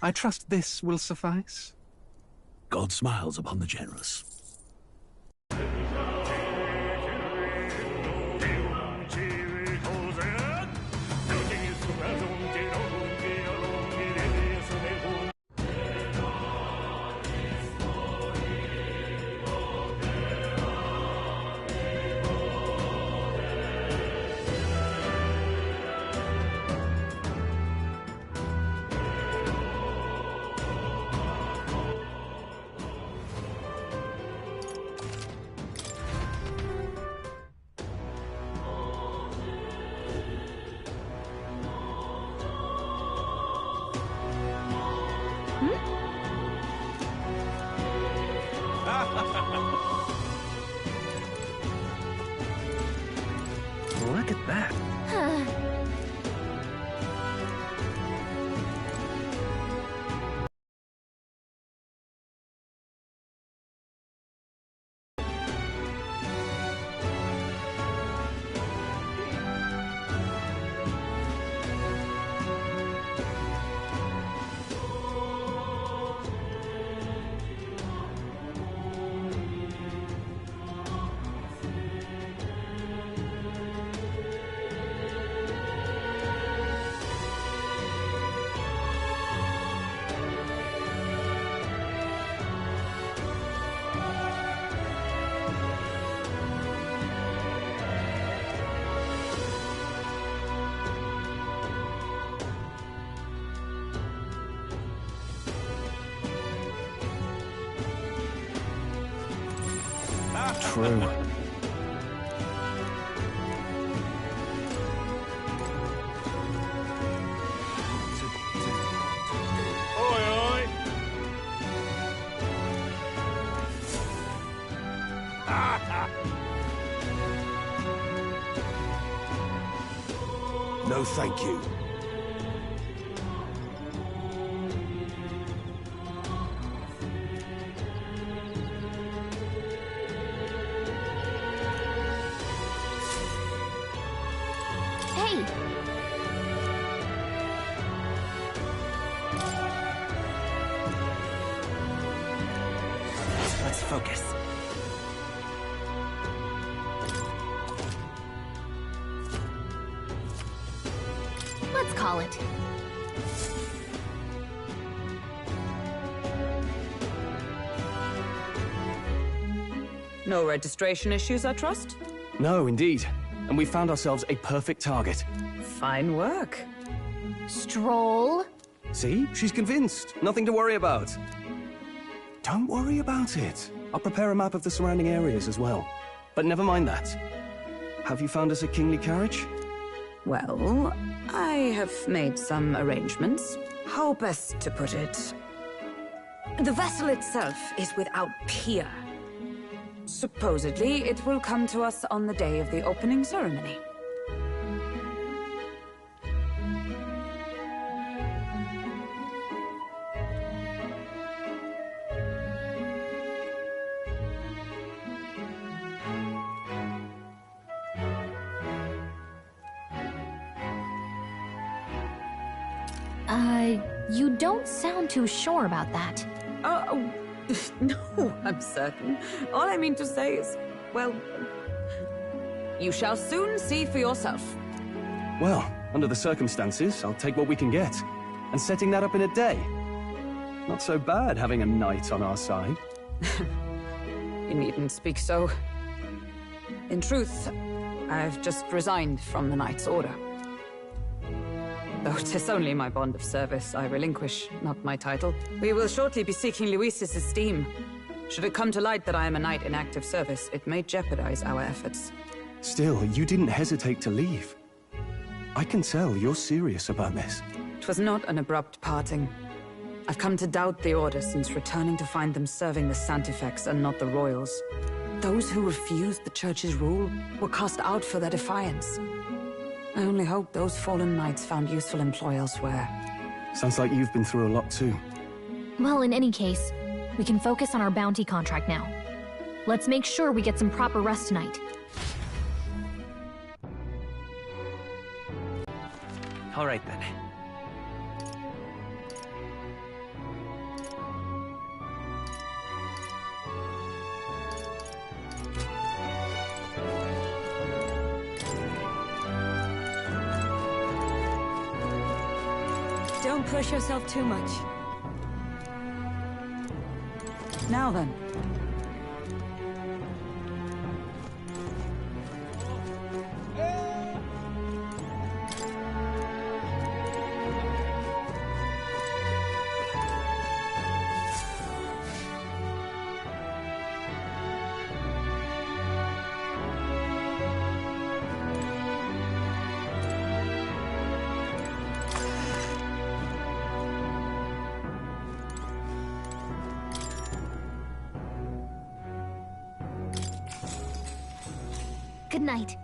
I trust this will suffice? God smiles upon the generous. Look at that. True. No, thank you. Hey! Let's focus. Let's call it. No registration issues, I trust? No, indeed. And we found ourselves a perfect target. Fine work. Stroll. See? She's convinced. Nothing to worry about. Don't worry about it. I'll prepare a map of the surrounding areas as well. But never mind that. Have you found us a kingly carriage? Well, I have made some arrangements. How best to put it? The vessel itself is without peer. Supposedly, it will come to us on the day of the opening ceremony. You don't sound too sure about that. Oh, no, I'm certain. All I mean to say is, well, you shall soon see for yourself. Well, under the circumstances, I'll take what we can get. And setting that up in a day. Not so bad having a knight on our side. You needn't speak so. In truth, I've just resigned from the Knight's Order. Though 'tis only my bond of service I relinquish, not my title. We will shortly be seeking Luis's esteem. Should it come to light that I am a knight in active service, it may jeopardize our efforts. Still, you didn't hesitate to leave. I can tell you're serious about this. 'Twas not an abrupt parting. I've come to doubt the Order since returning to find them serving the Santifex and not the Royals. Those who refused the Church's rule were cast out for their defiance. I only hope those fallen knights found useful employ elsewhere. Sounds like you've been through a lot too. Well, in any case, we can focus on our bounty contract now. Let's make sure we get some proper rest tonight. All right then. Don't push yourself too much. Now then. Good night.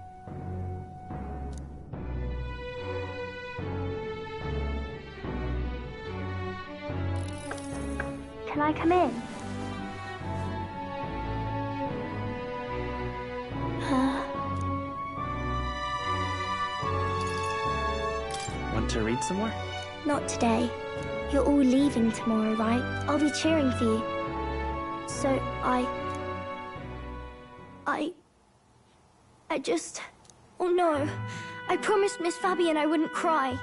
Can I come in? Want to read some more? Not today. You're all leaving tomorrow, right? I'll be cheering for you. So I just... Oh no. I promised Miss Fabian I wouldn't cry.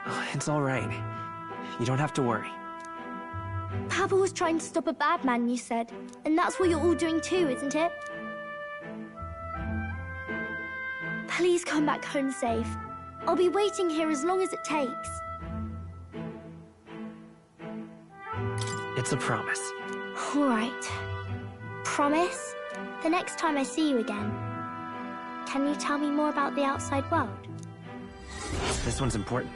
Oh, it's all right. You don't have to worry. Papa was trying to stop a bad man, you said. And that's what you're all doing too, isn't it? Please come back home safe. I'll be waiting here as long as it takes. It's a promise. All right. Promise? The next time I see you again, can you tell me more about the outside world? This one's important.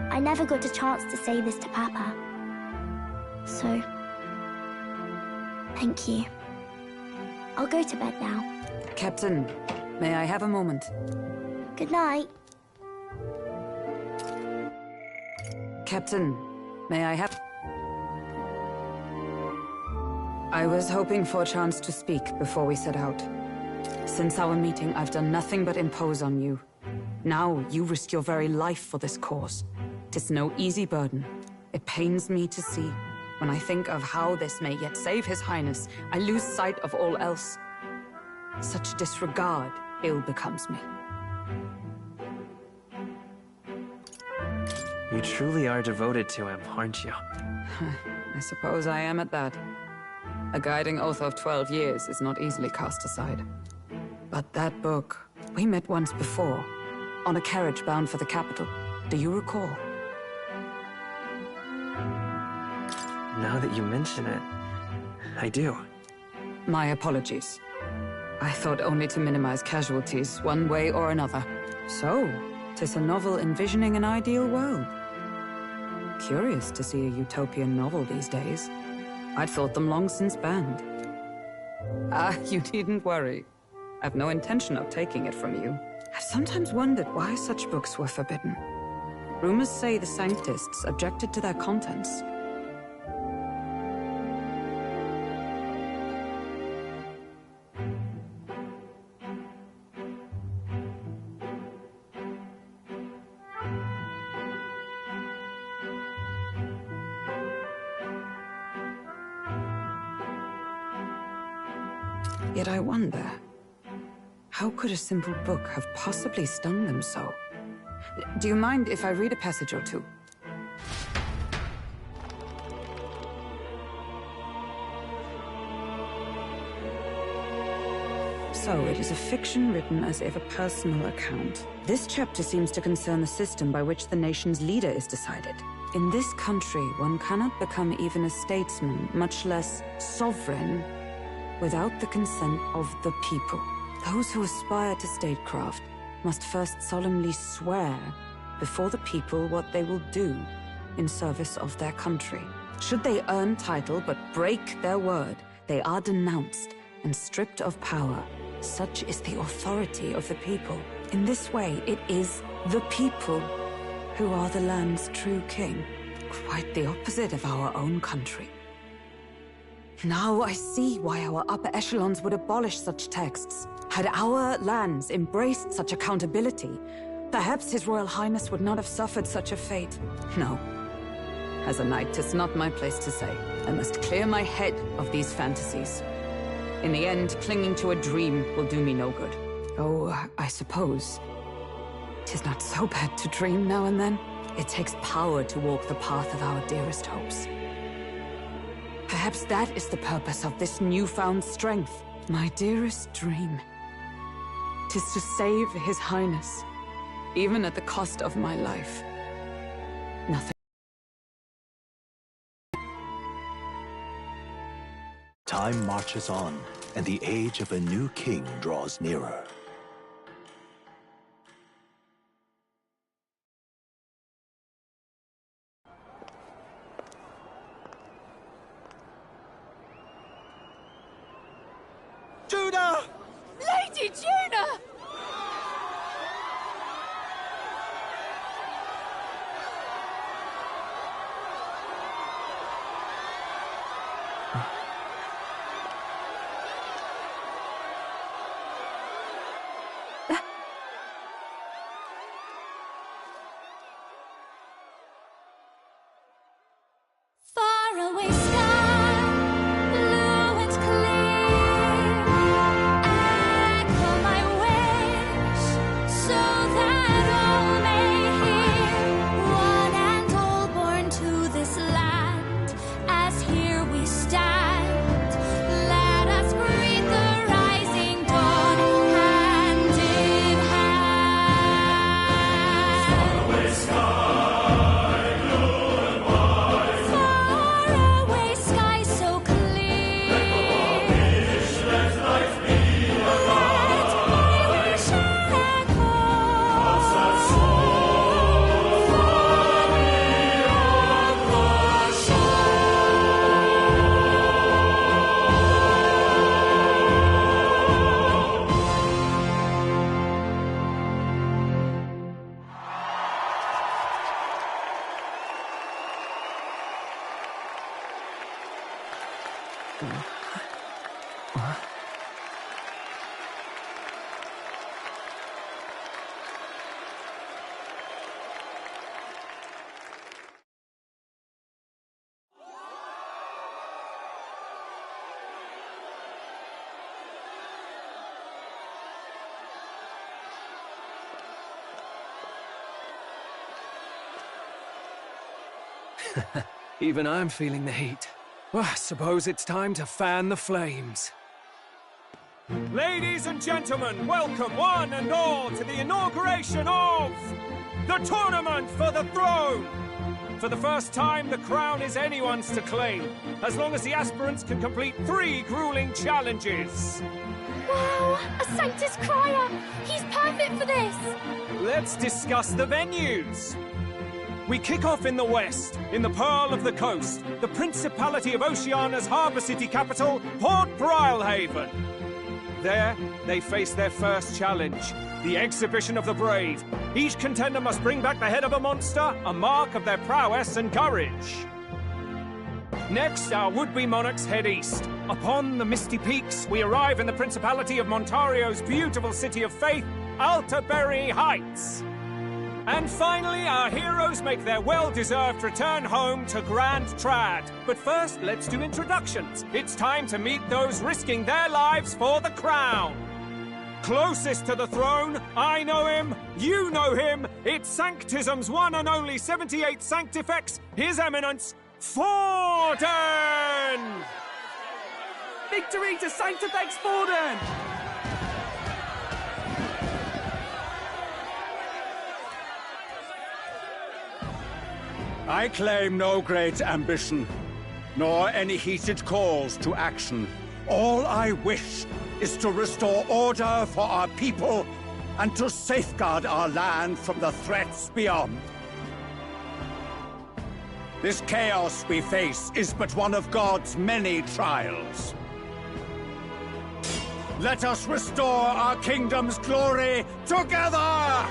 I never got a chance to say this to Papa. So, thank you. I'll go to bed now. Captain, may I have a moment? Good night. Captain, may I have... I was hoping for a chance to speak before we set out. Since our meeting, I've done nothing but impose on you. Now, you risk your very life for this cause. 'Tis no easy burden. It pains me to see. When I think of how this may yet save His Highness, I lose sight of all else. Such disregard ill becomes me. You truly are devoted to him, aren't you? I suppose I am at that. A guiding oath of 12 years is not easily cast aside. But that book... We met once before, on a carriage bound for the capital. Do you recall? Now that you mention it, I do. My apologies. I thought only to minimize casualties, one way or another. So, 'tis a novel envisioning an ideal world. Curious to see a utopian novel these days. I'd thought them long since banned. You needn't worry. I've no intention of taking it from you. I've sometimes wondered why such books were forbidden. Rumors say the Sanctists objected to their contents. Yet I wonder, how could a simple book have possibly stung them so? Do you mind if I read a passage or two? So, it is a fiction written as if a personal account. This chapter seems to concern the system by which the nation's leader is decided. In this country, one cannot become even a statesman, much less sovereign, without the consent of the people. Those who aspire to statecraft must first solemnly swear before the people what they will do in service of their country. Should they earn title but break their word, they are denounced and stripped of power. Such is the authority of the people. In this way, it is the people who are the land's true king. Quite the opposite of our own country. Now I see why our upper echelons would abolish such texts. Had our lands embraced such accountability, perhaps His Royal Highness would not have suffered such a fate. No. As a knight, 'tis not my place to say. I must clear my head of these fantasies. In the end, clinging to a dream will do me no good. Oh, I suppose 'tis not so bad to dream now and then. It takes power to walk the path of our dearest hopes. Perhaps that is the purpose of this newfound strength. My dearest dream. 'Tis to save His Highness, even at the cost of my life. Nothing. Time marches on, and the age of a new king draws nearer. Juna! Lady Juna! Faraway sky, blue and clear. Echo my wish, so that all may hear. One and all born to this land, as here we stand. Let us breathe the rising dawn, hand in hand. Faraway sky so clear. Let my wish echo. Even I'm feeling the heat. Well, I suppose it's time to fan the flames. Ladies and gentlemen, welcome one and all to the inauguration of the Tournament for the Throne! For the first time, the crown is anyone's to claim, as long as the aspirants can complete 3 grueling challenges. Wow, a Sanctus Crier! He's perfect for this! Let's discuss the venues. We kick off in the west, in the Pearl of the Coast, the Principality of Oceania's harbour city capital, Port Brilehaven. There, they face their first challenge, the Exhibition of the Brave. Each contender must bring back the head of a monster, a mark of their prowess and courage. Next, our would-be monarchs head east. Upon the misty peaks, we arrive in the Principality of Montario's beautiful city of faith, Altaberry Heights. And finally, our heroes make their well-deserved return home to Grand Trad. But first, let's do introductions. It's time to meet those risking their lives for the crown. Closest to the throne, I know him, you know him. It's Sanctism's one and only 78th Sanctifex, His Eminence, Forden! Victory to Sanctifex Forden! I claim no great ambition, nor any heated calls to action. All I wish is to restore order for our people and to safeguard our land from the threats beyond. This chaos we face is but one of God's many trials. Let us restore our kingdom's glory together!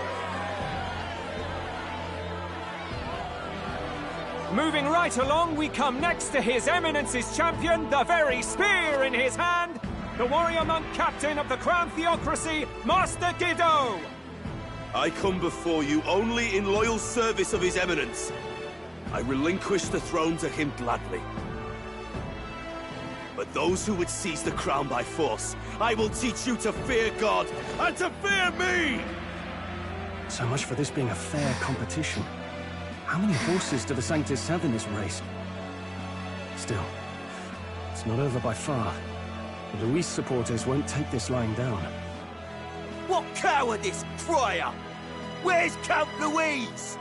Moving right along, we come next to His Eminence's champion, the very spear in his hand, the warrior monk captain of the Crown Theocracy, Master Guido! I come before you only in loyal service of His Eminence. I relinquish the throne to him gladly. But those who would seize the crown by force, I will teach you to fear God and to fear me! So much for this being a fair competition. How many horses do the Sanctus have in this race? Still, it's not over by far. The Luis supporters won't take this lying down. What cowardice, Friar! Where's Count Louise?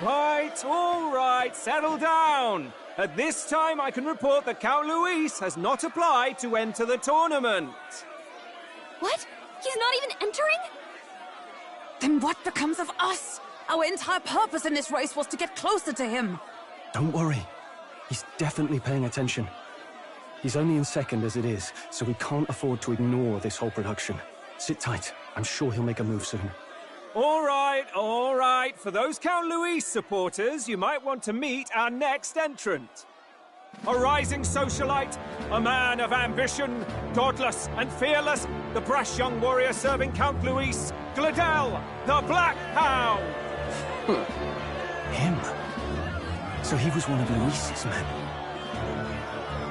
Right, all right, settle down. At this time, I can report that Count Luis has not applied to enter the tournament. What? He's not even entering? Then what becomes of us? Our entire purpose in this race was to get closer to him. Don't worry. He's definitely paying attention. He's only in second as it is, so we can't afford to ignore this whole production. Sit tight. I'm sure he'll make a move soon. All right, all right. For those Count Luis supporters, you might want to meet our next entrant. A rising socialite, a man of ambition, godless and fearless, the brash young warrior serving Count Luis, Gladel, the Black Hound! Him? So he was one of Luis's men.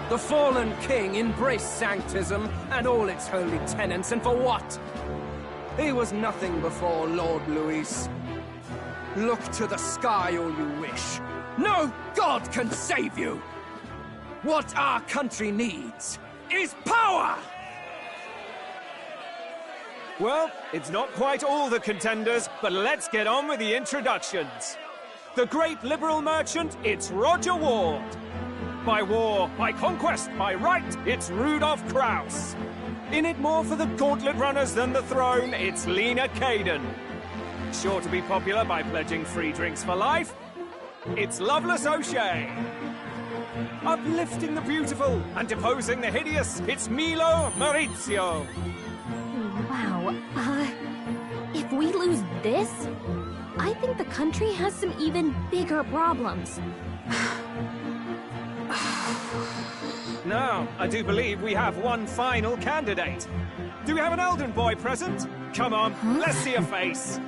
The fallen king embraced Sanctism and all its holy tenets, and for what? He was nothing before Lord Luis. Look to the sky all you wish. No god can save you! What our country needs is power! Well, it's not quite all the contenders, but let's get on with the introductions. The great liberal merchant, it's Roger Ward. By war, by conquest, by right, it's Rudolf Kraus. In it more for the gauntlet runners than the throne, it's Lena Caden. Sure to be popular by pledging free drinks for life, it's Loveless O'Shea. Uplifting the beautiful and deposing the hideous, it's Milo Maurizio. Wow, if we lose this, I think the country has some even bigger problems. Now, I do believe we have one final candidate. Do we have an Elden boy present? Come on, let's see a face.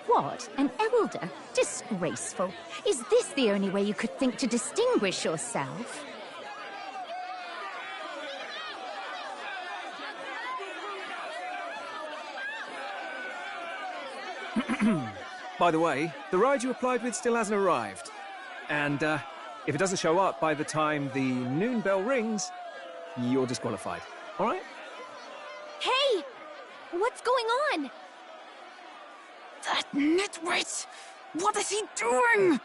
What? An elder? Disgraceful. Is this the only way you could think to distinguish yourself? By the way, the ride you applied with still hasn't arrived. And, if it doesn't show up by the time the noon bell rings, you're disqualified. All right? Hey! What's going on? That nitwit! What is he doing?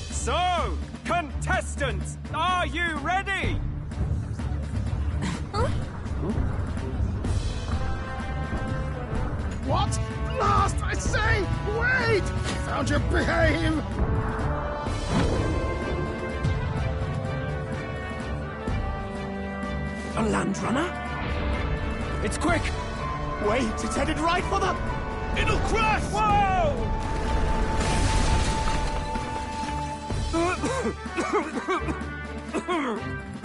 So, contestants, are you ready? What? Last, I say! Wait! Found your behave! A land runner? It's quick! Wait, it's headed right for the... It'll crash! Whoa!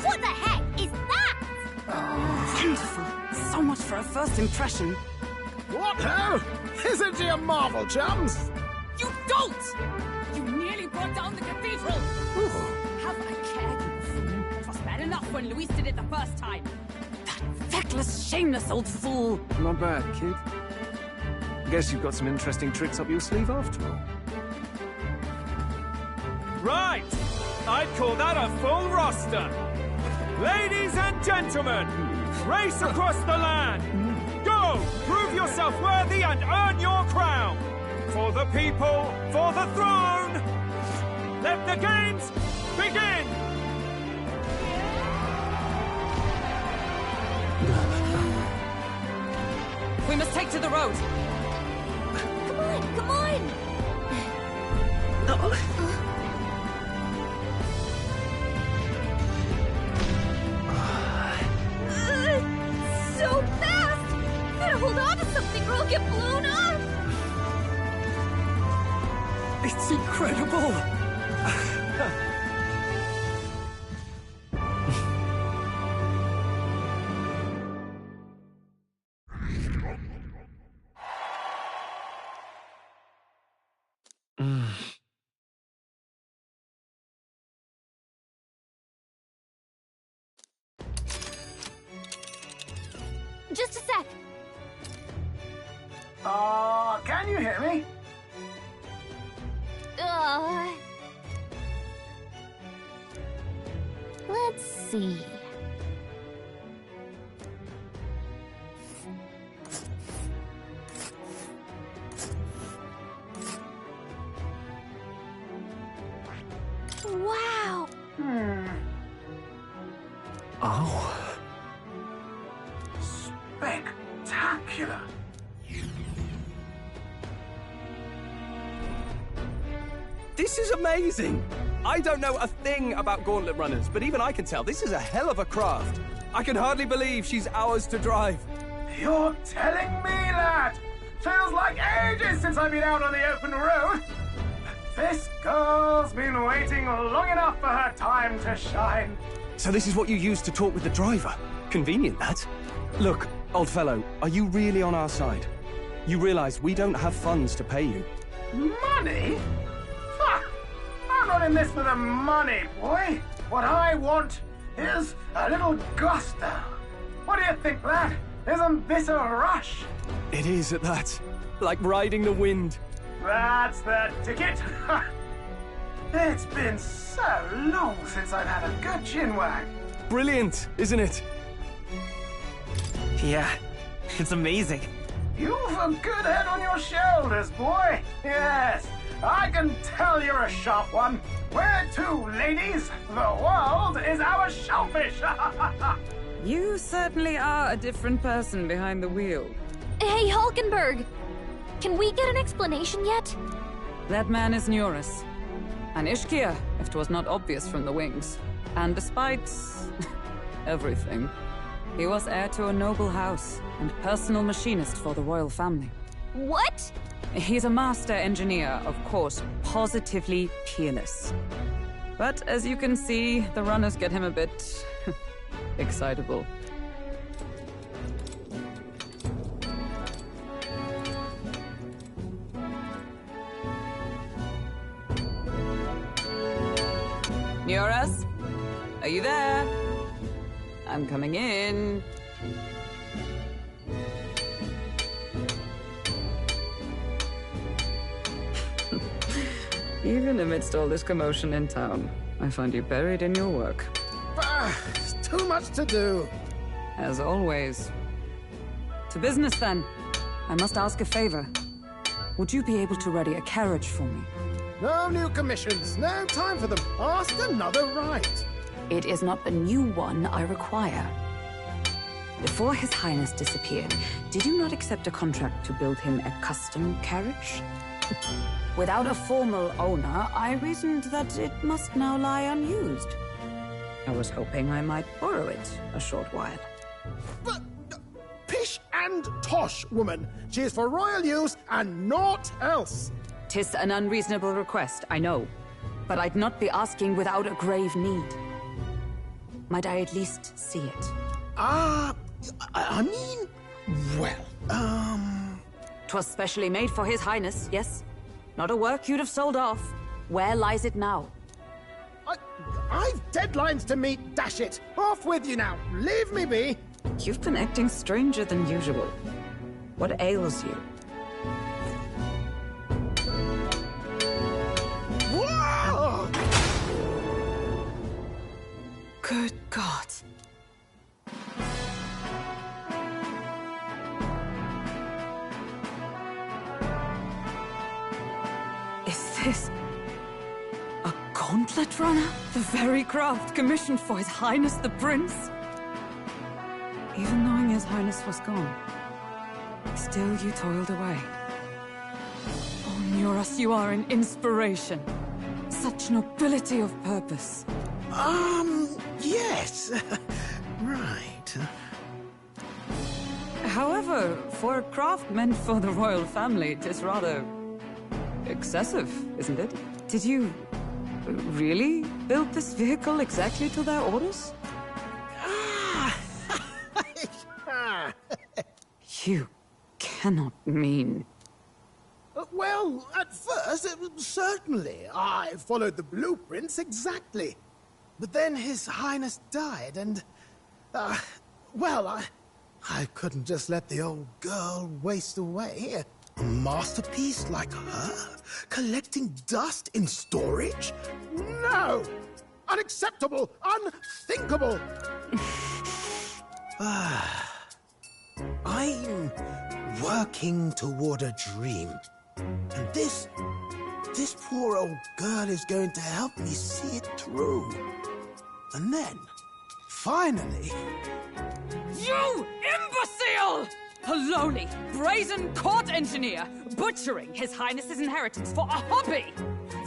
What the heck is that? Wonderful. So much for a first impression. What hell? Isn't he a marvel, chums? You dolt! You nearly brought down the cathedral! Have a care, you fool. It was bad enough when Luis did it the first time. That feckless, shameless old fool. Not bad, kid. Guess you've got some interesting tricks up your sleeve after all. Right! I'd call that a full roster. Ladies and gentlemen, race across the land. Go! Prove yourself worthy and earn your crown. For the people, for the throne. Let the games begin! We must take to the road. Come on, come on! So fast! Gotta hold on to something or I'll get blown up! Is It's incredible! Just a sec. Can you hear me? Let's see. Wow. Oh. Spectacular. This is amazing! I don't know a thing about gauntlet runners, but even I can tell this is a hell of a craft. I can hardly believe she's ours to drive. You're telling me that? Feels like ages since I've been out on the open road. This girl's been waiting long enough for her time to shine. So this is what you use to talk with the driver? Convenient, that. Look, old fellow, are you really on our side? You realize we don't have funds to pay you. Money? Ha! I'm not in this for the money, boy. What I want is a little gusto. What do you think, lad? Isn't this a rush? It is at that. Like riding the wind. That's the ticket. It's been so long since I've had a good chinwag. Brilliant, isn't it? Yeah, it's amazing. You've a good head on your shoulders, boy. Yes, I can tell you're a sharp one. Where to, ladies? The world is our shellfish. You certainly are a different person behind the wheel. Hey, Hulkenberg! Can we get an explanation yet? That man is Neurus. An Ishkia, if 'twas not obvious from the wings. And despite everything, he was heir to a noble house and personal machinist for the royal family. What? He's a master engineer, of course, positively peerless. But as you can see, the runners get him a bit excitable. Neurus? Are you there? I'm coming in. Even amidst all this commotion in town, I find you buried in your work. It's too much to do. As always. To business, then. I must ask a favor. Would you be able to ready a carriage for me? No new commissions. No time for them. Ask another right. It is not a new one I require. Before His Highness disappeared, did you not accept a contract to build him a custom carriage? Without a formal owner, I reasoned that it must now lie unused. I was hoping I might borrow it a short while. But pish and tosh, woman. She is for royal use and naught else. 'Tis an unreasonable request, I know. But I'd not be asking without a grave need. Might I at least see it? I mean, well, 'Twas specially made for His Highness, yes? Not a work you'd have sold off. Where lies it now? I've deadlines to meet, dash it! Off with you now! Leave me be! You've been acting stranger than usual. What ails you? Whoa! Good God. Is this a gauntlet runner? The very craft commissioned for His Highness the Prince? Even knowing His Highness was gone, still you toiled away. Oh, Neurus, you are an inspiration. Such nobility of purpose. Yes. Right. However, for a craft meant for the royal family, it is rather excessive, isn't it? Did you really build this vehicle exactly to their orders? You cannot mean... Well, at first, certainly. I followed the blueprints exactly. But then His Highness died, and... well, I couldn't just let the old girl waste away. A masterpiece like her? Collecting dust in storage? No! Unacceptable! Unthinkable! I'm working toward a dream. And this poor old girl is going to help me see it through. And then, finally... You imbecile! A lowly, brazen court engineer butchering His Highness's inheritance for a hobby!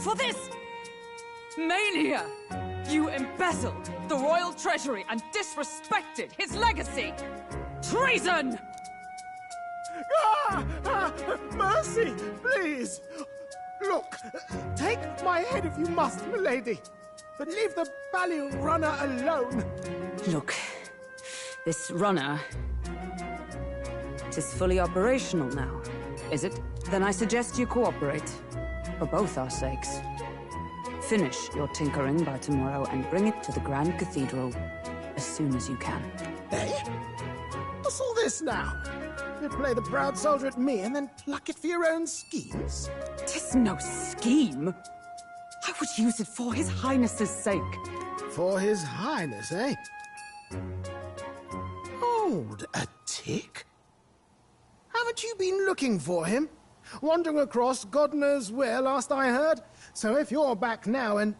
For this mania! You embezzled the royal treasury and disrespected his legacy! Treason! Mercy, please! Look, take my head if you must, milady. But leave the value runner alone. Look, this runner... it is fully operational now, is it? Then I suggest you cooperate. For both our sakes. Finish your tinkering by tomorrow and bring it to the Grand Cathedral as soon as you can. Eh? What's all this now? You play the proud soldier at me and then pluck it for your own schemes? 'Tis no scheme. I would use it for His Highness's sake. For His Highness, eh? Hold a tick. Haven't you been looking for him? Wandering across God knows where, last I heard. So if you're back now and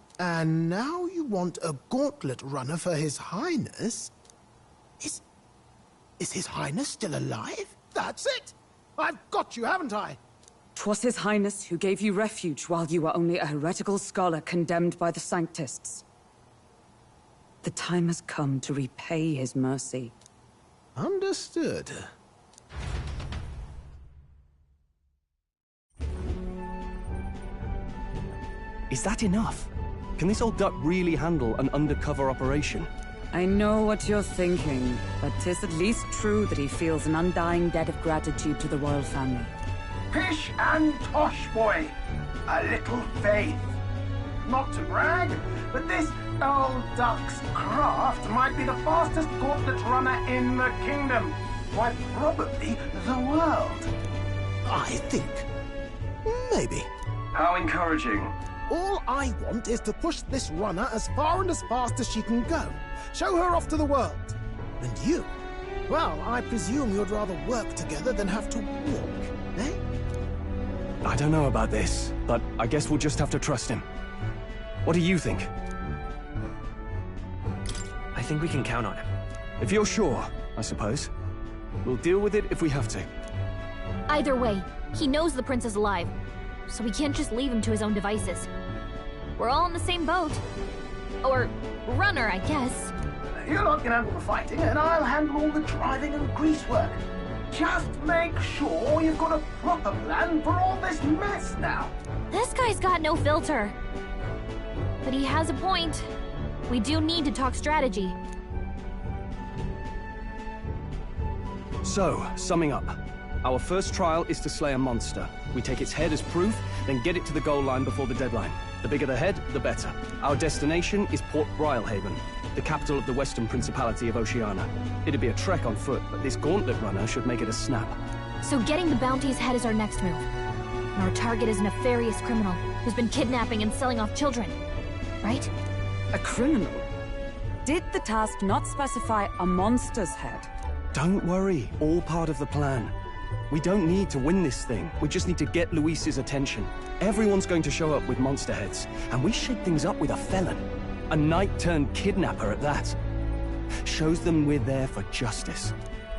now you want a gauntlet runner for His Highness... Is His Highness still alive? That's it! I've got you, haven't I? 'Twas His Highness who gave you refuge while you were only a heretical scholar condemned by the Sanctists. The time has come to repay his mercy. Understood. Is that enough? Can this old duck really handle an undercover operation? I know what you're thinking, but 'tis at least true that he feels an undying debt of gratitude to the royal family. Pish and tosh, boy. A little faith. Not to brag, but this old duck's craft might be the fastest gauntlet runner in the kingdom. Why, probably the world. I think. Maybe. How encouraging. All I want is to push this runner as far and as fast as she can go. Show her off to the world. And you? Well, I presume you'd rather work together than have to walk, eh? I don't know about this, but I guess we'll just have to trust him. What do you think? I think we can count on him. If you're sure, I suppose. We'll deal with it if we have to. Either way, he knows the prince is alive, so we can't just leave him to his own devices. We're all in the same boat. Or runner, I guess. You lot can handle the fighting, and I'll handle all the driving and greasework. Just make sure you've got a proper plan for all this mess now. This guy's got no filter. But he has a point. We do need to talk strategy. So, summing up. Our first trial is to slay a monster. We take its head as proof, then get it to the goal line before the deadline. The bigger the head, the better. Our destination is Port Brialhaven, the capital of the Western Principality of Oceania. It'd be a trek on foot, but this gauntlet runner should make it a snap. So getting the bounty's head is our next move. And our target is a nefarious criminal who's been kidnapping and selling off children. Right? A criminal? Did the task not specify a monster's head? Don't worry, all part of the plan. We don't need to win this thing. We just need to get Luis's attention. Everyone's going to show up with monster heads, and we shake things up with a felon. A knight-turned-kidnapper at that. Shows them we're there for justice.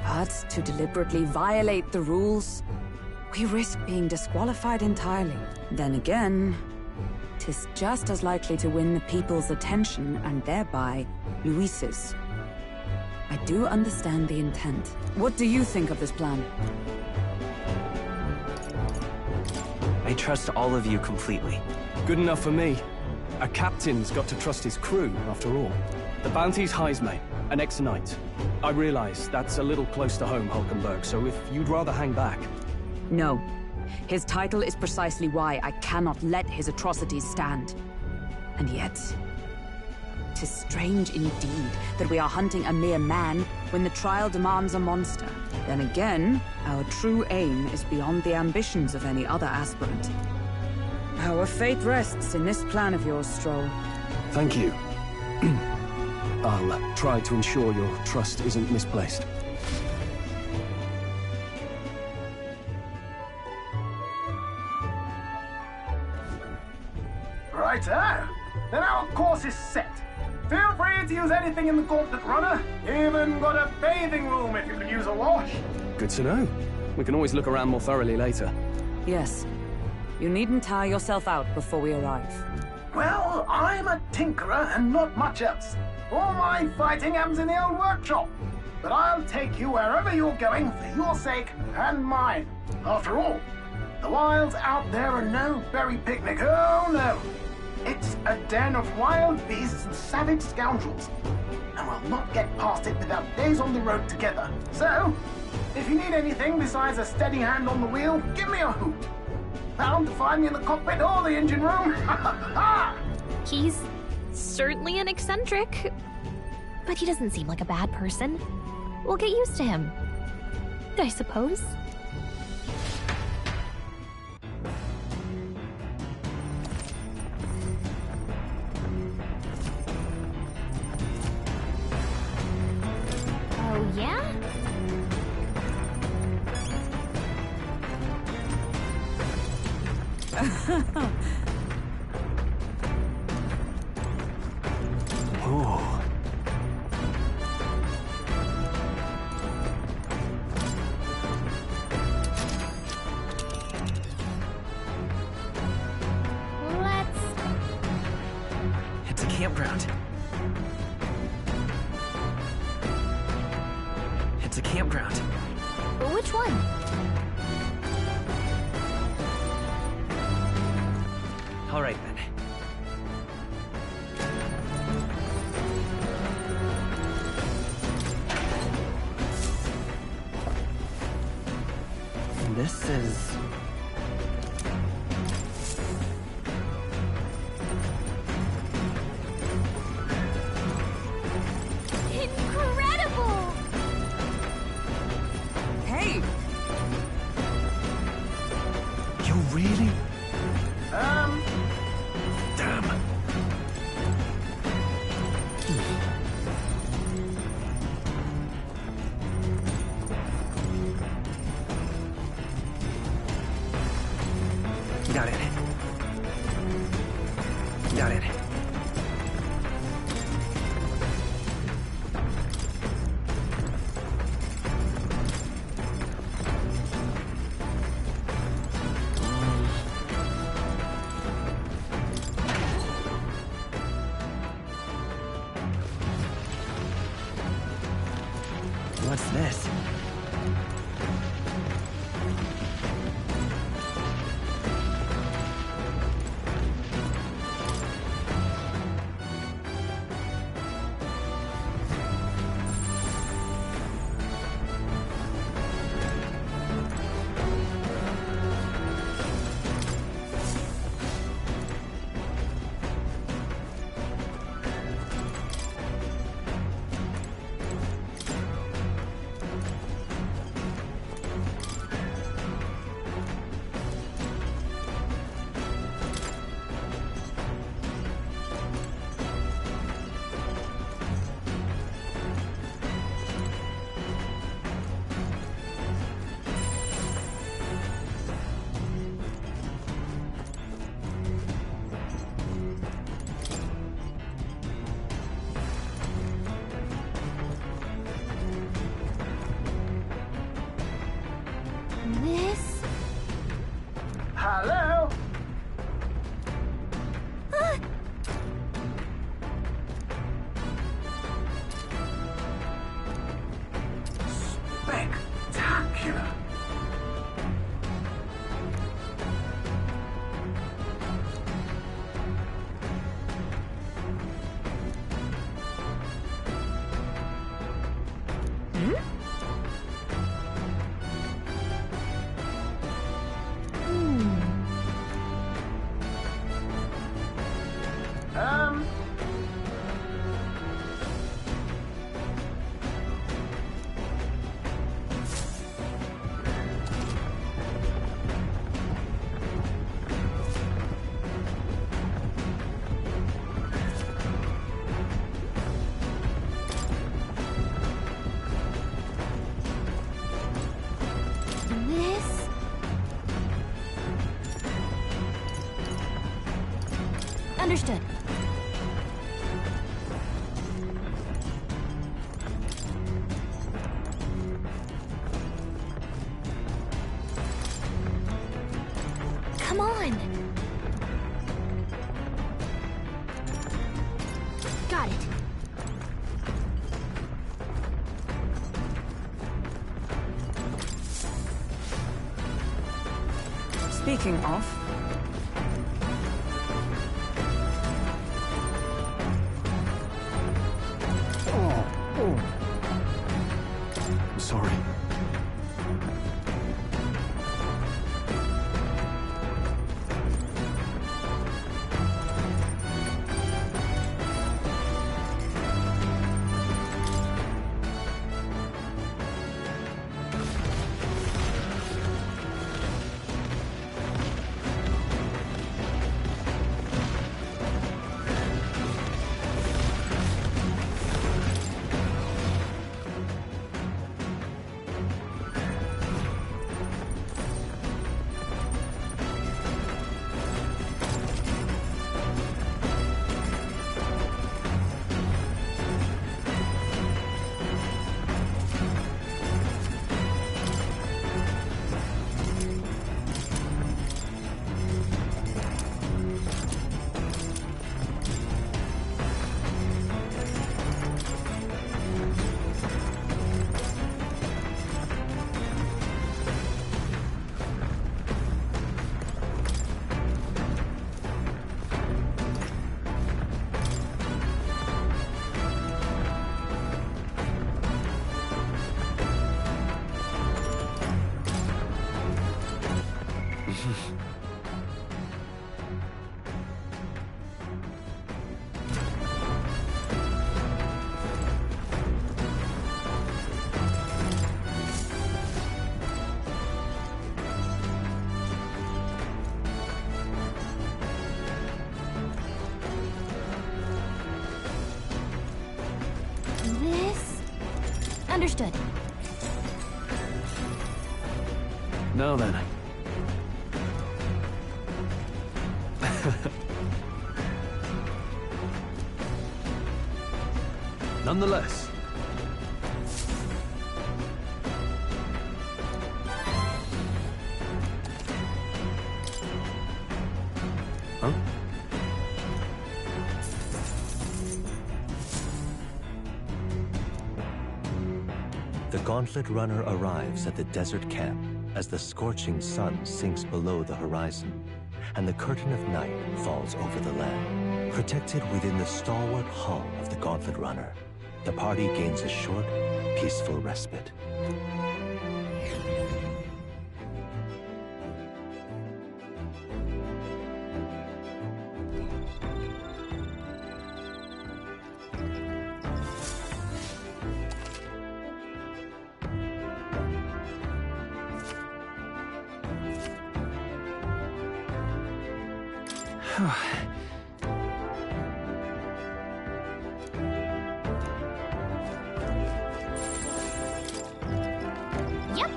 But to deliberately violate the rules, we risk being disqualified entirely. Then again, 'tis just as likely to win the people's attention and thereby Luis's. I do understand the intent. What do you think of this plan? I trust all of you completely. Good enough for me. A captain's got to trust his crew, after all. The bounty's Heisme, an ex-knight. I realize that's a little close to home, Hulkenberg, so if you'd rather hang back... No. His title is precisely why I cannot let his atrocities stand. And yet... 'tis strange indeed that we are hunting a mere man when the trial demands a monster. Then again, our true aim is beyond the ambitions of any other aspirant. Our fate rests in this plan of yours, Stroll. Thank you. I'll try to ensure your trust isn't misplaced. Righto. Then our course is set. Feel free to use anything in the Gauntlet Runner. Even got a bathing room if you can use a wash. Good to know. We can always look around more thoroughly later. Yes. You needn't tire yourself out before we arrive. Well, I'm a tinkerer and not much else. All my fighting happens in the old workshop. But I'll take you wherever you're going for your sake and mine. After all, the wilds out there are no berry picnic. Oh, no. It's a den of wild beasts and savage scoundrels. And we'll not get past it without days on the road together. So, if you need anything besides a steady hand on the wheel, give me a hoot. Bound to find me in the cockpit or the engine room. He's certainly an eccentric, but he doesn't seem like a bad person. We'll get used to him, I suppose. Oh, yeah? Oh. It's a campground. It's a campground. Which one? All right, then. This is... Incredible! Hey! You really? Damn. Got it. Got it. What's this? This? Hello? Spectacular. This... Understood. Come on! Got it. Speaking of, I'm sorry. This... Understood. Now then. Nonetheless. Huh? The Gauntlet Runner arrives at the desert camp as the scorching sun sinks below the horizon, and the curtain of night falls over the land. Protected within the stalwart hull of the Gauntlet Runner, the party gains a short, peaceful respite. Yep.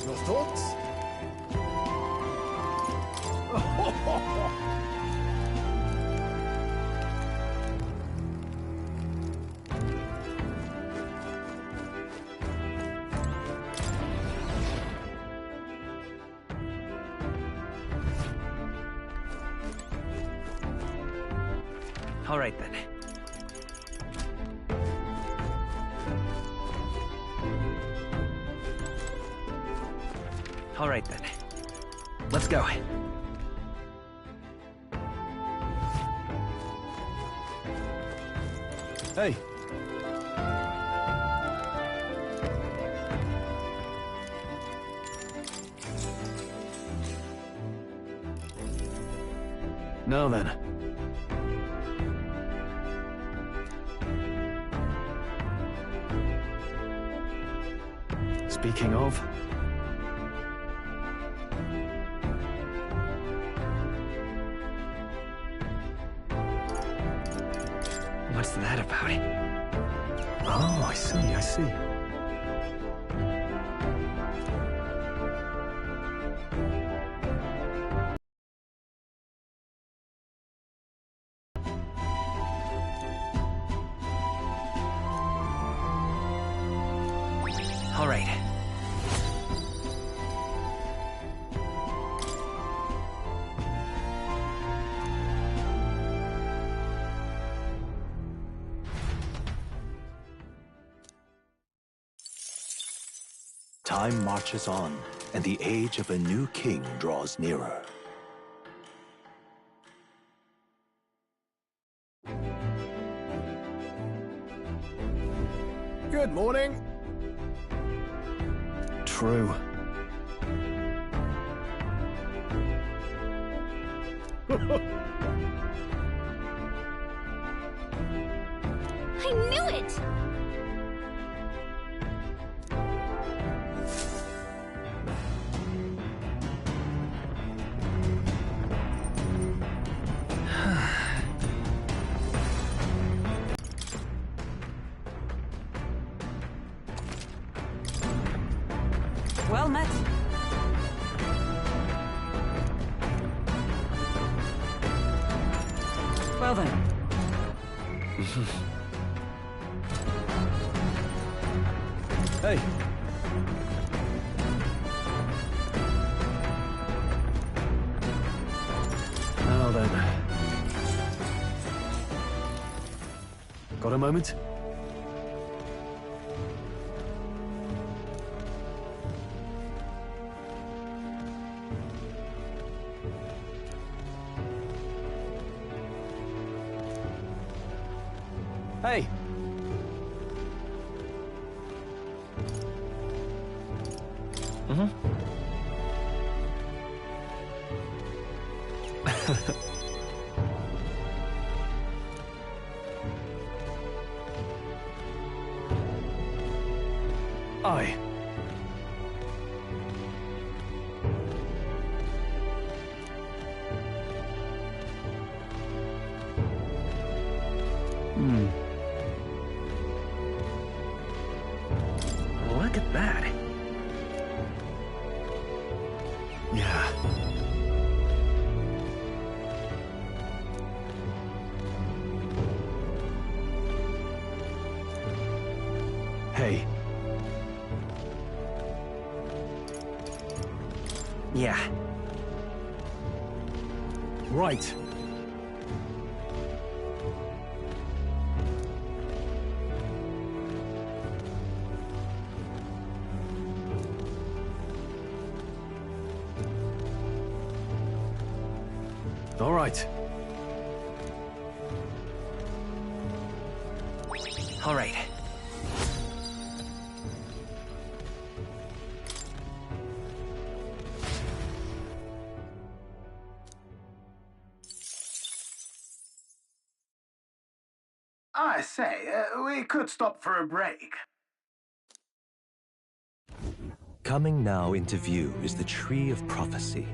Your thoughts? All right then. All right then. Let's go. Hey. Now then. Speaking of... What's that about? Oh, I see. All right. Time marches on, and the age of a new king draws nearer. Good morning. True. I knew it! Well met. Well then. Hey. Now then. Got a moment? Hey. Aye. Look at that. Yeah. Hey. Yeah. Right. All right. All right. I say, we could stop for a break. Coming now into view is the Tree of Prophecy,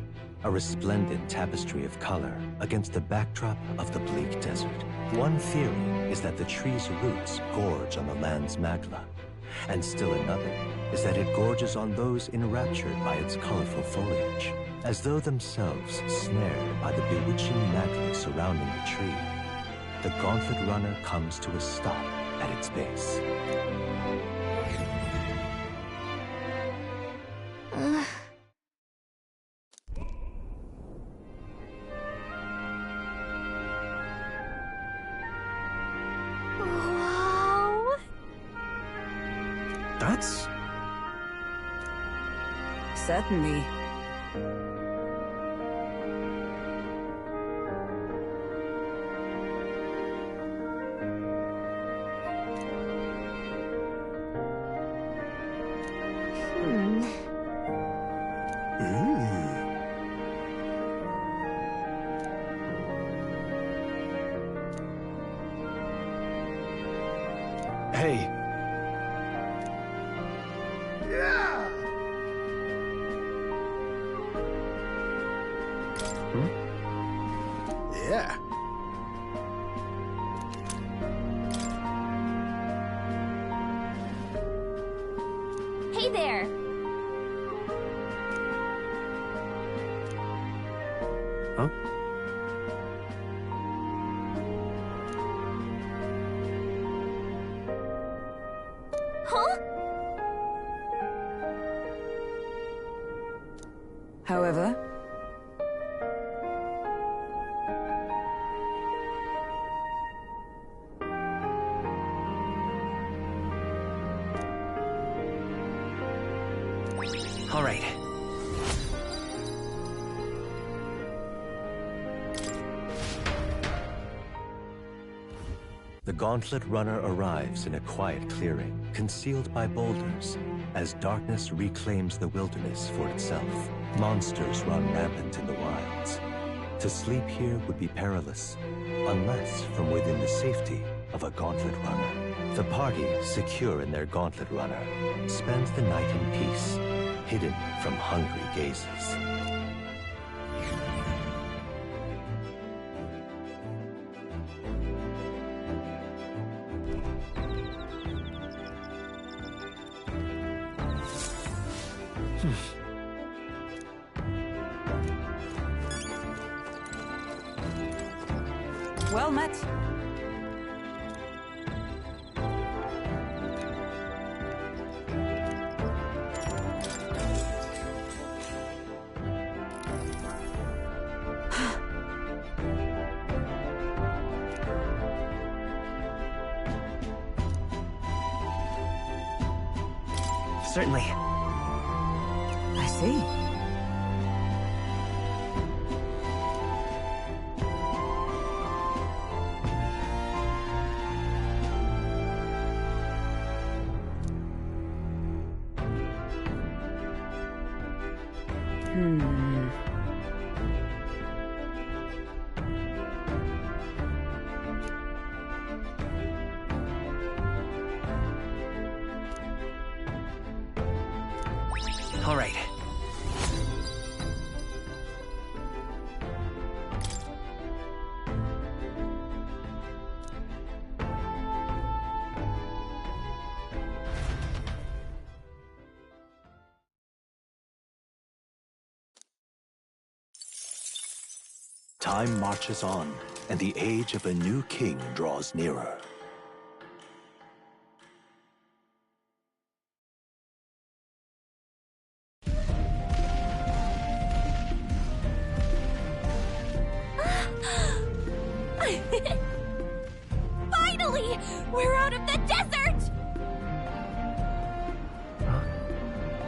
a resplendent tapestry of color against the backdrop of the bleak desert. One theory is that the tree's roots gorge on the land's magla, and still another is that it gorges on those enraptured by its colorful foliage, as though themselves snared by the bewitching magla surrounding the tree. The Gauntlet Runner comes to a stop at its base. Wow. That's... Certainly. Hey. Yeah. Yeah. Hey there! Huh? Huh? However, All right. The Gauntlet Runner arrives in a quiet clearing, concealed by boulders. As darkness reclaims the wilderness for itself, monsters run rampant in the wilds. To sleep here would be perilous, unless from within the safety of a Gauntlet Runner. The party, secure in their Gauntlet Runner, spends the night in peace, hidden from hungry gazes. well met. Certainly. I see. All right. Time marches on, and the age of a new king draws nearer. Finally! We're out of the desert!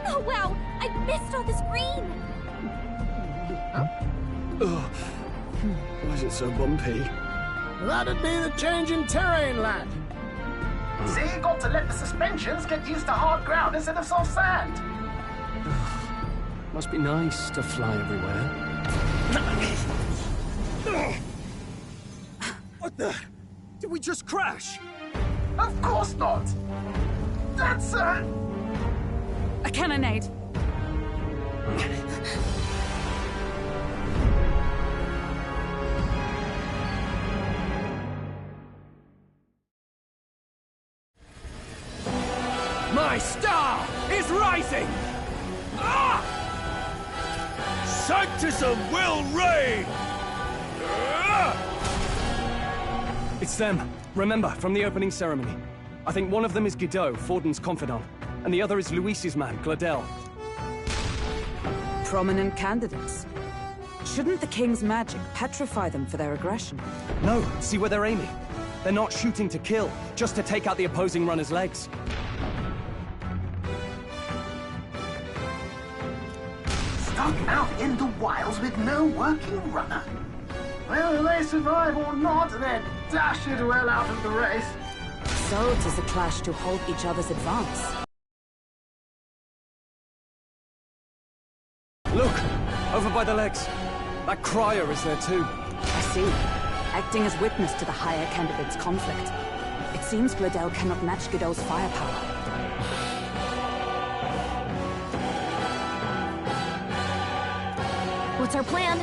Oh wow! I missed all this green! Ugh. Why is it so bumpy? That'd be the change in terrain, lad. See, you got to let the suspensions get used to hard ground instead of soft sand. Must be nice to fly everywhere. What the? Did we just crash? Of course not. That's a cannonade. My star is rising! Ah! Sanctism will reign! It's them. Remember, from the opening ceremony. I think one of them is Guido, Forden's confidant, and the other is Luis's man, Gladel. Prominent candidates. Shouldn't the king's magic petrify them for their aggression? No, see where they're aiming. They're not shooting to kill, just to take out the opposing runner's legs. stuck out in the wilds with no working runner. Whether they survive or not, they're dashed well out of the race. So 'tis a clash to halt each other's advance. Look! Over by the legs. That crier is there too. I see. Acting as witness to the higher candidate's conflict. It seems Gledel cannot match Godot's firepower. What's our plan?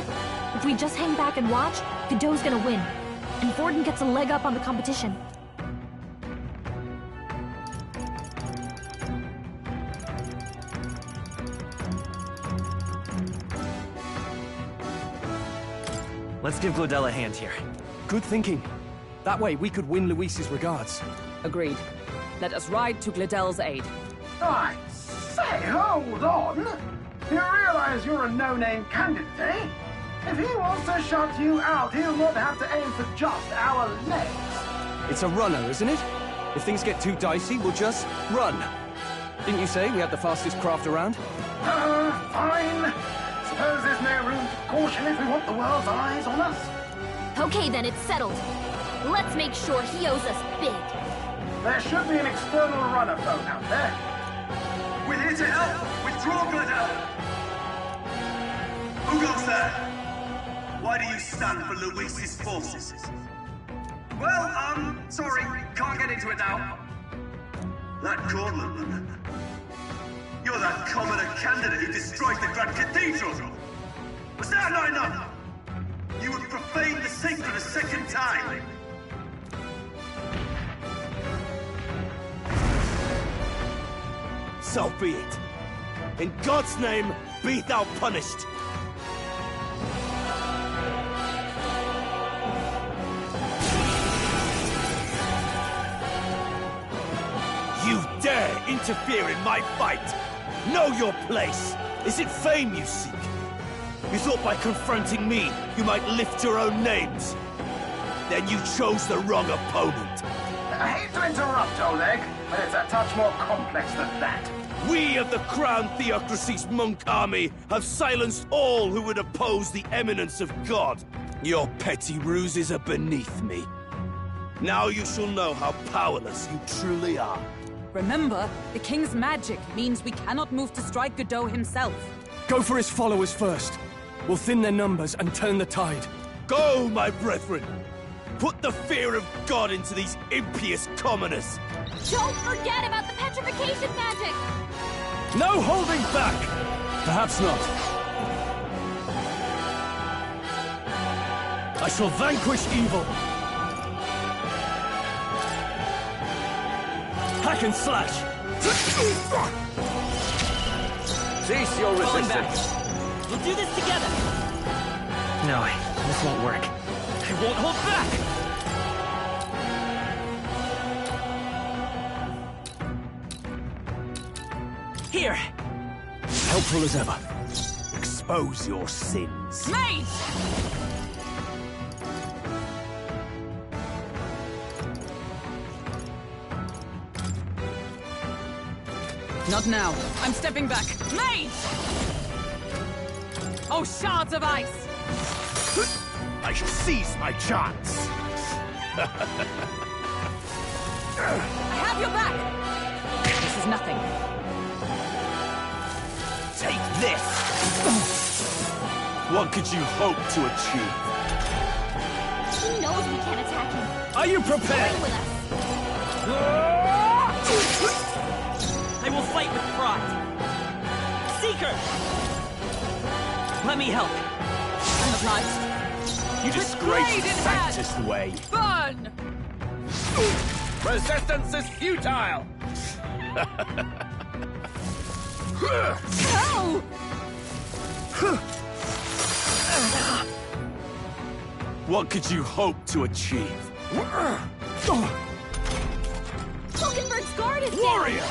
If we just hang back and watch, Godot's gonna win. And Vorden gets a leg up on the competition. Let's give Gledel a hand here. Good thinking. That way we could win Luis's regards. Agreed. Let us ride to Gledel's aid. I say, hold on! You realize you're a no-name candidate, eh? If he wants to shut you out, he'll not have to aim for just our legs. It's a runner, isn't it? If things get too dicey, we'll just run. Didn't you say we had the fastest craft around? Fine. Suppose there's no room for caution if we want the world's eyes on us. Okay then, it's settled. Let's make sure he owes us big. There should be an external runner phone out there. We're here to help! Withdraw, Gledel! Who goes there? Why do you stand for Luis's forces? Well, sorry, can't get into it now. That Cornland. You're that commoner candidate who destroyed the Grand Cathedral! Was that not enough? You would profane the sacred a second time! So be it. In God's name, be thou punished. You dare interfere in my fight! Know your place! Is it fame you seek? You thought by confronting me, you might lift your own names? Then you chose the wrong opponent. I hate to interrupt, Oleg, but it's a touch more complex than that. We of the Crown Theocracy's monk army have silenced all who would oppose the eminence of God. Your petty ruses are beneath me. Now you shall know how powerless you truly are. Remember, the king's magic means we cannot move to strike Godot himself. Go for his followers first. We'll thin their numbers and turn the tide. Go, my brethren! Put the fear of God into these impious commoners! Don't forget about the petrification magic! No holding back! Perhaps not. I shall vanquish evil. Hack and slash! Cease your resistance! We'll do this together! No, this won't work. I won't hold back! Here! Helpful as ever. Expose your sins. Mate! Not now. I'm stepping back. Mate! Oh, shards of ice! I shall seize my chance. I have your back! This is nothing. Take this! What could you hope to achieve? He knows we can't attack him. Are you prepared? Join with us. I will fight with pride. Seeker! Let me help. I'm obliged. You disgrace Sanctus way. Burn! Resistance is futile! Go! What could you hope to achieve? Hulkenberg's guard is down! Warrior!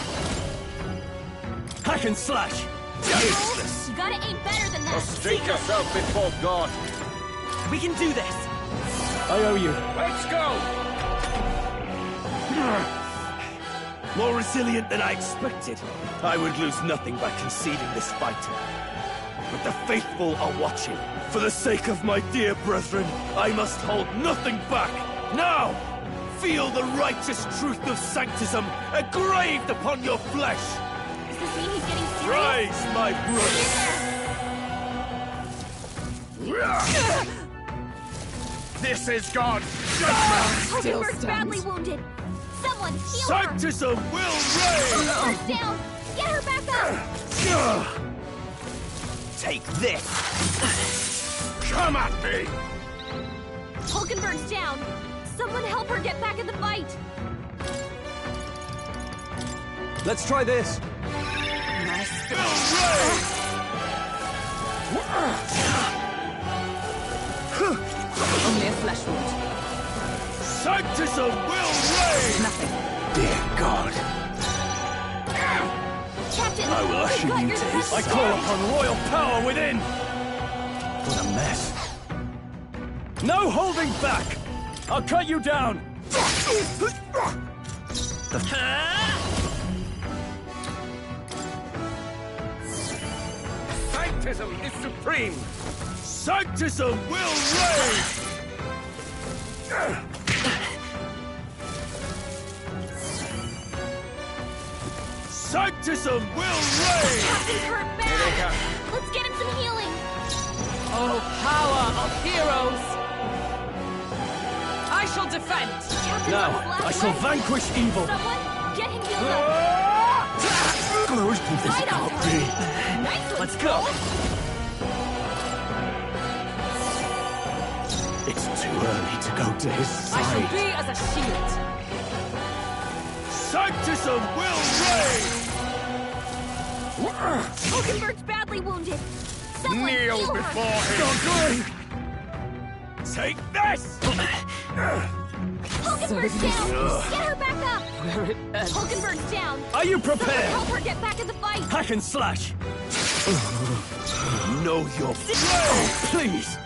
Hack and slash! Useless! You gotta aim better than that! Prostrate yourself before God! We can do this! I owe you. Let's go! More resilient than I expected. I would lose nothing by conceding this fight. but the faithful are watching. For the sake of my dear brethren, I must hold nothing back. Now, feel the righteous truth of sanctism engraved upon your flesh. Does this mean he's getting serious? Rise, my brothers! This is God's judgment! Hulkenberg's badly wounded. Someone heal Sanctism will reign! her! Down! Get her back up! Take this! Come at me! Hulkenberg's down! Someone help her get back in the fight! Let's try this. Only a flesh wound. Sanctism will reign! Nothing. Dear God. Captain! I will usher you to his side. I call upon royal power within! What a mess. No holding back! I'll cut you down! Sanctism is supreme! Sanctism will reign! Sanctism will reign! Captain's hurt bad! Let's get him some healing! Oh, power of heroes! I shall defend! Now, I shall vanquish evil. Someone, get him healed up! Good. This Right on can't target. be. Nice one, Let's go. Skull. It's too early to go to his I shall side. be as a shield! Sanctism will reign! Hulkenberg's badly wounded! Someone Kneel heal before her! him! Take this! Hulkenberg's down! Get her back up! Where it ends. Hulkenberg's down! Are you Someone prepared? help her get back in the fight! Hack and slash! Know your Oh, please.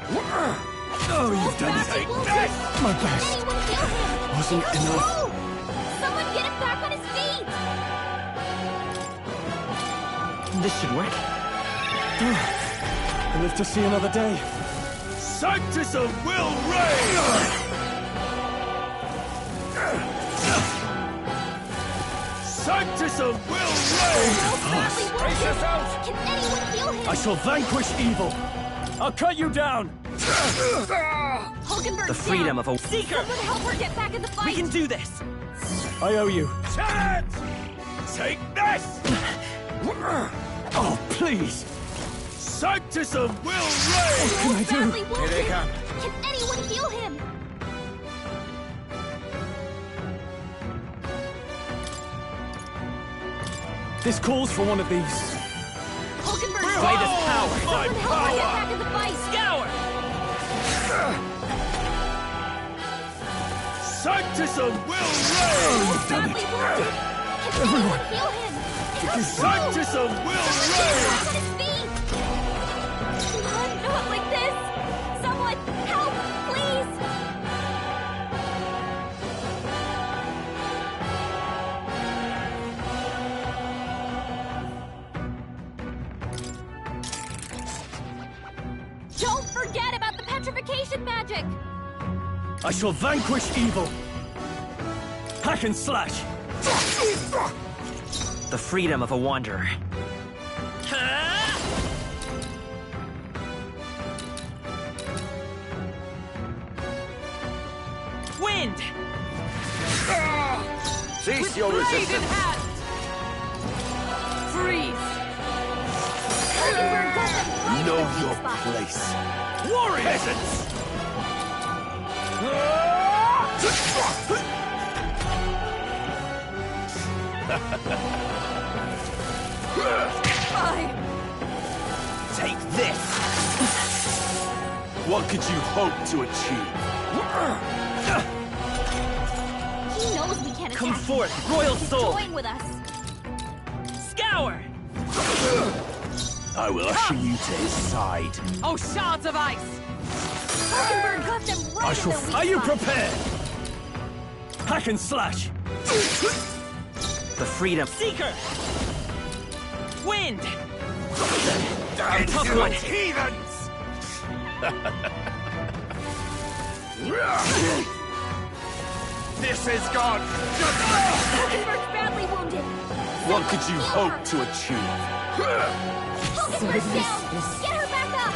Oh, you've done it. Take this! My best. Anyone heal him! Wasn't enough. Oh! Someone get him back on his feet! This should work. I live to see another day. Sanctism will reign! Sanctism will reign! Badly wounded! Can anyone heal him? I shall vanquish evil! I'll cut you down! Hulkenberg's The freedom down. of a Seeker! Someone help her get back in the fight! We can do this! I owe you. Chant! Take this! Oh, please! Sanctism will He's reign! badly wounded! they come. Can anyone heal him? This calls for one of these. Hulkenberg's Sway down. this power! Someone help her get back in the fight! Scour! Sanctism will reign! He's badly wounded! Can anyone heal him? Sanctism will reign! Back on his feet! Come on, not like this! Someone, help, please! Don't forget about the petrification magic! I shall vanquish evil. Hack and slash. the freedom of a wanderer. Wind! Cease your Blade in resistance! hand! Freeze! Hulkenberg got them right Know in the your weak spot. place! Warriors! Peasants! Take this! What could you hope to achieve? He knows we can't Come attack him. forth, royal He's soul! toying with us. Scour! I will usher you to his side. Oh, shards of ice! Hulkenberg got them right in their weak Are you spot. prepared? Hack and slash. The freedom. Seeker! Wind! Damn Tough you one. heathens! This is God! Hulkenberg's badly wounded. What could you hope to achieve? Hulkenberg's down! Get her back up!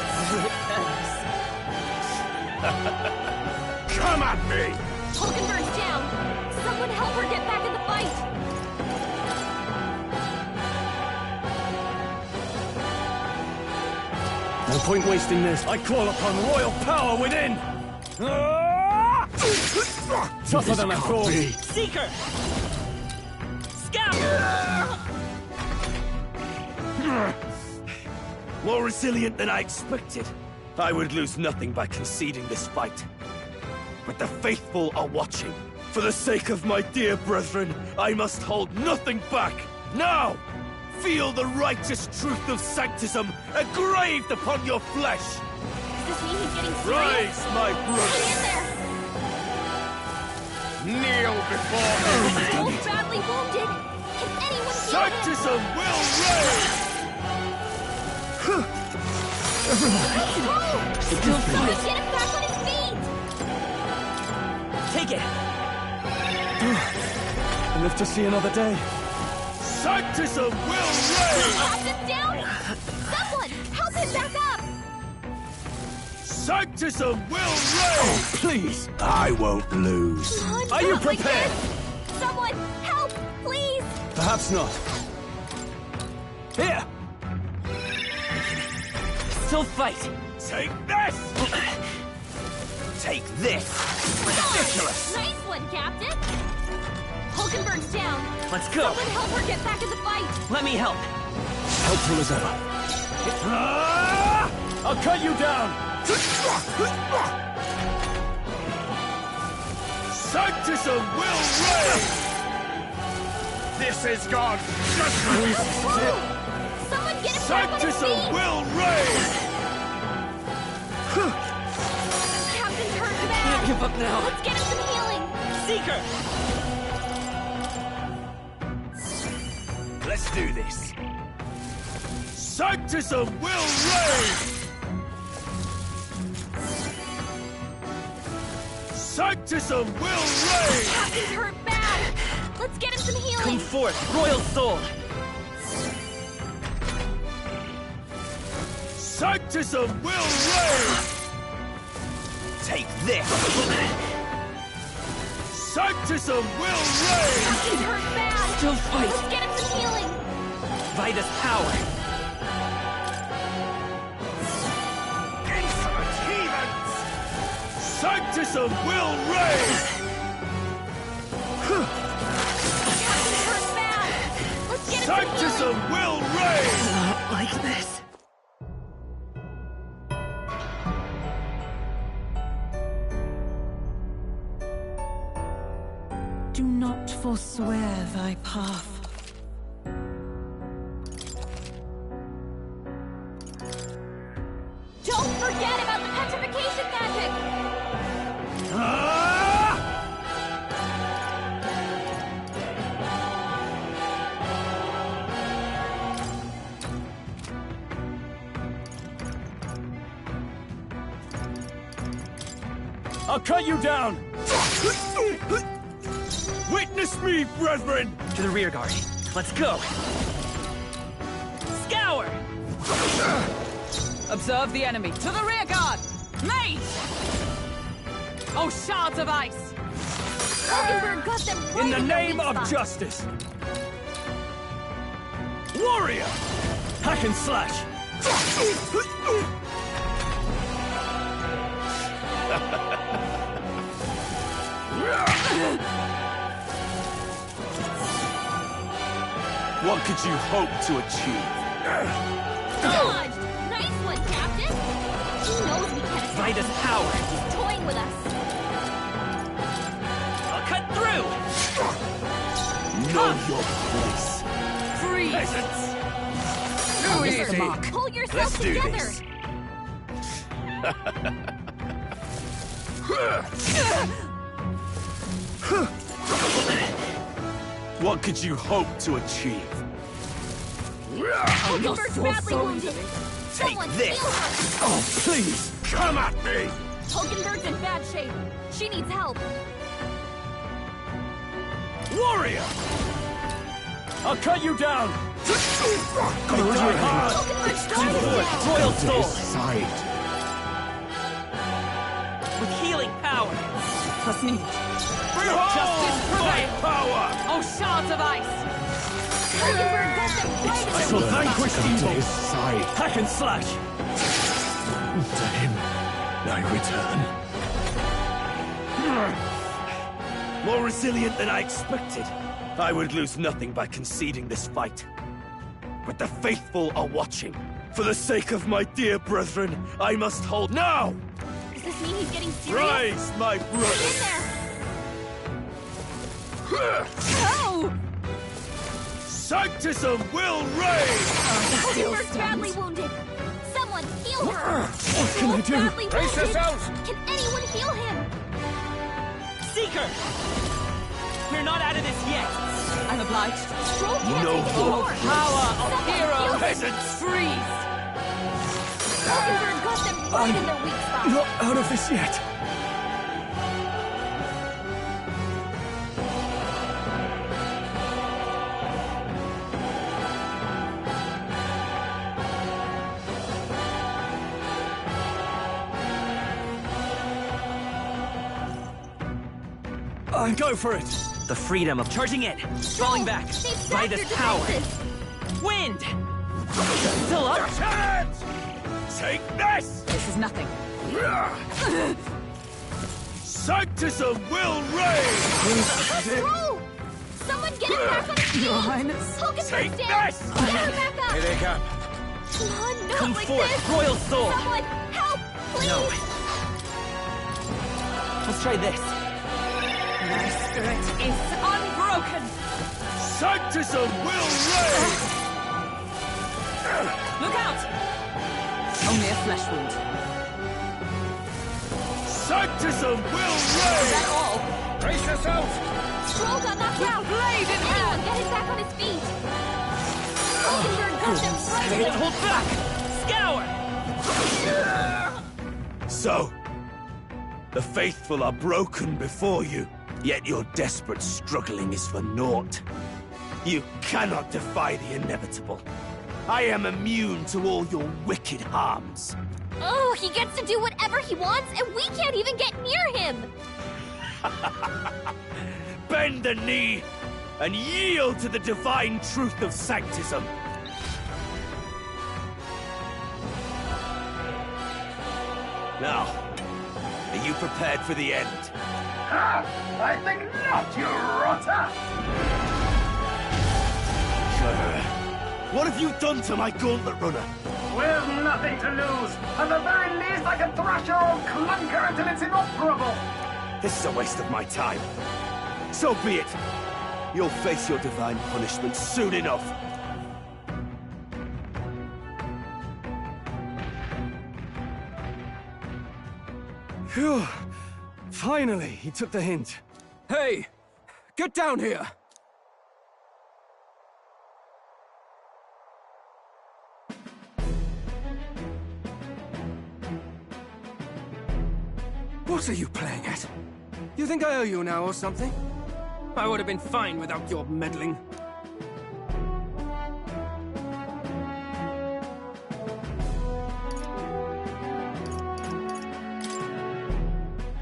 Come at me! Hulkenberg's down! Someone help her get back in the fight! No point wasting this. I call upon royal power within! Tougher than I thought. Seeker! Scout! More resilient than I expected. I would lose nothing by conceding this fight. But the faithful are watching. For the sake of my dear brethren, I must hold nothing back. Now! Feel the righteous truth of sanctism engraved upon your flesh! Does this mean he's getting serious? Rise, my brother! Hang in there! Kneel before me! Both badly wounded! Can anyone heal him? Sanctism will reign! Still Someone fight! get him back on his feet! Take it! And live to see another day. Sanctism will reign! Captain down! Someone help him back up! Sanctism will reign! Please, I won't lose. Are you Not like prepared? this. Someone help, please! Perhaps not. Here! Still fight! Take this! Take this! Ridiculous! Nice one, Captain! Hulkenberg's down! Let's go! Someone help her get back in the fight! Let me help! Helpful as ever. I'll cut you down! Sanctism will reign! This is God's judgment! Someone get him back on his Sanctism feet! will reign! Captain's hurt bad! Can't give up now! Let's get him some healing! Seeker! Let's do this. Sanctism will reign! Sanctism will reign! Captain's hurt bad! Let's get him some healing! Come forth, Royal Soul! Sanctism will reign! Take this! Sanctism will reign! Captain's hurt bad! Still fight! Let's get him some healing! Vitus power! Insolent heathens! Sanctism will reign! Captain's hurt bad! Let's get him some Sanctism will reign! Not like this. Do not forswear thy path. Don't forget about the petrification magic! I'll cut you down! Witness me, brethren! To the rear guard. Let's go! Scour! Observe the enemy. To the rear guard! Mate! Oh, shards of ice! Hulkenberg got them right In the name weak of spot. justice! Warrior! Hack and slash! What could you hope to achieve? Dodge! Nice one, Captain! He knows we can't attack Vitus him. power! He's toying with us. I'll cut through! Know your place. Freeze! Peasants! Too Mr. easy! Mark, pull yourself Let's do together! this. What could you hope to achieve? Hulkenberg's badly wounded. Someone this. heal her. Oh, please, come at me! Hulkenberg's in bad shape. She needs help. Warrior! I'll cut you down! Close your heart! Hulkenberg's driving down. Royal Soul! Side. With healing power! Plus need. Justice prevail! Power! Oh, shards of ice! Hulkenberg got them right in I the will weak vanquish spot. evil. His side. Hack and slash! To him, I return. More resilient than I expected. I would lose nothing by conceding this fight. But the faithful are watching. For the sake of my dear brethren, I must hold now! Does this mean he's getting serious? Rise, my Get brothers! in there. Oh! Sanctism will reign! Hulkenberg's badly wounded. Someone heal her. What can I do? Badly Brace wounded. yourselves! Can anyone heal him? Seeker! We're not out of this yet! I'm obliged. Stroll can't No take it hope. anymore. Power of Someone heal heroes! him. Peasants! Freeze! Hulkenberg got them right in their weak spot. Not out of this yet! Go for it! The freedom of charging in! Falling back! They've By sapped this your power! defenses. Wind! Still up? Lieutenant! Take this! This is nothing. Sanctism will reign! Stroll! Someone get him back on his feet. Your Highness. Hulkenberg's Take down. this! Get her back up. Here they come. Come on, not Come like forth, this. Royal Soul! Someone help, please. No. Let's try this. My spirit is unbroken. Sanctism will reign! Look out! Only a flesh wound. Sanctism will Is reign! that all? Brace yourselves! Stroll got knocked out. blade in Anyone get him back on his feet. Hulkenberg got them right in Don't their hold back! Scour! So, the faithful are broken before you, yet your desperate struggling is for naught. You cannot defy the inevitable. I am immune to all your wicked harms. Oh, he gets to do whatever he wants, and we can't even get near him. Bend the knee and yield to the divine truth of Sanctism. Now, are you prepared for the end? Ha! I think not, you rotter! What have you done to my gauntlet runner? We've nothing to lose. At the very least, I can thrash your old clunker until it's inoperable. This is a waste of my time. So be it. You'll face your divine punishment soon enough. Phew. Finally, he took the hint. Hey! Get down here! What are you playing at? You think I owe you now or something? I would have been fine without your meddling.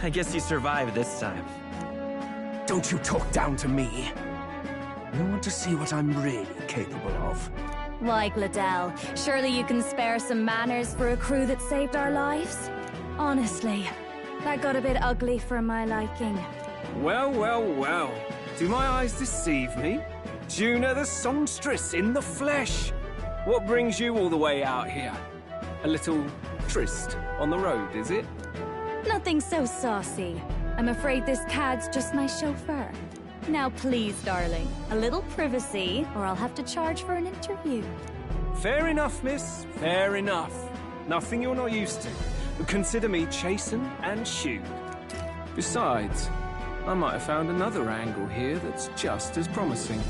I guess you survived this time. Don't you talk down to me. You want to see what I'm really capable of. Why, Gladell, surely you can spare some manners for a crew that saved our lives? Honestly, that got a bit ugly for my liking. Well, well, well. Do my eyes deceive me? Juna the songstress in the flesh. What brings you all the way out here? A little tryst on the road, is it? Nothing so saucy. I'm afraid this cad's just my chauffeur. Now please, darling, a little privacy, or I'll have to charge for an interview. Fair enough, miss. Fair enough. Nothing you're not used to. Consider me chastened and shoed. Besides, I might have found another angle here that's just as promising.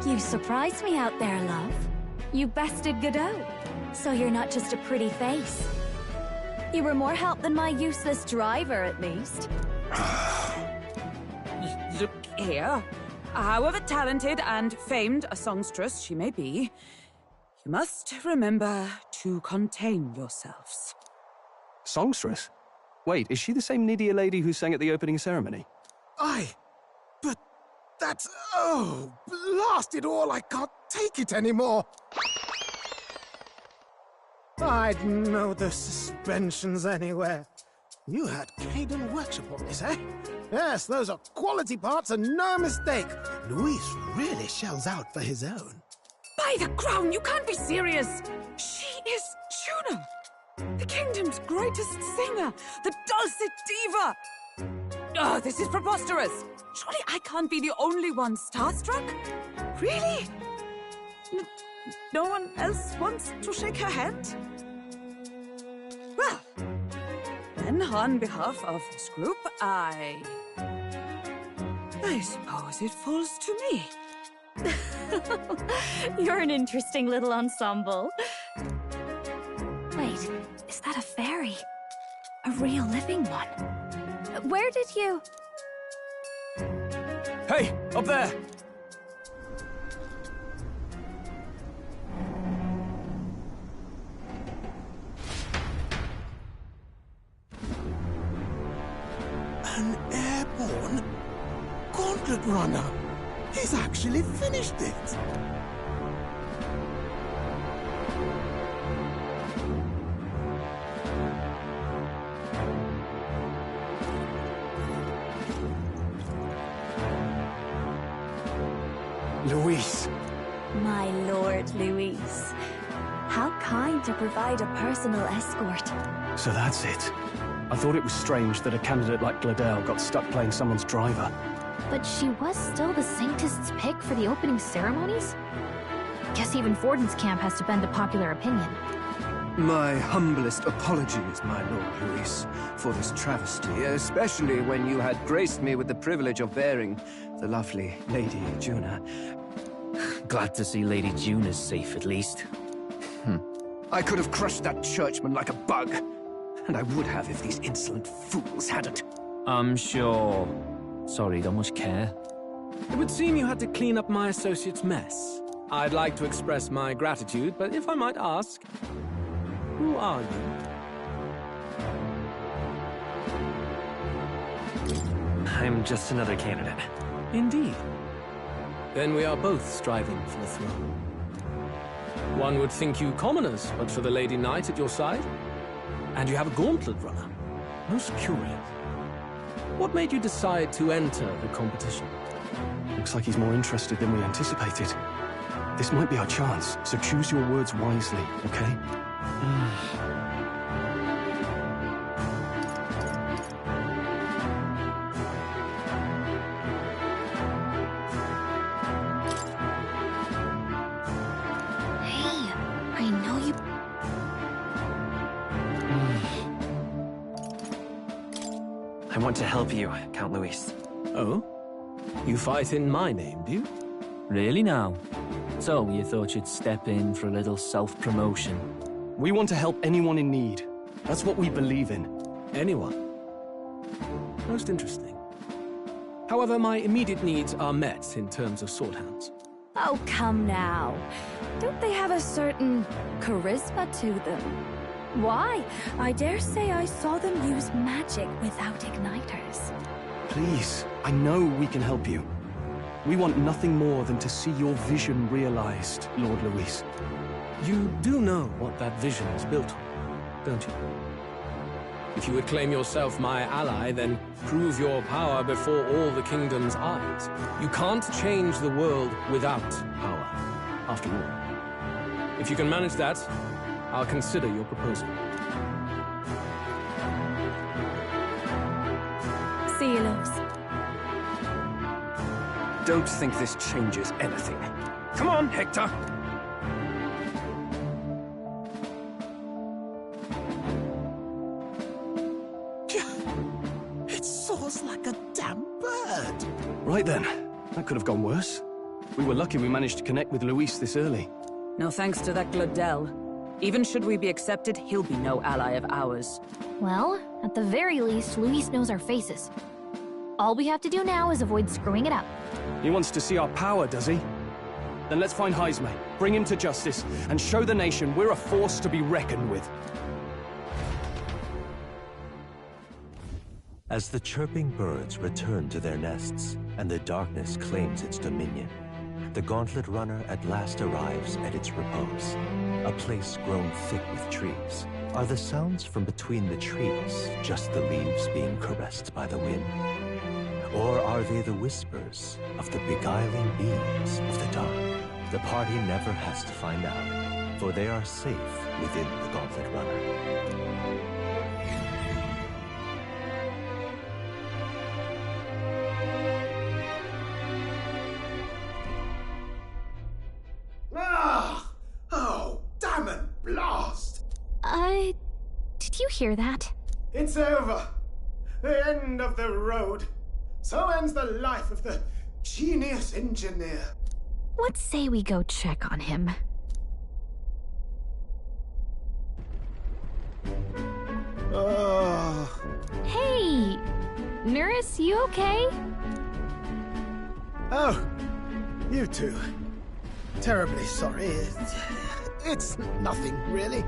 You surprised me out there, love. You bested Godot. So you're not just a pretty face. You were more help than my useless driver, at least. Look here. However talented and famed a songstress she may be, you must remember to contain yourselves. Songstress? Wait, is she the same Nydia lady who sang at the opening ceremony? Aye, but that's... oh, blast it all, I can't take it anymore. I'd know the suspensions anywhere. You had Caden workshop on this, eh? Yes, those are quality parts and no mistake. Luis really shells out for his own. By the crown, you can't be serious! She is Juno! The kingdom's greatest singer! The dulcet diva! Oh, this is preposterous! Surely I can't be the only one starstruck? Really? No one else wants to shake her hand? Well, then on behalf of this group, I suppose it falls to me. You're an interesting little ensemble. Wait, is that a fairy? A real living one? Where did you... Hey, up there! An airborne gauntlet runner. He's actually finished it. Luis. My lord, Luis. How kind to provide a personal escort. So that's it. I thought it was strange that a candidate like Gladel got stuck playing someone's driver. But she was still the Sanctist's pick for the opening ceremonies? Guess even Forden's camp has to bend to popular opinion. My humblest apologies, my Lord Luis, for this travesty, especially when you had graced me with the privilege of bearing the lovely Lady Juna. Glad to see Lady Juna's safe, at least. I could have crushed that churchman like a bug, and I would have if these insolent fools hadn't. I'm sure. Sorry, don't much care. It would seem you had to clean up my associate's mess. I'd like to express my gratitude, but if I might ask, who are you? I'm just another candidate. Indeed. Then we are both striving for the throne. One would think you commoners, but for the Lady Knight at your side. And you have a gauntlet runner. Most curious. What made you decide to enter the competition? Looks like he's more interested than we anticipated. This might be our chance, so choose your words wisely, okay? Hey, I know you... I want to help you, Count Luis. Oh? You fight in my name, do you? Really now? So, you thought you'd step in for a little self-promotion? We want to help anyone in need. That's what we believe in. Anyone? Most interesting. However, my immediate needs are met in terms of swordhounds. Oh, come now. Don't they have a certain charisma to them? Why? I dare say I saw them use magic without igniters. Please, I know we can help you. We want nothing more than to see your vision realized, Lord Luis. You do know what that vision is built on, don't you? If you would claim yourself my ally, then prove your power before all the kingdom's eyes. You can't change the world without power, after all. If you can manage that, I'll consider your proposal. See you, loves. Don't think this changes anything. Come on, Hector! It soars like a damn bird. Right then, that could have gone worse. We were lucky we managed to connect with Luis this early. No thanks to that Glodell. Even should we be accepted, he'll be no ally of ours. Well, at the very least, Luis knows our faces. All we have to do now is avoid screwing it up. He wants to see our power, does he? Then let's find Heisme, bring him to justice, and show the nation we're a force to be reckoned with. As the chirping birds return to their nests and the darkness claims its dominion, the Gauntlet Runner at last arrives at its repose, a place grown thick with trees. Are the sounds from between the trees just the leaves being caressed by the wind? Or are they the whispers of the beguiling beams of the dark? The party never has to find out, for they are safe within the Gauntlet Runner. Oh, damn it, blast! Did you hear that? It's over. The end of the road. So ends the life of the genius engineer. Let's say we go check on him. Oh. Hey! Nurse, you okay? Oh, you two. Terribly sorry. It's nothing, really.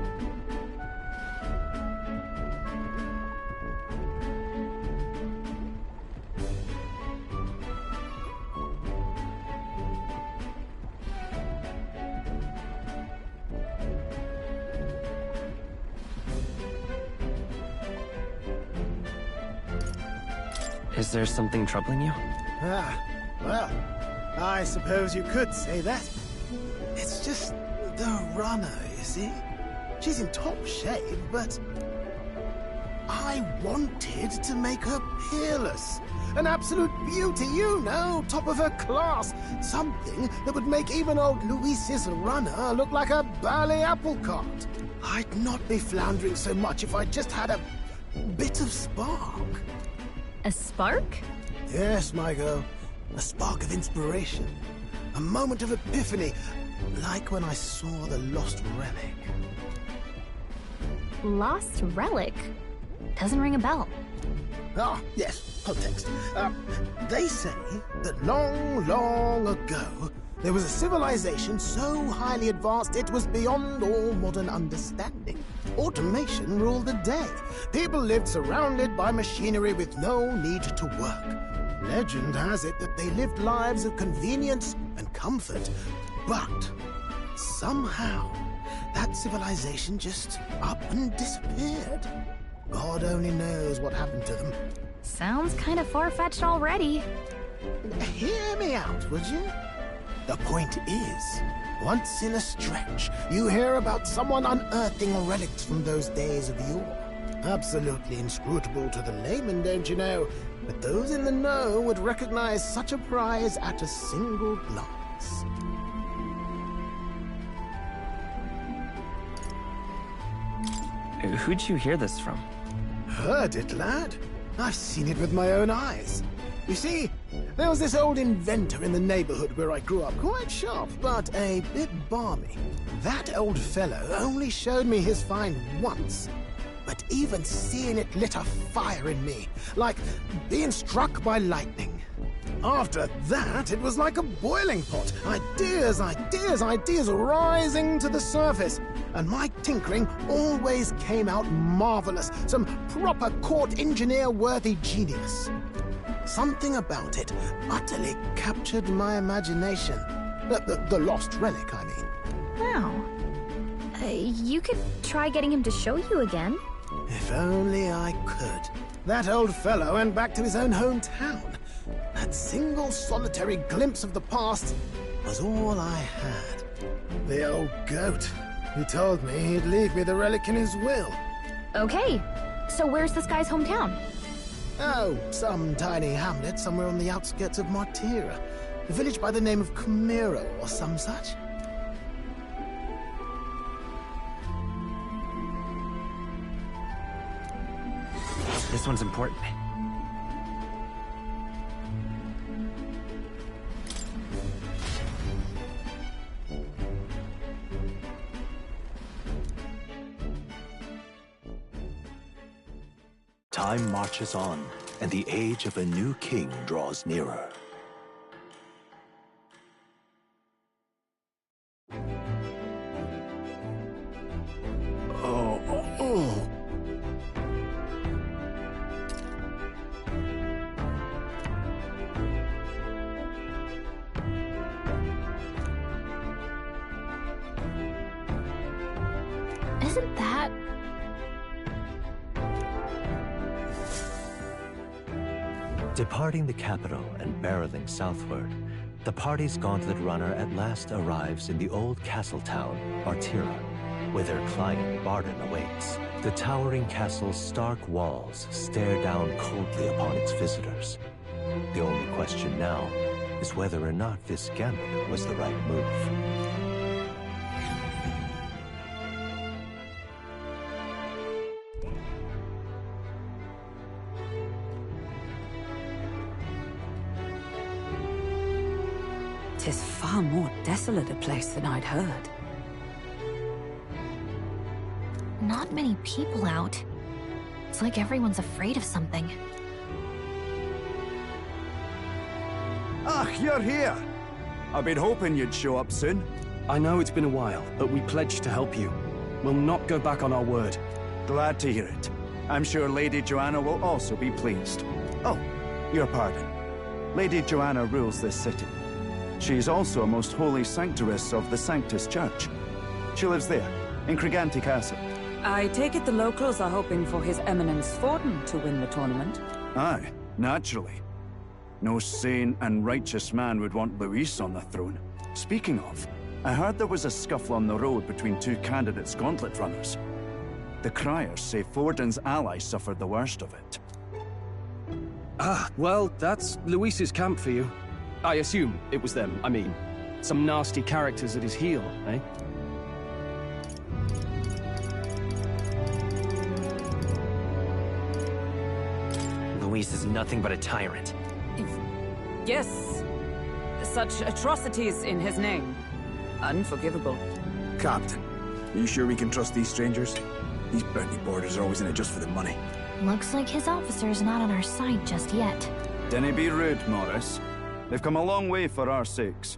Is there something troubling you? Ah, well, I suppose you could say that. It's just the runner, you see? She's in top shape, but I wanted to make her peerless. An absolute beauty, you know, top of her class. Something that would make even old Luis's runner look like a ballet apple cart. I'd not be floundering so much if I just had a bit of spark. A spark? Yes, my girl. A spark of inspiration. A moment of epiphany. Like when I saw the Lost Relic. Lost Relic? Doesn't ring a bell. Ah, yes, context. They say that long, long ago, there was a civilization so highly advanced it was beyond all modern understanding. Automation ruled the day. People lived surrounded by machinery with no need to work. Legend has it that they lived lives of convenience and comfort. But somehow, that civilization just up and disappeared. God only knows what happened to them. Sounds kind of far-fetched already. Hear me out, would you? The point is, once in a stretch, you hear about someone unearthing relics from those days of yore. Absolutely inscrutable to the layman, don't you know? But those in the know would recognize such a prize at a single glance. Who'd you hear this from? Heard it, lad. I've seen it with my own eyes. You see, there was this old inventor in the neighborhood where I grew up, quite sharp, but a bit balmy. That old fellow only showed me his find once, but even seeing it lit a fire in me, like being struck by lightning. After that, it was like a boiling pot. Ideas, ideas, ideas rising to the surface. And my tinkering always came out marvelous. Some proper court engineer-worthy genius. Something about it utterly captured my imagination. The Lost Relic, I mean. Wow. You could try getting him to show you again. If only I could. That old fellow went back to his own hometown. That single solitary glimpse of the past was all I had. The old goat. He told me he'd leave me the relic in his will. Okay, so where's this guy's hometown? Oh, some tiny hamlet somewhere on the outskirts of Martira. A village by the name of Camiro or some such. This one's important. Time marches on, and the age of a new king draws nearer. Isn't that... Departing the capital and barreling southward, the party's gauntlet runner at last arrives in the old castle town, Artira, where their client Barden awaits. The towering castle's stark walls stare down coldly upon its visitors. The only question now is whether or not this gambit was the right move. Tis far more desolate a place than I'd heard. Not many people out. It's like everyone's afraid of something. Ah, you're here! I've been hoping you'd show up soon. I know it's been a while, but we pledged to help you. We'll not go back on our word. Glad to hear it. I'm sure Lady Joanna will also be pleased. Oh, your pardon. Lady Joanna rules this city. She is also a most holy sanctuaress of the Sanctus Church. She lives there, in Criganti Castle. I take it the locals are hoping for His Eminence Forden to win the tournament? Aye, naturally. No sane and righteous man would want Luis on the throne. Speaking of, I heard there was a scuffle on the road between two candidates gauntlet runners. The criers say Forden's ally suffered the worst of it. Ah, well, that's Luis's camp for you. I assume it was them, I mean. Some nasty characters at his heel, eh? Luis is nothing but a tyrant. Yes. Such atrocities in his name. Unforgivable. Captain, are you sure we can trust these strangers? These bounty boarders are always in it just for the money. Looks like his officer's not on our side just yet. Dinna be rude, Morris. They've come a long way for our sakes.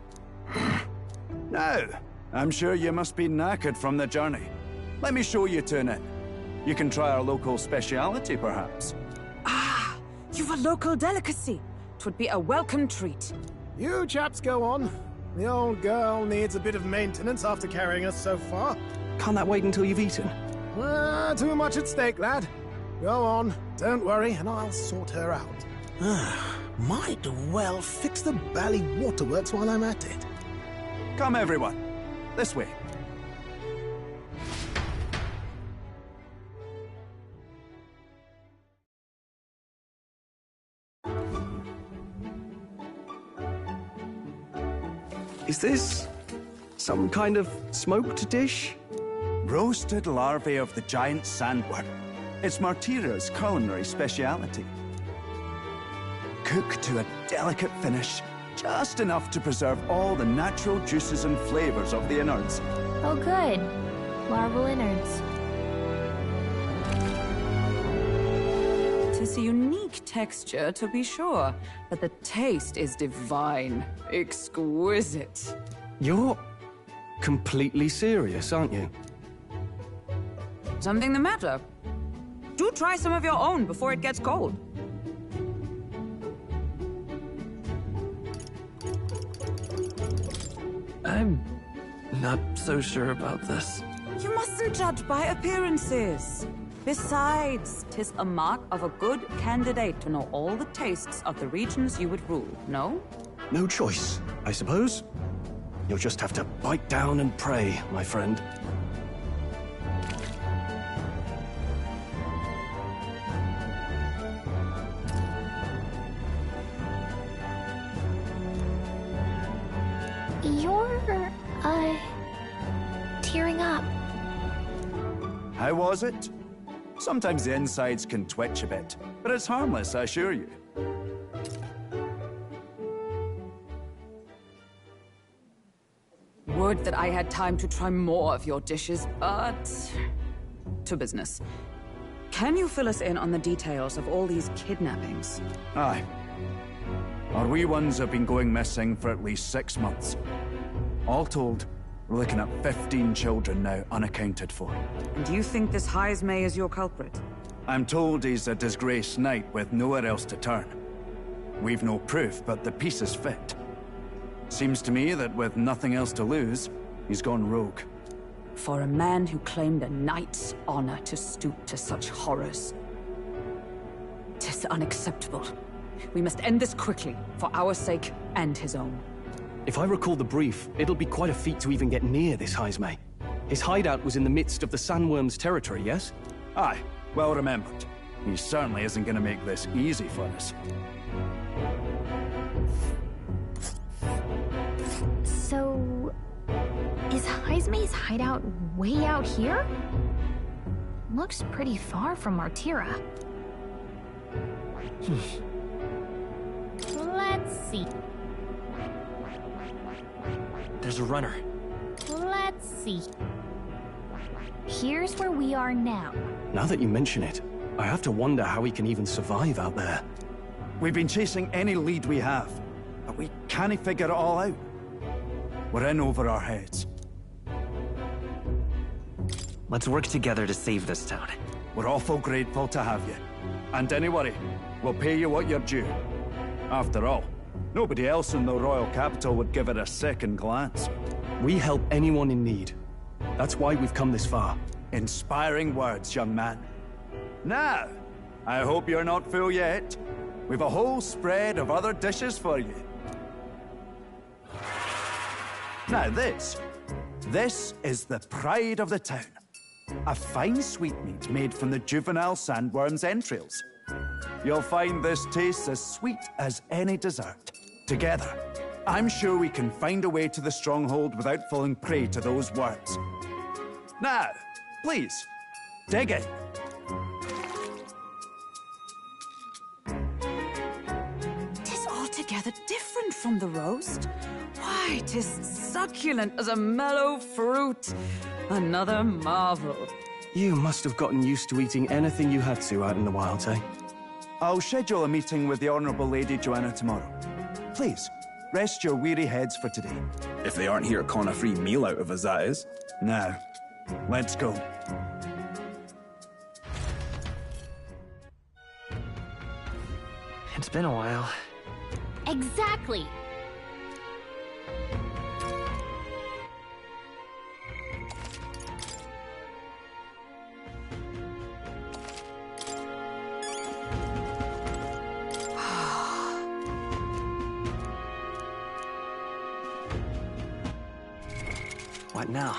Now, I'm sure you must be knackered from the journey. Let me show you to an inn. You can try our local speciality, perhaps. Ah, you've a local delicacy. 'Twould be a welcome treat. You chaps go on. The old girl needs a bit of maintenance after carrying us so far. Can't that wait until you've eaten? Too much at stake, lad. Go on, don't worry, and I'll sort her out. Might well fix the bally waterworks while I'm at it. Come, everyone. This way. Is this some kind of smoked dish? Roasted larvae of the giant sandworm. It's Martira's culinary speciality. Cooked to a delicate finish, just enough to preserve all the natural juices and flavors of the innards. Oh good. Larval innards. Tis a unique texture, to be sure, but the taste is divine. Exquisite. You're completely serious, aren't you? Something the matter? Do try some of your own before it gets cold. I'm not so sure about this. You mustn't judge by appearances. Besides, 'tis a mark of a good candidate to know all the tastes of the regions you would rule, no? No choice, I suppose. You'll just have to bite down and pray, my friend. You're, tearing up. How was it? Sometimes the insides can twitch a bit, but it's harmless, I assure you. Would that I had time to try more of your dishes, but... to business. Can you fill us in on the details of all these kidnappings? Aye. Our wee ones have been going missing for at least 6 months. All told, we're looking at 15 children now unaccounted for. And do you think this Heismay is your culprit? I'm told he's a disgraced knight with nowhere else to turn. We've no proof, but the pieces fit. Seems to me that with nothing else to lose, he's gone rogue. For a man who claimed a knight's honor to stoop to such horrors. 'Tis unacceptable. We must end this quickly, for our sake and his own. If I recall the brief, it'll be quite a feat to even get near this Heismay. His hideout was in the midst of the Sandworms' territory, yes? Aye, well remembered. He certainly isn't going to make this easy for us. So... is Heismay's hideout way out here? Looks pretty far from Martira. Let's see. There's a runner. Let's see. Here's where we are now. Now that you mention it, I have to wonder how he can even survive out there. We've been chasing any lead we have, but we can't figure it all out. We're in over our heads. Let's work together to save this town. We're awful grateful to have you. And don't worry, we'll pay you what you're due. After all, nobody else in the royal capital would give it a second glance. We help anyone in need. That's why we've come this far. Inspiring words, young man. Now, I hope you're not full yet. We've a whole spread of other dishes for you. Now this is the pride of the town. A fine sweetmeat made from the juvenile sandworm's entrails. You'll find this tastes as sweet as any dessert. Together, I'm sure we can find a way to the stronghold without falling prey to those worms. Now, please, dig in. Tis altogether different from the roast. Why, 'tis succulent as a mellow fruit. Another marvel. You must have gotten used to eating anything you had to out in the wilds, eh? I'll schedule a meeting with the Honourable Lady Joanna tomorrow. Please, rest your weary heads for today. If they aren't here to con a free meal out of us, that is. Now, let's go. It's been a while. Exactly. What now?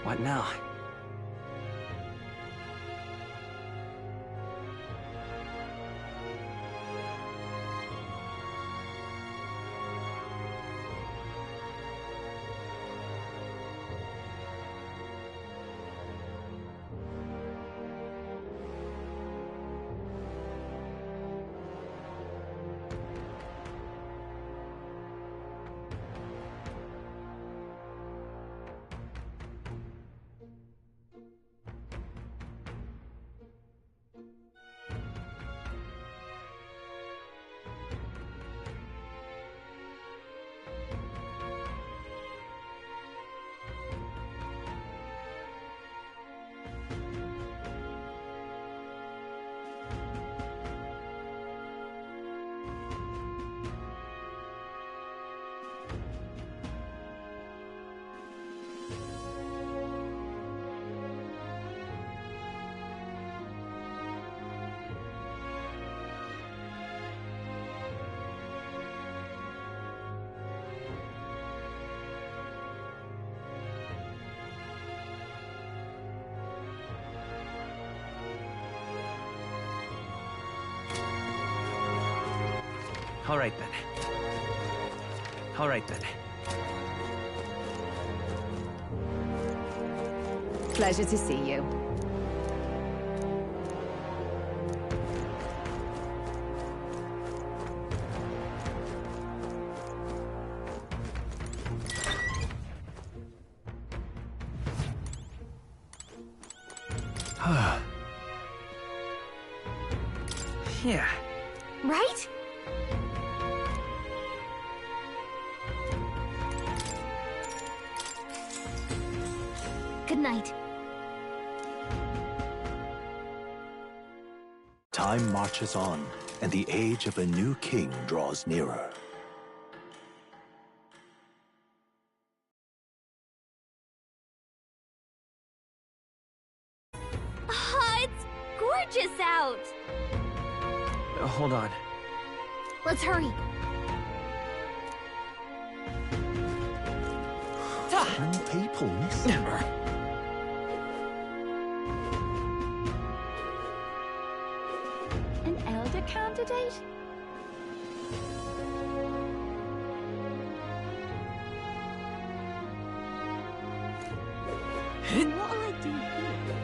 What now? All right then. All right then. Pleasure to see you. Yeah. Right? Good night. Time marches on, and the age of a new king draws nearer. It's gorgeous out! Hold on. Let's hurry. Can people listen? An elder candidate? What'll I do here?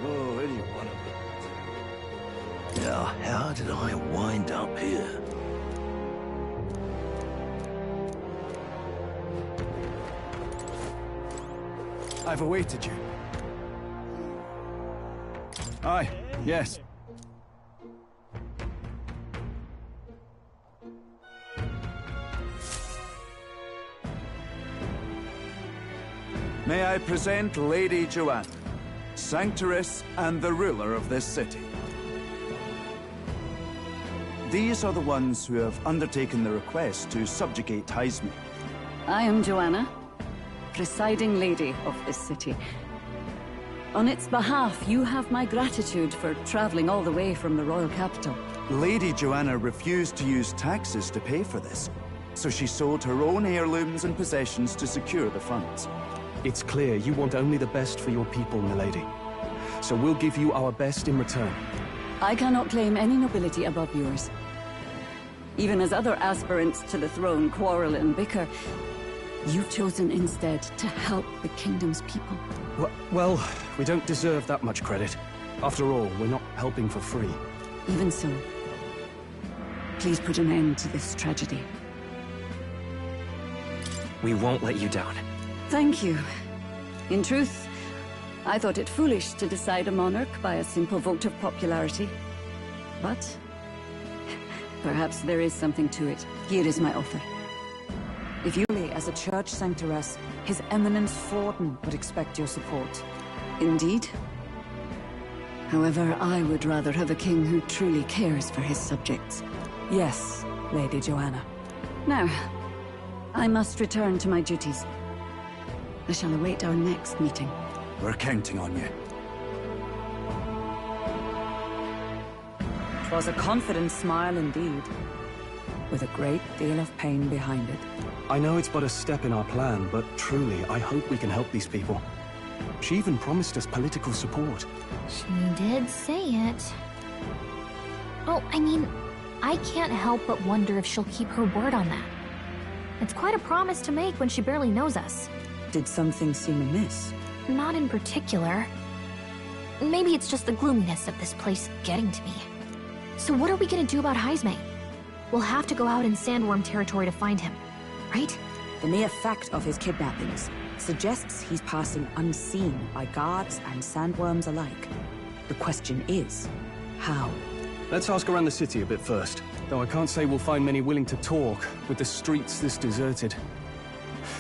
Oh, any one of them. Now, how did I wind up here? I've awaited you. Aye, yes. May I present Lady Joanna, Sanctress and the ruler of this city. These are the ones who have undertaken the request to subjugate Heisme. I am Joanna, presiding lady of this city. On its behalf, you have my gratitude for traveling all the way from the royal capital. Lady Joanna refused to use taxes to pay for this, so she sold her own heirlooms and possessions to secure the funds. It's clear you want only the best for your people, milady. So we'll give you our best in return. I cannot claim any nobility above yours. Even as other aspirants to the throne quarrel and bicker, you've chosen instead to help the kingdom's people. Well, we don't deserve that much credit. After all, we're not helping for free. Even so, please put an end to this tragedy. We won't let you down. Thank you. In truth, I thought it foolish to decide a monarch by a simple vote of popularity. But perhaps there is something to it. Here is my offer. If you, as a church sanctoress, His Eminence Forden would expect your support. Indeed. However, I would rather have a king who truly cares for his subjects. Yes, Lady Joanna. Now, I must return to my duties. I shall await our next meeting. We're counting on you. 'Twas a confident smile indeed, with a great deal of pain behind it. I know it's but a step in our plan, but truly, I hope we can help these people. She even promised us political support. She did say it. Oh, I mean, I can't help but wonder if she'll keep her word on that. It's quite a promise to make when she barely knows us. Did something seem amiss? Not in particular. Maybe it's just the gloominess of this place getting to me. So what are we gonna do about Heisme? We'll have to go out in Sandworm territory to find him, right? The mere fact of his kidnappings suggests he's passing unseen by guards and sandworms alike. The question is, how? Let's ask around the city a bit first, though I can't say we'll find many willing to talk with the streets this deserted.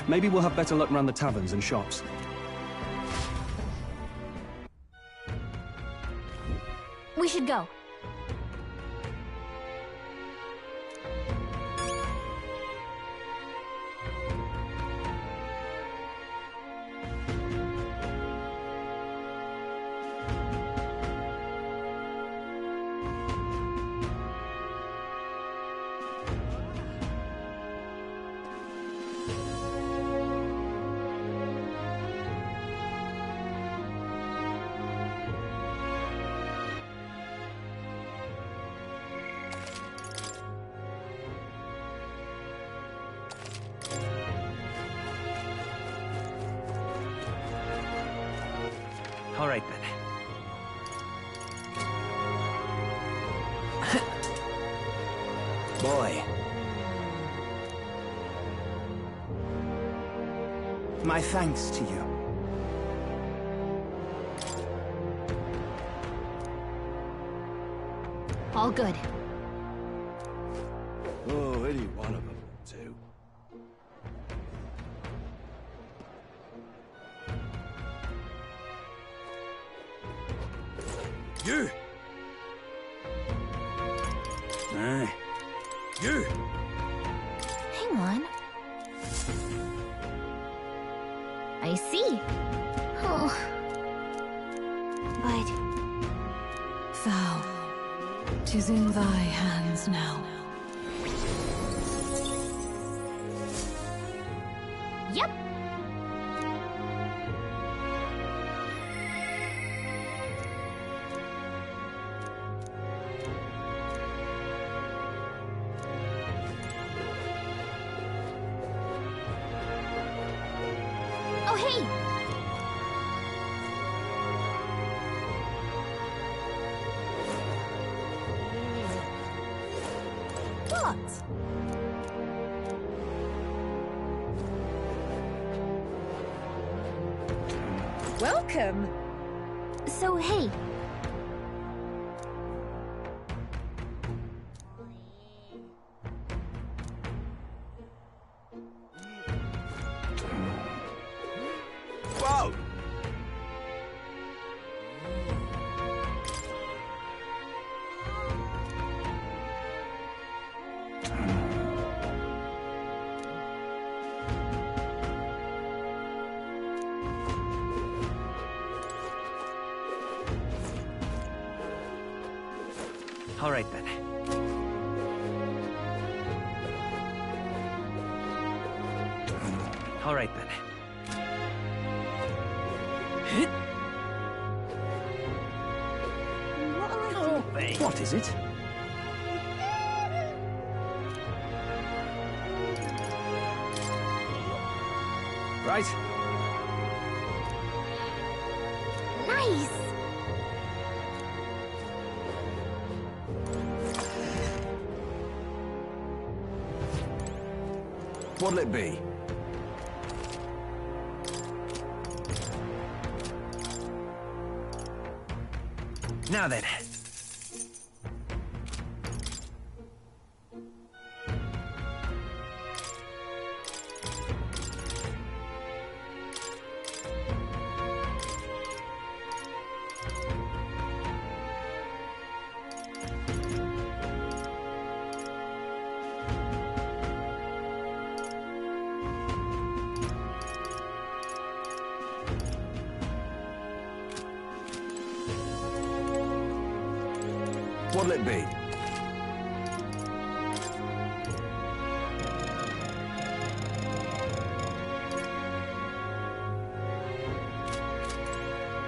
Maybe we'll have better luck around the taverns and shops. We should go. All right, then. Boy. My thanks to you. All good. Oh, any one of them will do. You! Aye. You! Hang on. I see. Oh. But... Thou, 'tis in thy hands now. Yep. Oh, hey! What? Welcome! So, hey. Whoa! All right, then. All right, then. What is it? Right. Nice! What'll it be? Now then. What'll it be?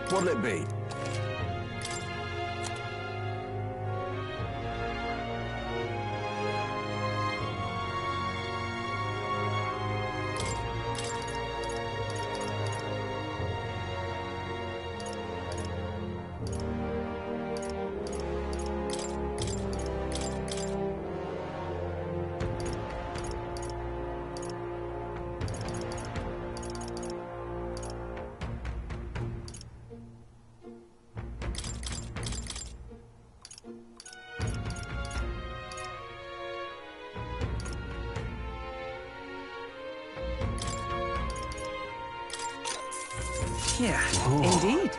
What'll it be? Yeah, indeed.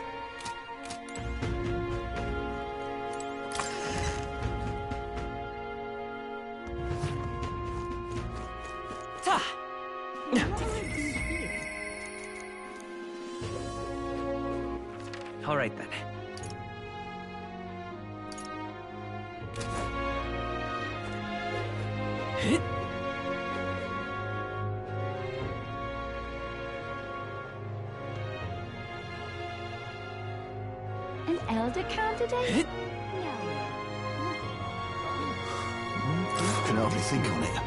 Ta! All right then. Hit. An elder candidate? Can hardly think on it.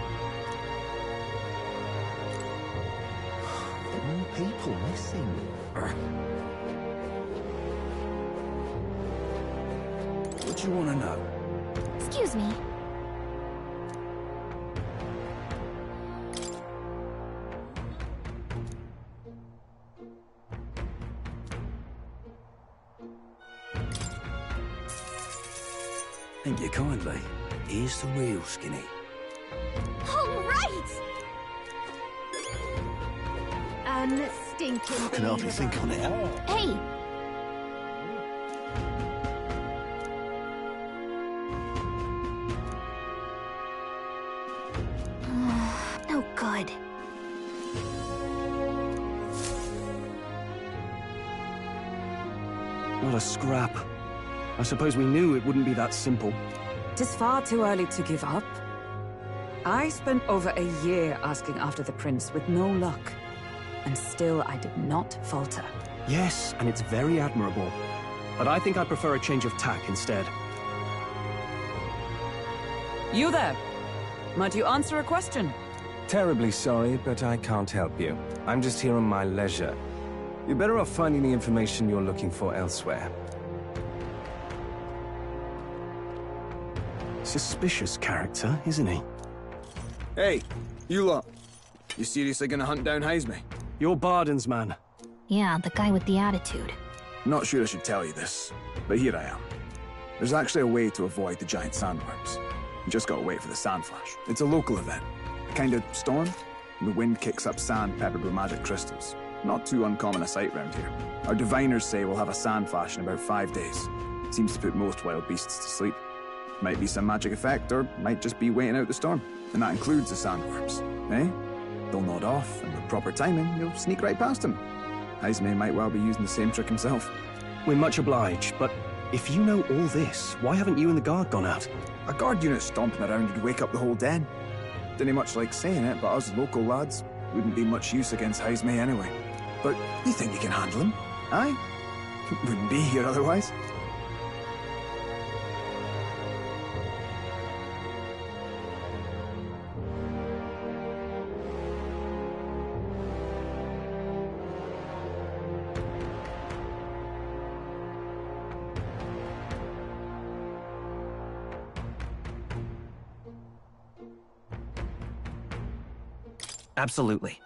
More people missing. What do you want to know? Excuse me. Thank you kindly. Here's the real skinny. All right! Unstinking. Can hardly think on it. Hey! No good. Not a scrap. I suppose we knew it wouldn't be that simple. Tis far too early to give up. I spent over a year asking after the prince with no luck. And still I did not falter. Yes, and it's very admirable. But I think I prefer a change of tack instead. You there! Might you answer a question? Terribly sorry, but I can't help you. I'm just here on my leisure. You're better off finding the information you're looking for elsewhere. Suspicious character, isn't he? Hey, you lot. You seriously gonna hunt down Heisme? You're Barden's man. Yeah, the guy with the attitude. Not sure I should tell you this, but here I am. There's actually a way to avoid the giant sandworms. You just gotta wait for the sand flash. It's a local event. A kind of storm. The wind kicks up sand peppered with magic crystals. Not too uncommon a sight round here. Our diviners say we'll have a sand flash in about 5 days. Seems to put most wild beasts to sleep. Might be some magic effect, or might just be waiting out the storm. And that includes the sandworms, eh? They'll nod off, and with proper timing, you'll sneak right past them. Heisme might well be using the same trick himself. We're much obliged, but if you know all this, why haven't you and the guard gone out? A guard unit stomping around would wake up the whole den. Didn't much like saying it, but us local lads wouldn't be much use against Heisme anyway. But you think you can handle him? Aye? Wouldn't be here otherwise. Absolutely.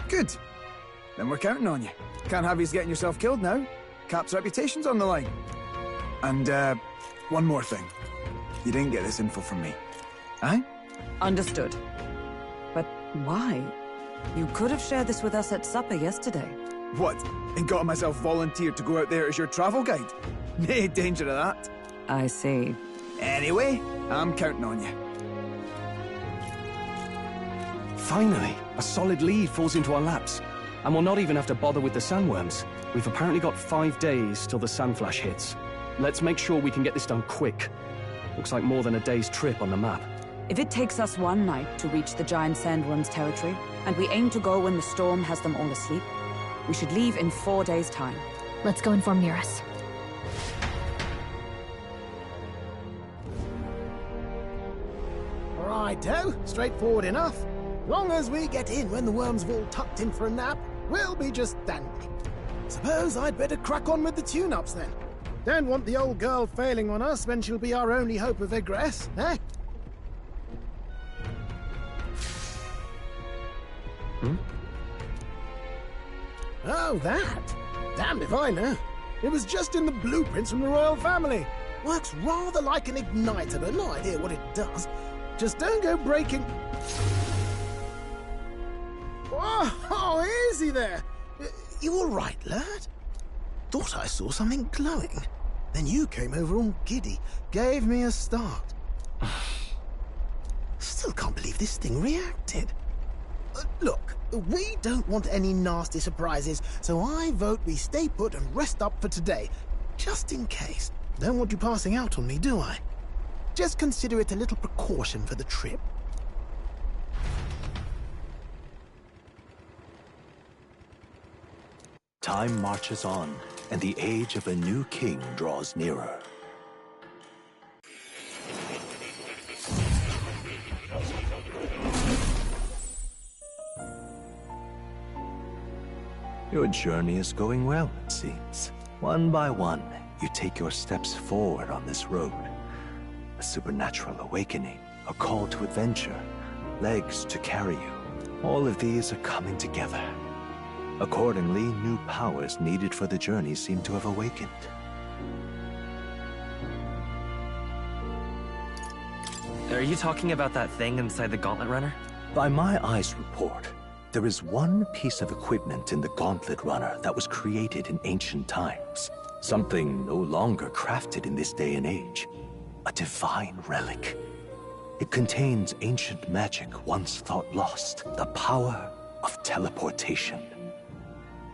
Good. Then we're counting on you. Can't have you getting yourself killed now. Cap's reputation's on the line. And, one more thing. You didn't get this info from me. Aye? Understood. But why? You could have shared this with us at supper yesterday. What? And got myself volunteered to go out there as your travel guide? Nay danger of that. I see. Anyway, I'm counting on you. Finally, a solid lead falls into our laps. And we'll not even have to bother with the sandworms. We've apparently got 5 days till the sand flash hits. Let's make sure we can get this done quick. Looks like more than a day's trip on the map. If it takes us one night to reach the giant sandworm's territory, and we aim to go when the storm has them all asleep, we should leave in 4 days' time. Let's go inform Nearest. Righto, straightforward enough. Long as we get in when the worms have all tucked in for a nap, we'll be just dandy. Suppose I'd better crack on with the tune-ups then. Don't want the old girl failing on us when she'll be our only hope of egress, eh? Oh, that? Damned if I know. It was just in the blueprints from the royal family. Works rather like an igniter, but no idea what it does. Just don't go breaking... Oh, easy there. You all right, lad? Thought I saw something glowing. Then you came over all giddy, gave me a start. Still can't believe this thing reacted. Look, we don't want any nasty surprises, so I vote we stay put and rest up for today. Just in case. Don't want you passing out on me, do I? Just consider it a little precaution for the trip. Time marches on, and the age of a new king draws nearer. Your journey is going well, it seems. One by one, you take your steps forward on this road. A supernatural awakening, a call to adventure, legs to carry you. All of these are coming together. Accordingly, new powers needed for the journey seem to have awakened. Are you talking about that thing inside the Gauntlet Runner? By my eyes report, there is one piece of equipment in the Gauntlet Runner that was created in ancient times. Something no longer crafted in this day and age. A divine relic. It contains ancient magic once thought lost. The power of teleportation.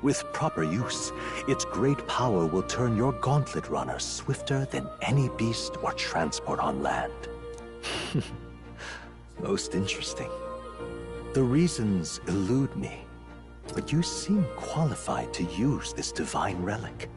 With proper use, its great power will turn your Gauntlet Runner swifter than any beast or transport on land. Most interesting. The reasons elude me, but you seem qualified to use this divine relic.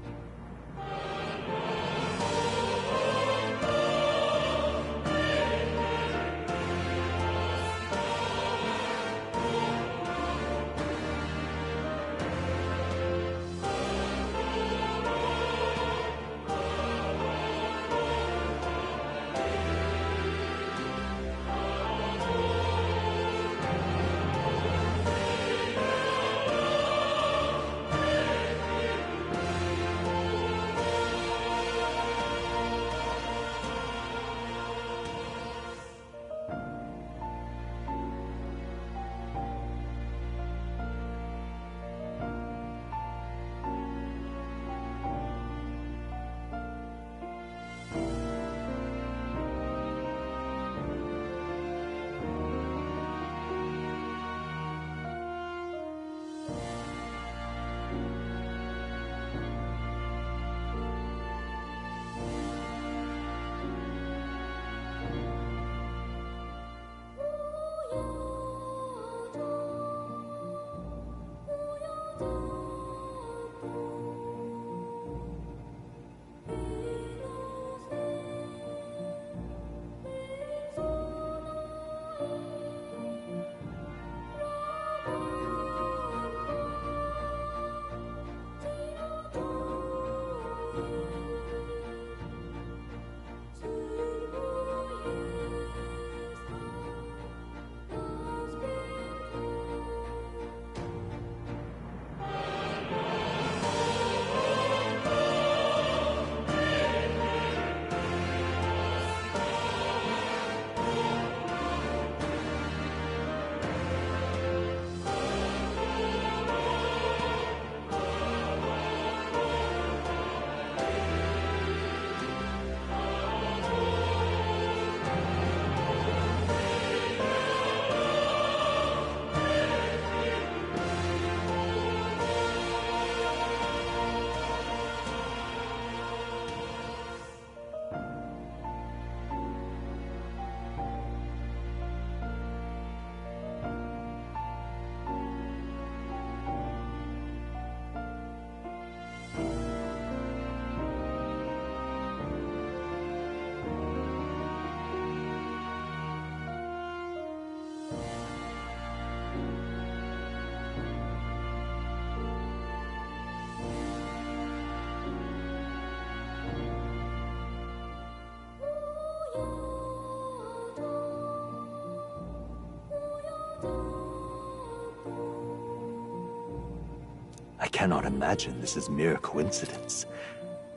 I cannot imagine this is mere coincidence.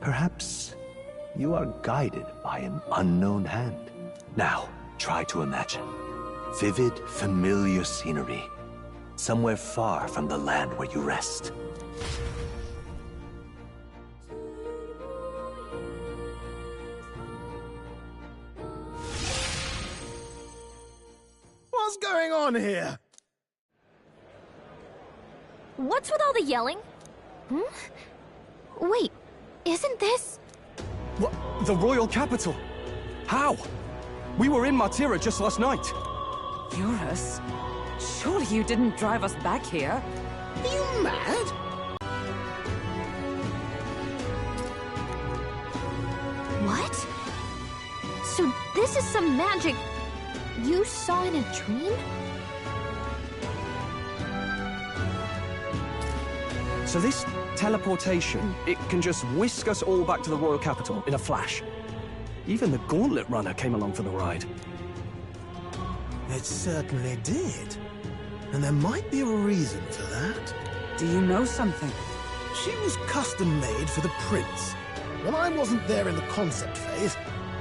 Perhaps you are guided by an unknown hand. Now, try to imagine. Vivid, familiar scenery. Somewhere far from the land where you rest. What's going on here? What's with all the yelling? Wait, isn't this... What? The royal capital? How? We were in Martira just last night. Eurus? Surely you didn't drive us back here? Are you mad? What? So this is some magic you saw in a dream? So this teleportation, it can just whisk us all back to the royal capital in a flash. Even the Gauntlet Runner came along for the ride. It certainly did. And there might be a reason for that. Do you know something? She was custom-made for the prince. When I wasn't there in the concept phase,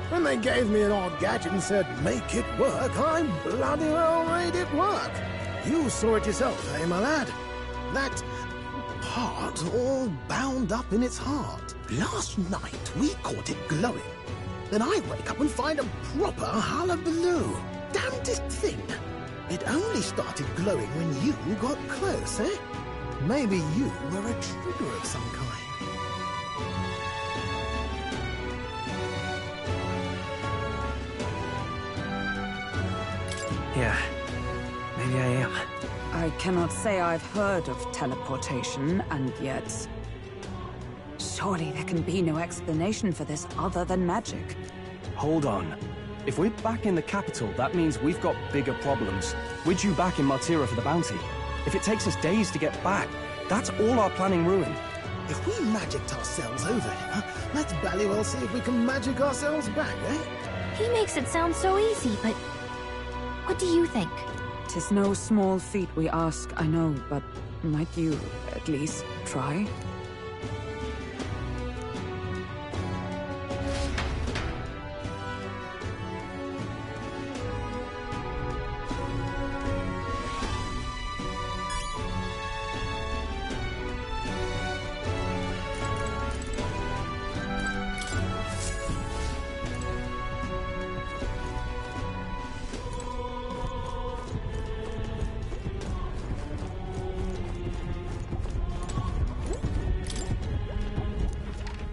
when they gave me an odd gadget and said, make it work, I bloody well made it work. You saw it yourself, eh, my lad? That part all bound up in its heart. Last night, we caught it glowing. Then I wake up and find a proper hullabaloo. Damnedest thing. It only started glowing when you got close, eh? Maybe you were a trigger of some kind. Yeah, maybe I am. I cannot say I've heard of teleportation, and yet... Surely there can be no explanation for this other than magic. Hold on. If we're back in the capital, that means we've got bigger problems. We're due back in Martira for the bounty. If it takes us days to get back, that's all our planning ruined. If we magicked ourselves over here, let's bally well see if we can magic ourselves back, eh? He makes it sound so easy, but... what do you think? 'Tis no small feat we ask, I know, but might you at least try?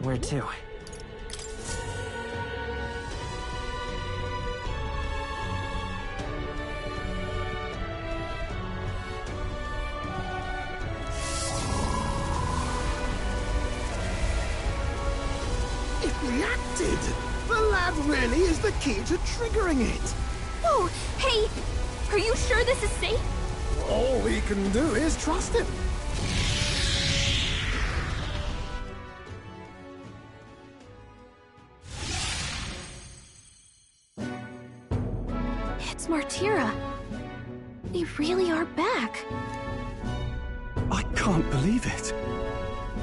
Where to? It reacted! The lad really is the key to triggering it! Whoa! Hey! Are you sure this is safe? All we can do is trust him. It's Martira. We really are back. I can't believe it.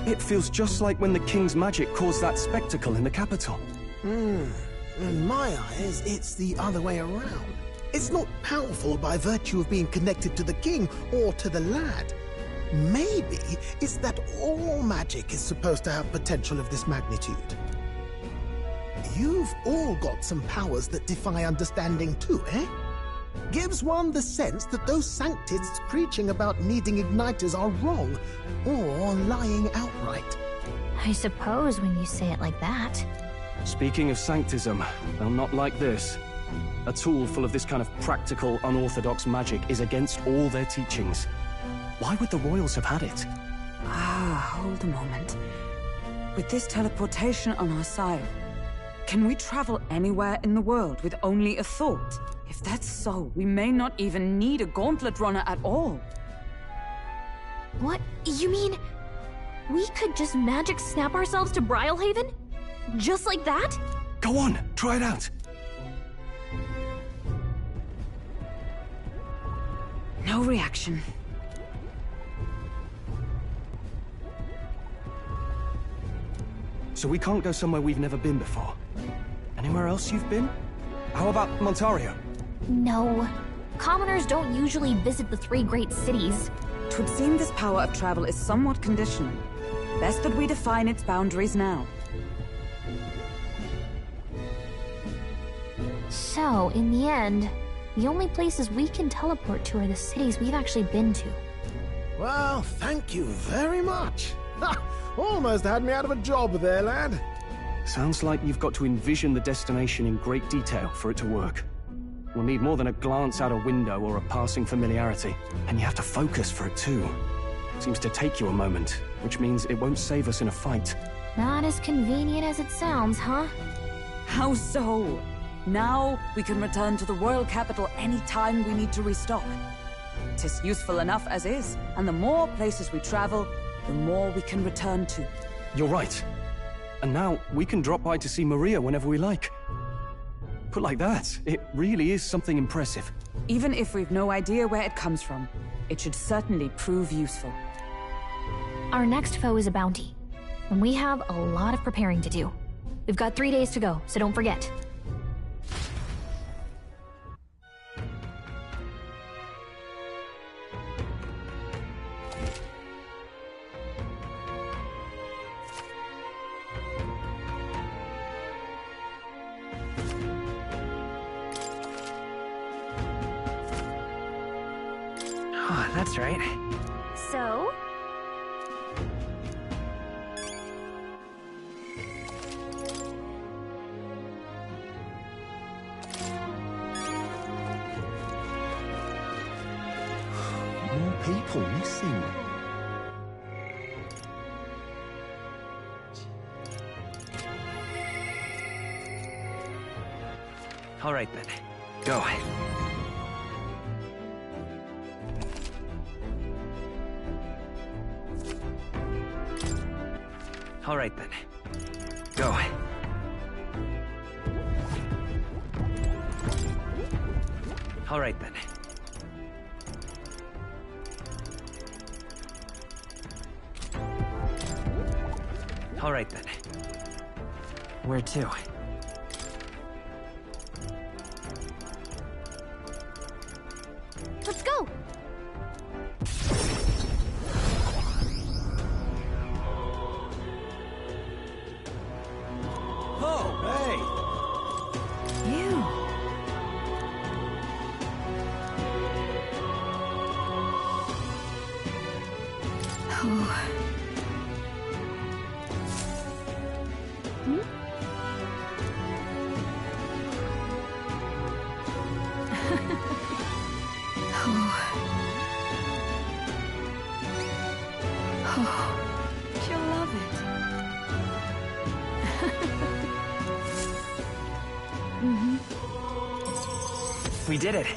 It feels just like when the king's magic caused that spectacle in the capital. In my eyes, it's the other way around. It's not powerful by virtue of being connected to the king or to the lad. Maybe it's that all magic is supposed to have potential of this magnitude. You've all got some powers that defy understanding too, eh? Gives one the sense that those sanctists preaching about needing igniters are wrong, or lying outright. I suppose when you say it like that. Speaking of sanctism, well, not like this. A tool full of this kind of practical, unorthodox magic is against all their teachings. Why would the royals have had it? Hold a moment. With this teleportation on our side, can we travel anywhere in the world with only a thought? If that's so, we may not even need a Gauntlet Runner at all. What? You mean... we could just magic snap ourselves to Brylehaven? Just like that? Go on, try it out. No reaction. So we can't go somewhere we've never been before. Anywhere else you've been? How about Montario? No. Commoners don't usually visit the 3 great cities. 'Twould seem this power of travel is somewhat conditional. Best that we define its boundaries now. So, in the end, the only places we can teleport to are the cities we've actually been to. Well, thank you very much. Ha! Almost had me out of a job there, lad. Sounds like you've got to envision the destination in great detail for it to work. We'll need more than a glance out a window or a passing familiarity. And you have to focus for it too. Seems to take you a moment, which means it won't save us in a fight. Not as convenient as it sounds, huh? How so? Now we can return to the world capital any time we need to restock. 'Tis useful enough as is, and the more places we travel, the more we can return to. You're right. And now we can drop by to see Maria whenever we like. Put like that, it really is something impressive. Even if we've no idea where it comes from, it should certainly prove useful. Our next foe is a bounty, and we have a lot of preparing to do. We've got 3 days to go, so don't forget. Oh, that's right. So? More people missing. All right then. Go. All right then. Go. All right then. All right then. Where to? Let's go! She'll love it. We did it.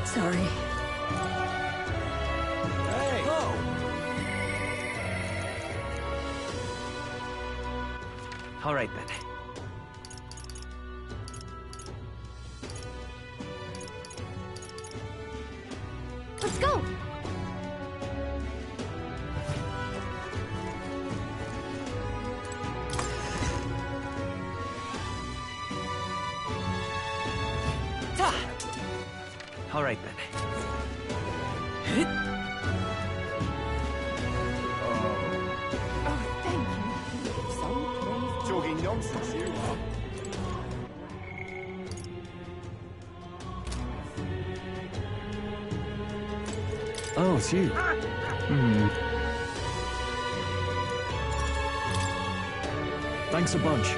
Sorry. Hey! Oh. All right then. Let's go! All right then. Oh, thank you. Talking nonsense, you are. Oh, it's you. Thanks a bunch.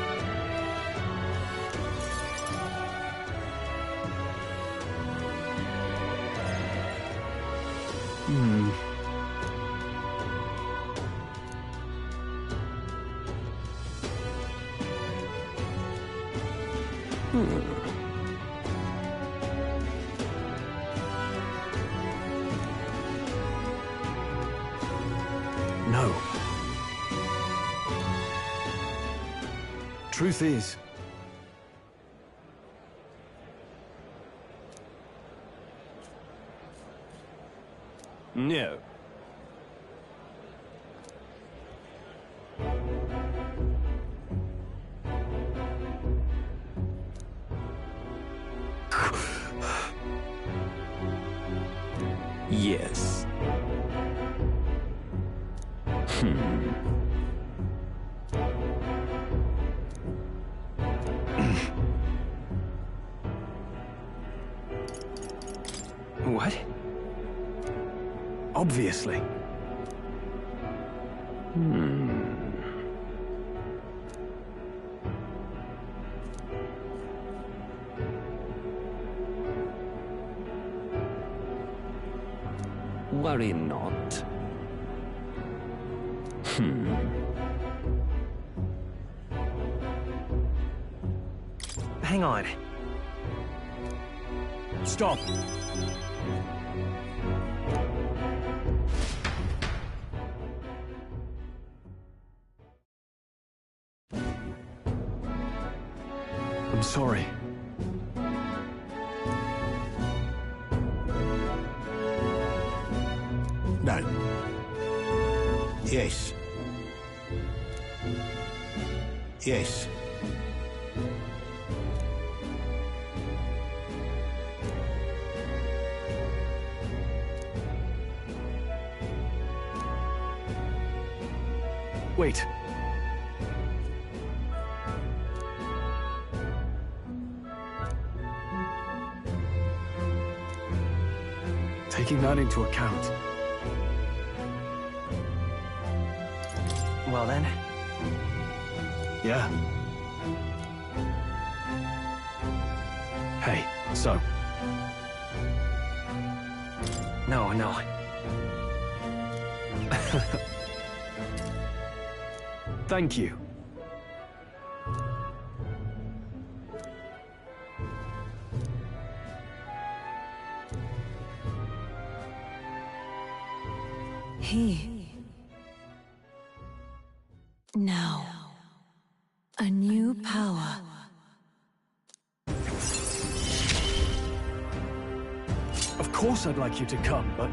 No. truth is... No. Yes. What? Obviously. Worry not. Hang on. Stop. I'm sorry. No. Yes. Yes. Wait. Taking that into account. Well then. Yeah. Hey, so. No. Thank you. Now, a new power. Of course I'd like you to come, but...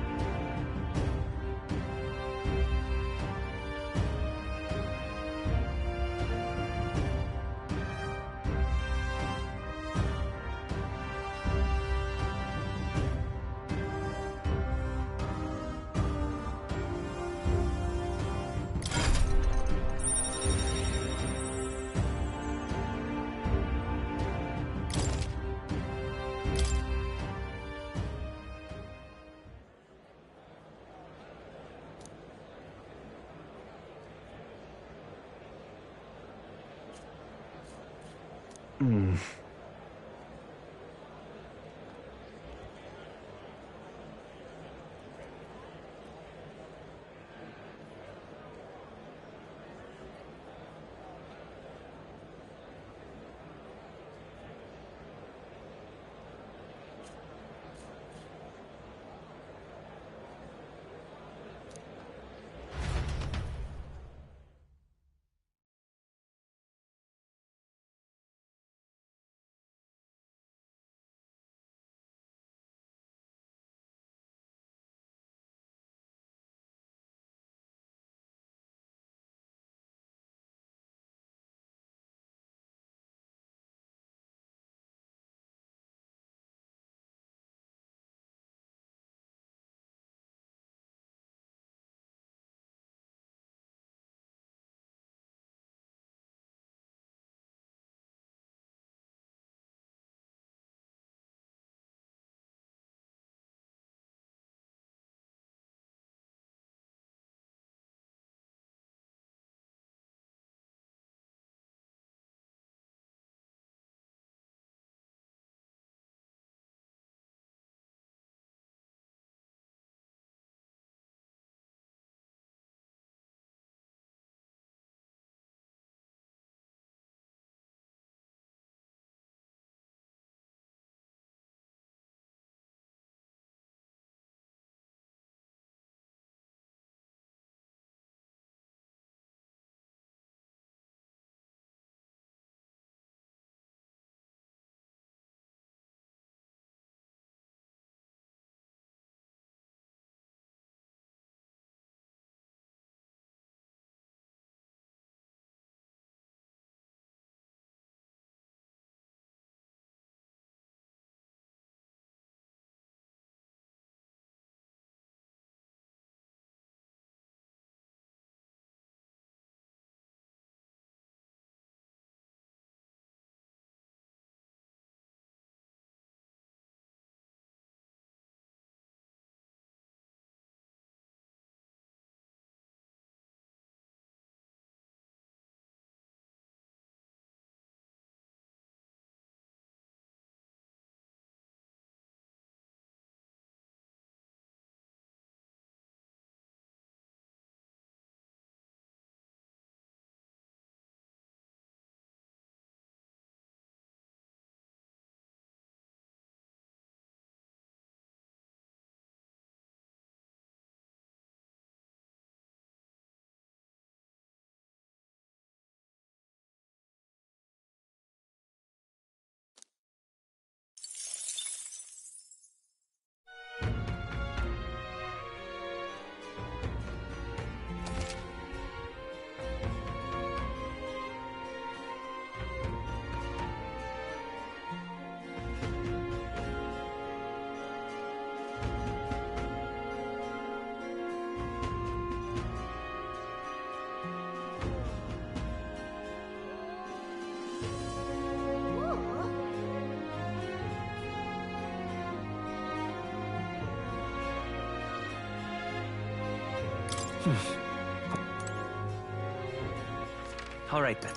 All right, then.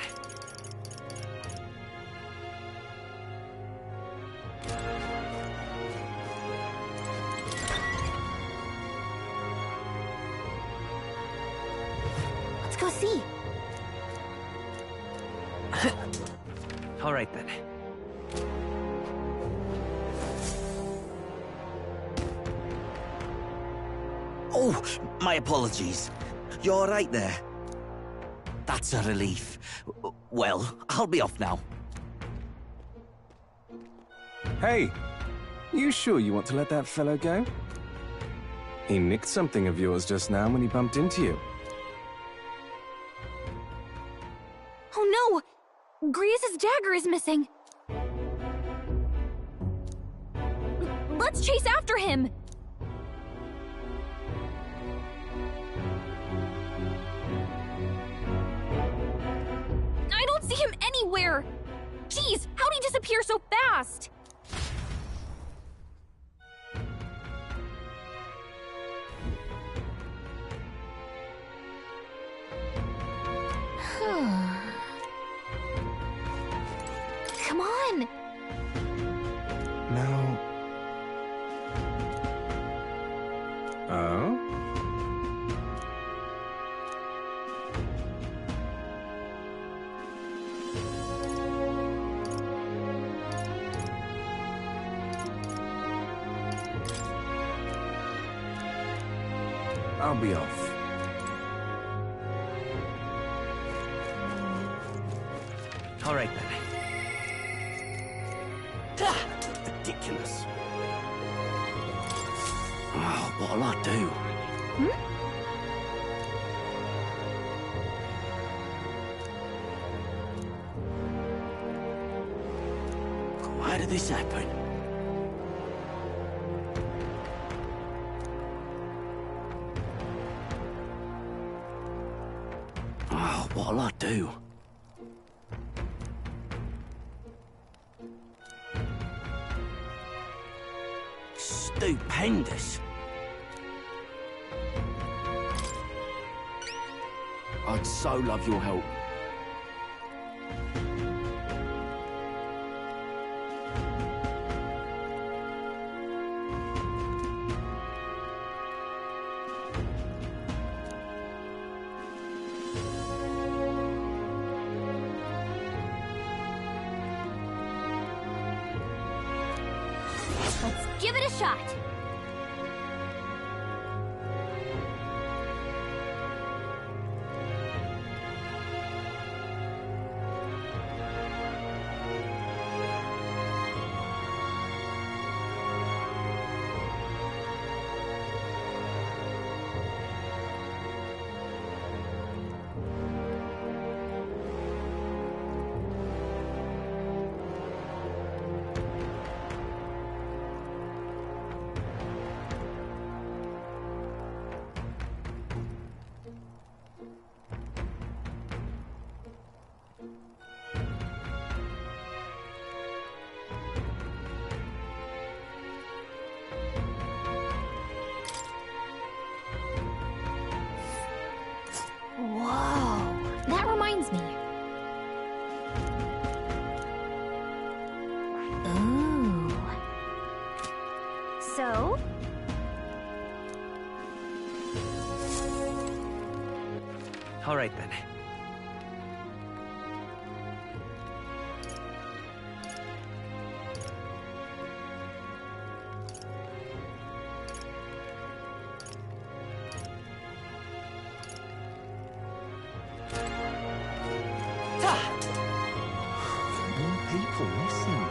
Let's go see. All right, then. Oh, my apologies. You all right there? That's a relief. Well, I'll be off now. Hey, you sure you want to let that fellow go? He nicked something of yours just now when he bumped into you. Oh no! Grius' dagger is missing! Let's chase after him! I don't see him anywhere! Jeez, how'd he disappear so fast? Come on! Now... Oh? I'll be off. All right, then. Ridiculous. Oh, what'll I do? Why did this happen? Oh, what'll I do? Stupendous. I'd so love your help. Let's give it a shot! Whoa, that reminds me. Ooh. So? All right, then. People missing.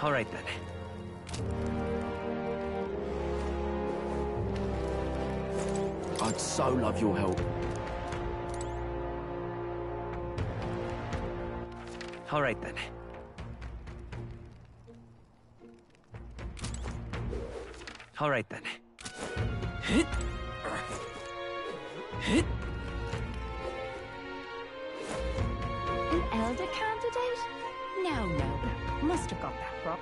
All right, then. I'd so love your help. All right, then. All right, then. Hit. Hit. An elder candidate? No. Must have got that wrong.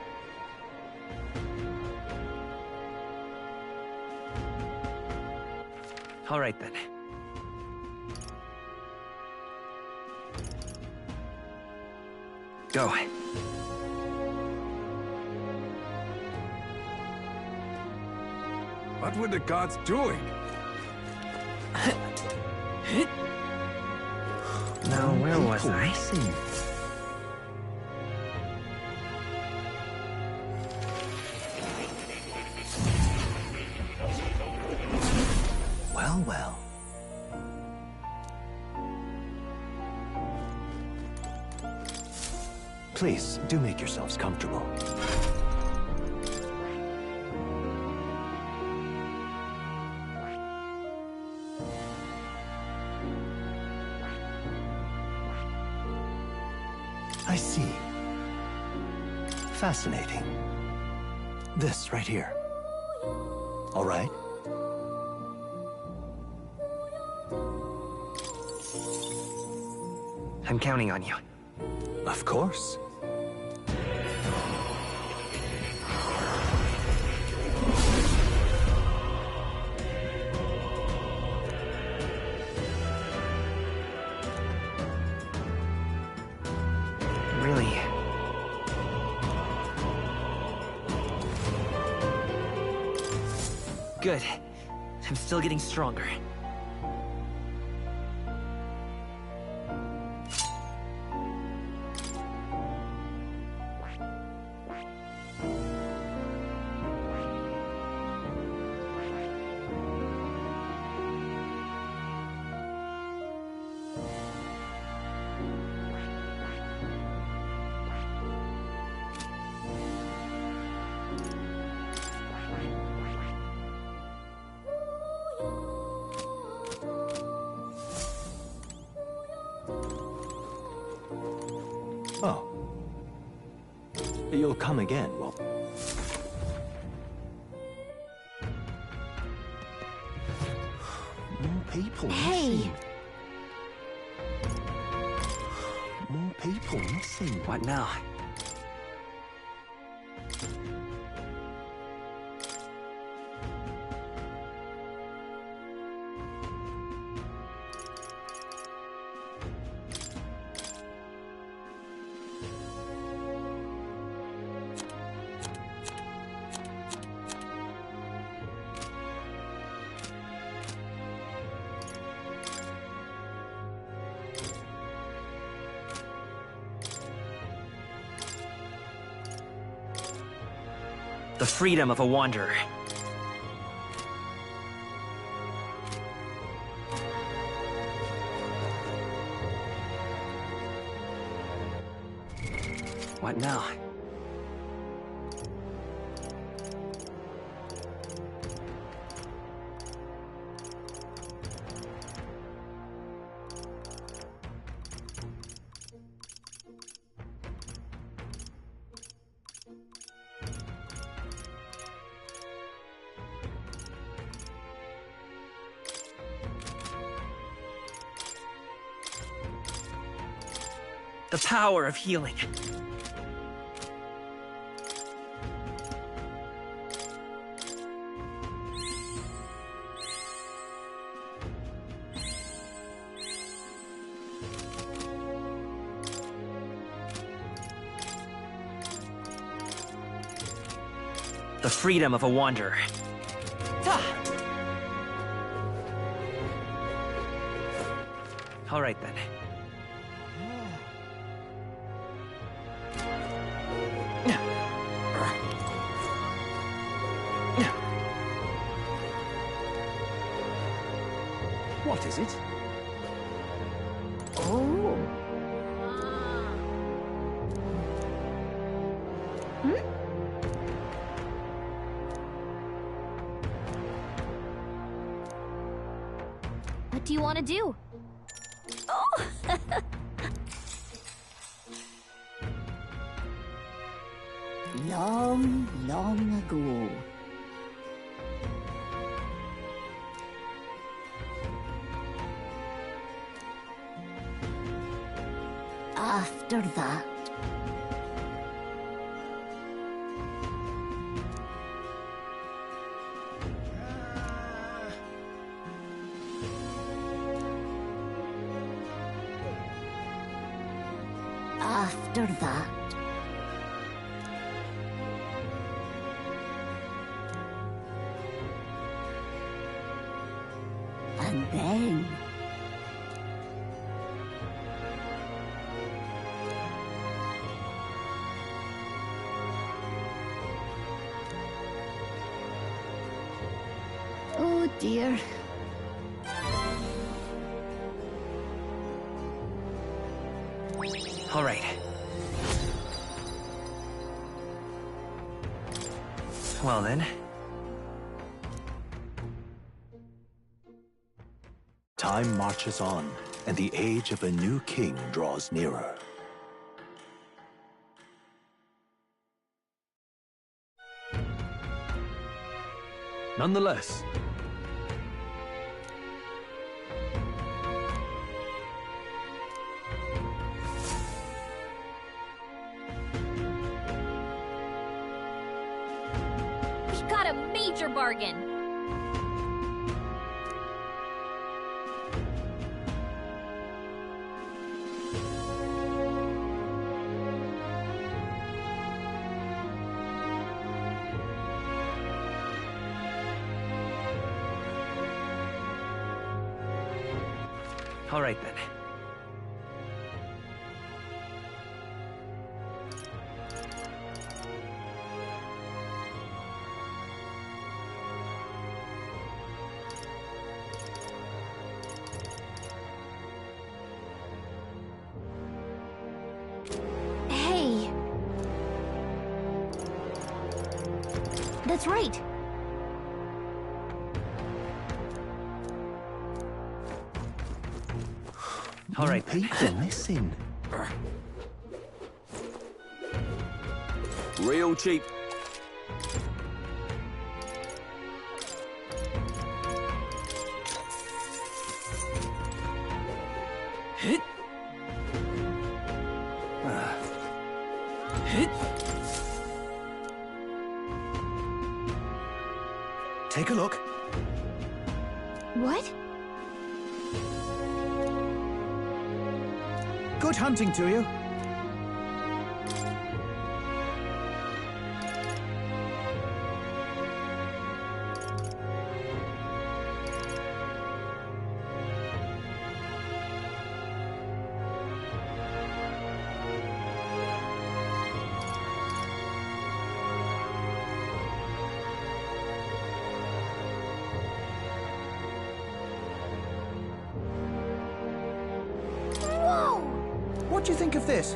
All right then. Go. What were the gods doing? Now, where was I? Well, well. Please, do make yourselves comfortable. I see. Fascinating. This right here. All right. I'm counting on you. Of course. Really? Good. I'm still getting stronger. Oh. You'll come again, won't you? More people missing. More people missing. What now? The freedom of a wanderer. What now? The power of healing. The freedom of a wanderer. All right then. What is it? Oh. What do you want to do? Oh! Long, long ago. After that, After that, and then oh dear. All right. Well then. Time marches on, and the age of a new king draws nearer. Nonetheless, We got a major bargain! All right then. Hey! That's right! All right. People, listen. real cheap. Take a look. What? Good hunting to you. Whoa! What do you think of this?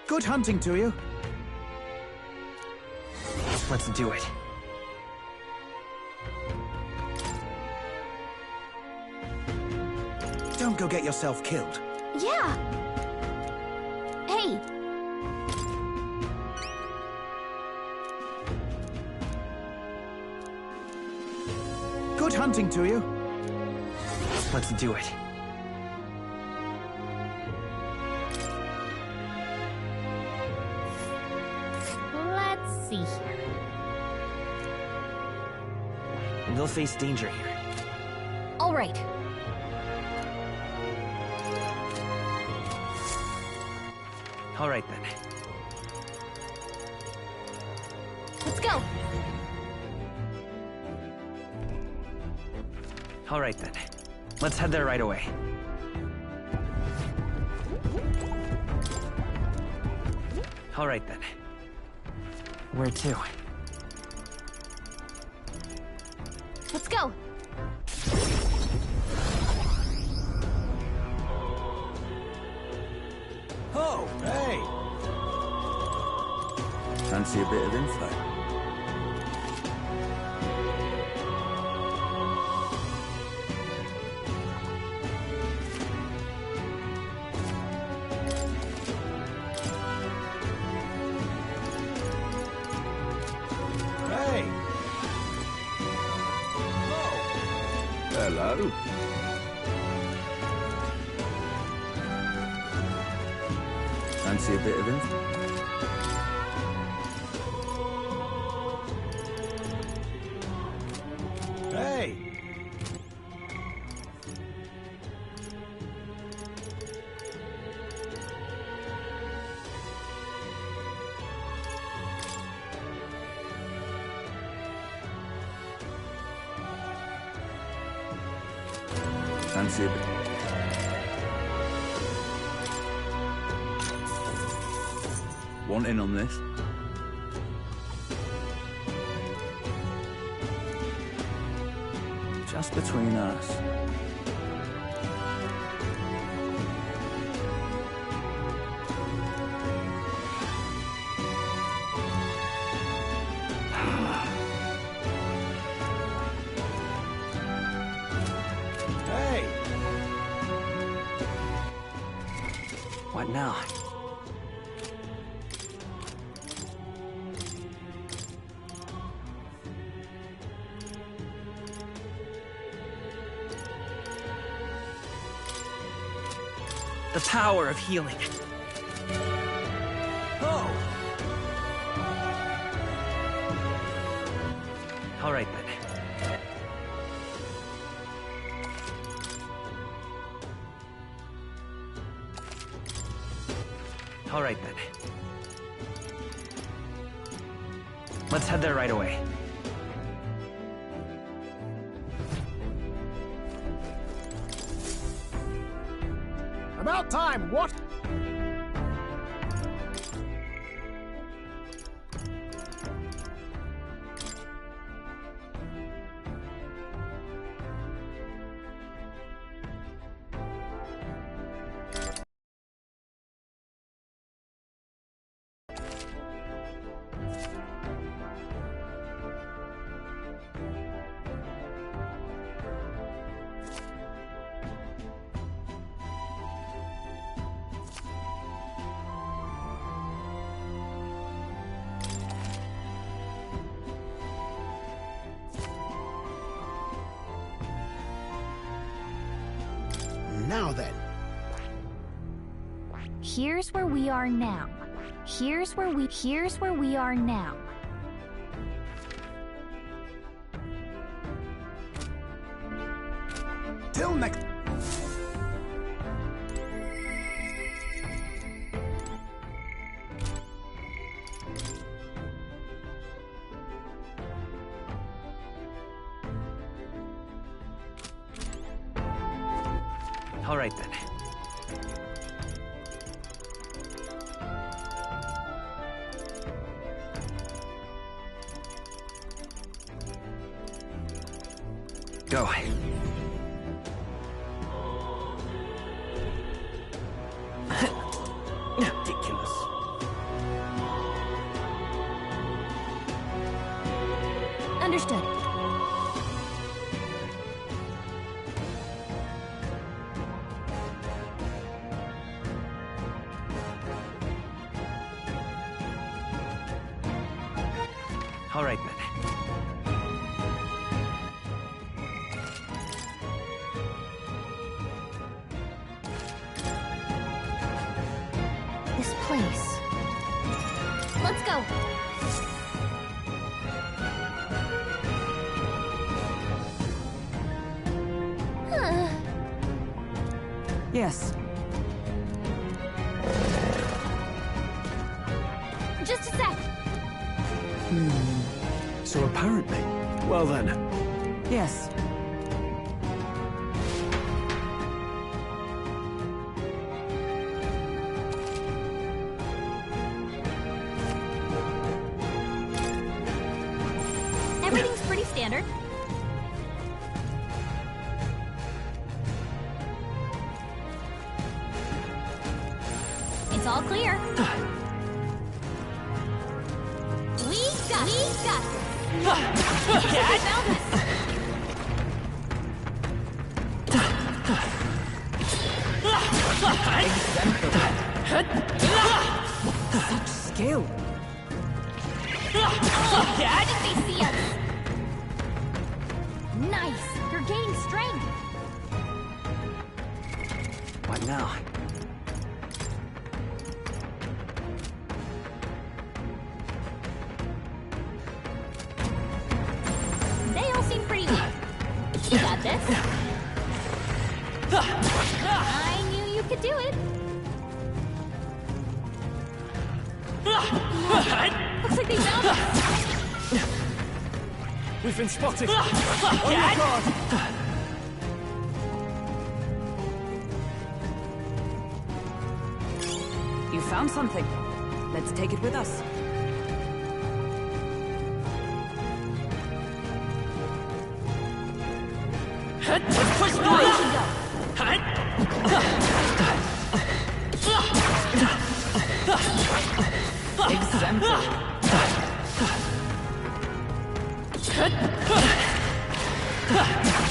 Good hunting to you. Let's do it. Don't go get yourself killed. Yeah! Hey! Good hunting to you. Let's do it. Let's see here. We'll face danger here. All right. All right then. Let's go! All right then. Let's head there right away. All right then. Where to? Let's go! Oh, hey! Fancy a bit of info? Hey! Hello. Fancy a bit of info? Hey! Fancy a bit. Want in on this? Just between us. Hey! What now? The power of healing. Oh! All right, then. All right, then. Let's head there right away. About time, what? Now then. Here's where we are now. Here's where we are now. Till next. All right, then. Go. Ridiculous. Understood. All right, then. This place. Let's go. Yes. Just a sec. So apparently... Well then. Yes. Everything's pretty standard. It's all clear. We got this. Dad, found this. Such skill. Dad, did they see us? Nice. You're gaining strength. What now? this. I knew you could do it. Looks like they found us. We've been spotted. On your guard. You found something. Let's take it with us. Let's push through! Exemplary.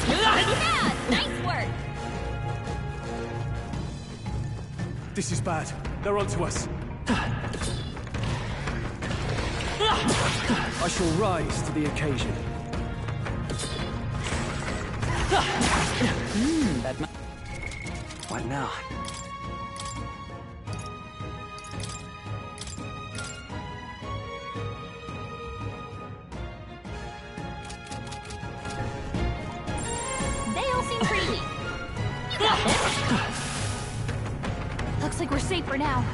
Yeah, nice work. This is bad. They're onto us. I shall rise to the occasion. What now? They all seem pretty weak. You got this. Looks like we're safe for now.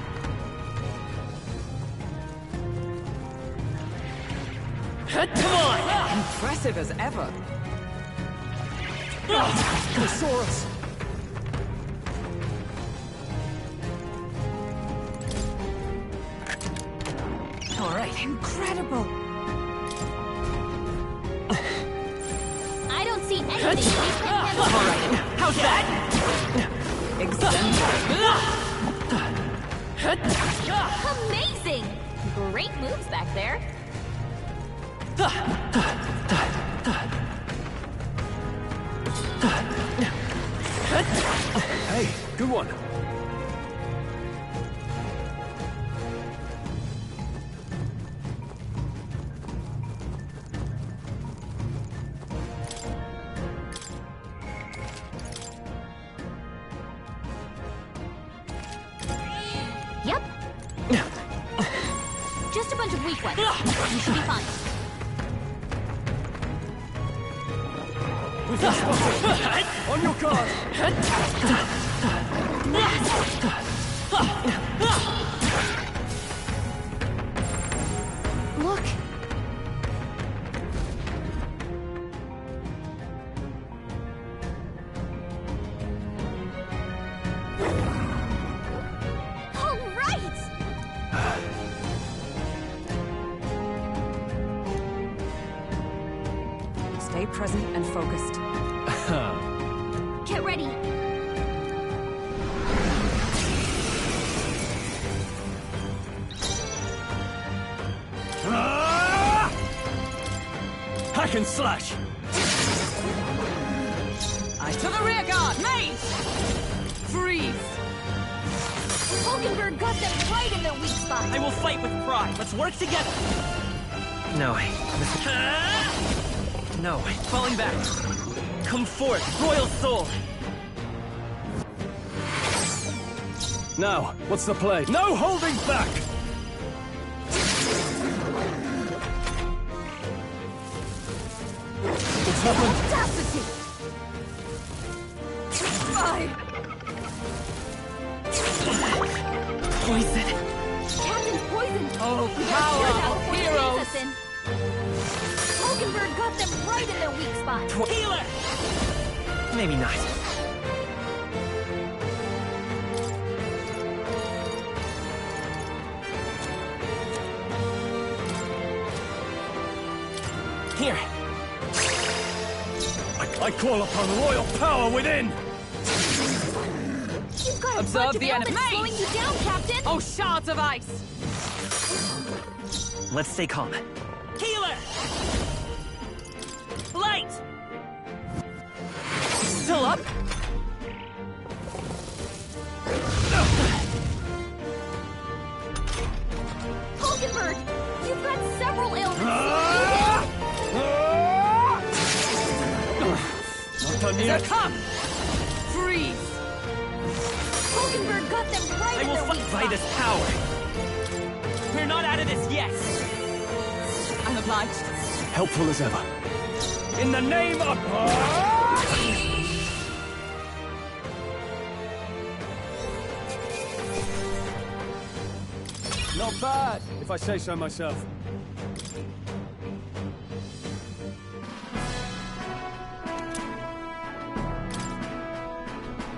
Come on! Impressive as ever. They saw us. All right, incredible. I don't see anything we can handle. All right, how's that? Amazing! Great moves back there. Hey, good one. Yep. Just a bunch of weak ones. You should be fine. We've been spotted. On your guard. Look. All right. Stay present and focused. Get ready. Hack and slash. Eyes to the rear guard, maze! Freeze! Hulkenberg got them right in their weak spot. I will fight with pride. Let's work together. No. No. Falling back. Come forth, royal soul. Now, what's the play? No holding back! What's happened? Audacity! Poison. Captain's poisoned. Oh, We gotta power cure that of before they heroes. freeze us in. Hulkenberg got them right in their weak spot. Healer! Maybe not. Here. I call upon royal power within! You've got a Observe bunch of the elements enemy. slowing you down, Captain. Oh, shards of ice. Let's stay calm. Healer! Light! Still up? Hulkenberg, you've got several ailments. Not done So yet. come! Freeze! Hulkenberg got them right I in will their fight weak by spot. this power. We're not out of this yet. I'm obliged. Helpful as ever. In the name of... Not bad, if I say so myself.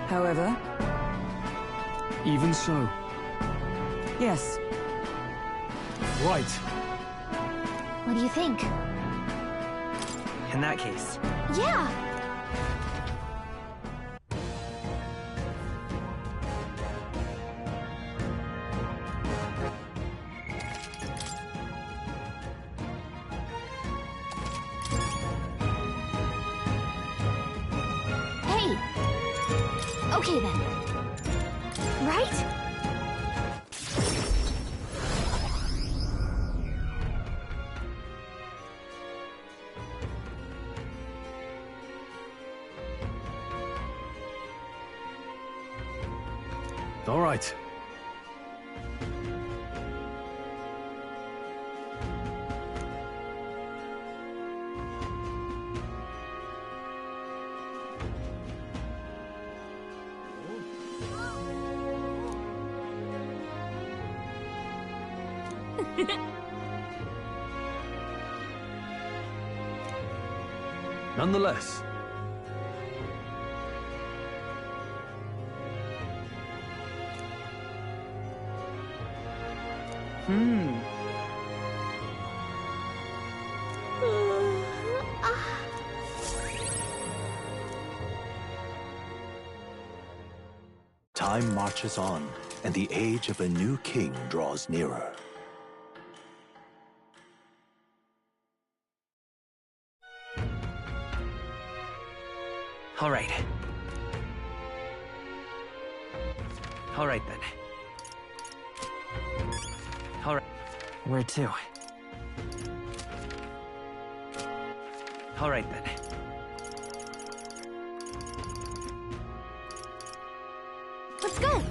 However... Even so. Yes. Right. What do you think? In that case, Yeah! Hey! Okay then. Right? All right. Nonetheless, Time marches on, and the age of a new king draws nearer. all right. All right then. All right. Where to? All right then. Let's go!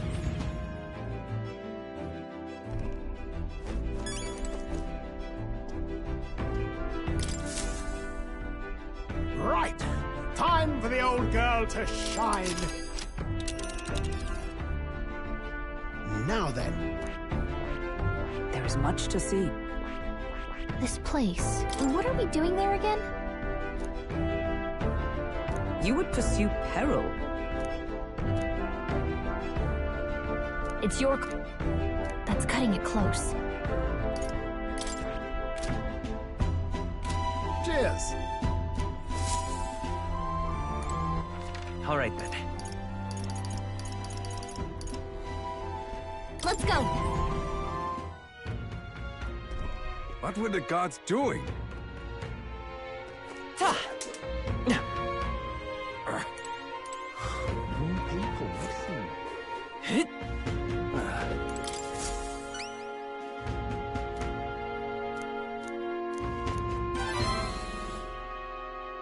Right! Time for the old girl to shine! Now then. There is much to see. This place. What are we doing there again? You would pursue peril. It's your... That's cutting it close. Cheers! All right then. Let's go! What were the gods doing?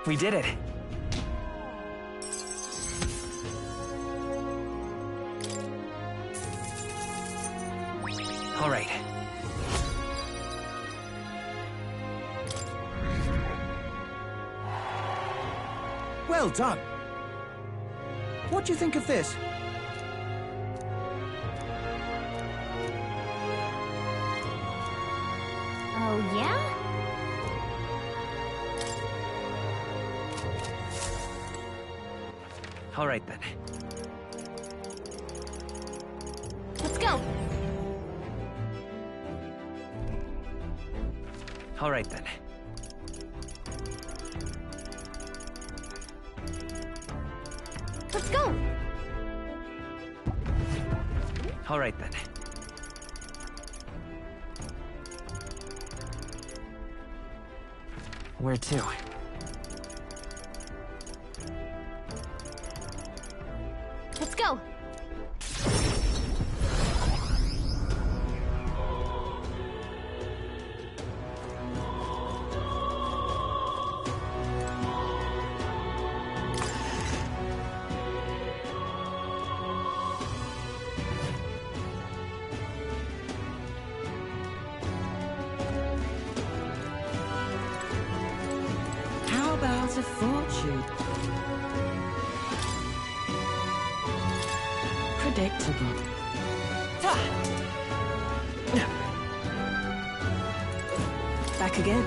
We did it. All right. Well done. What do you think of this? Oh, yeah? All right then. Let's go! All right then. Let's go! All right then. Where to? Let's go! How about a fortune? Predictable. back again.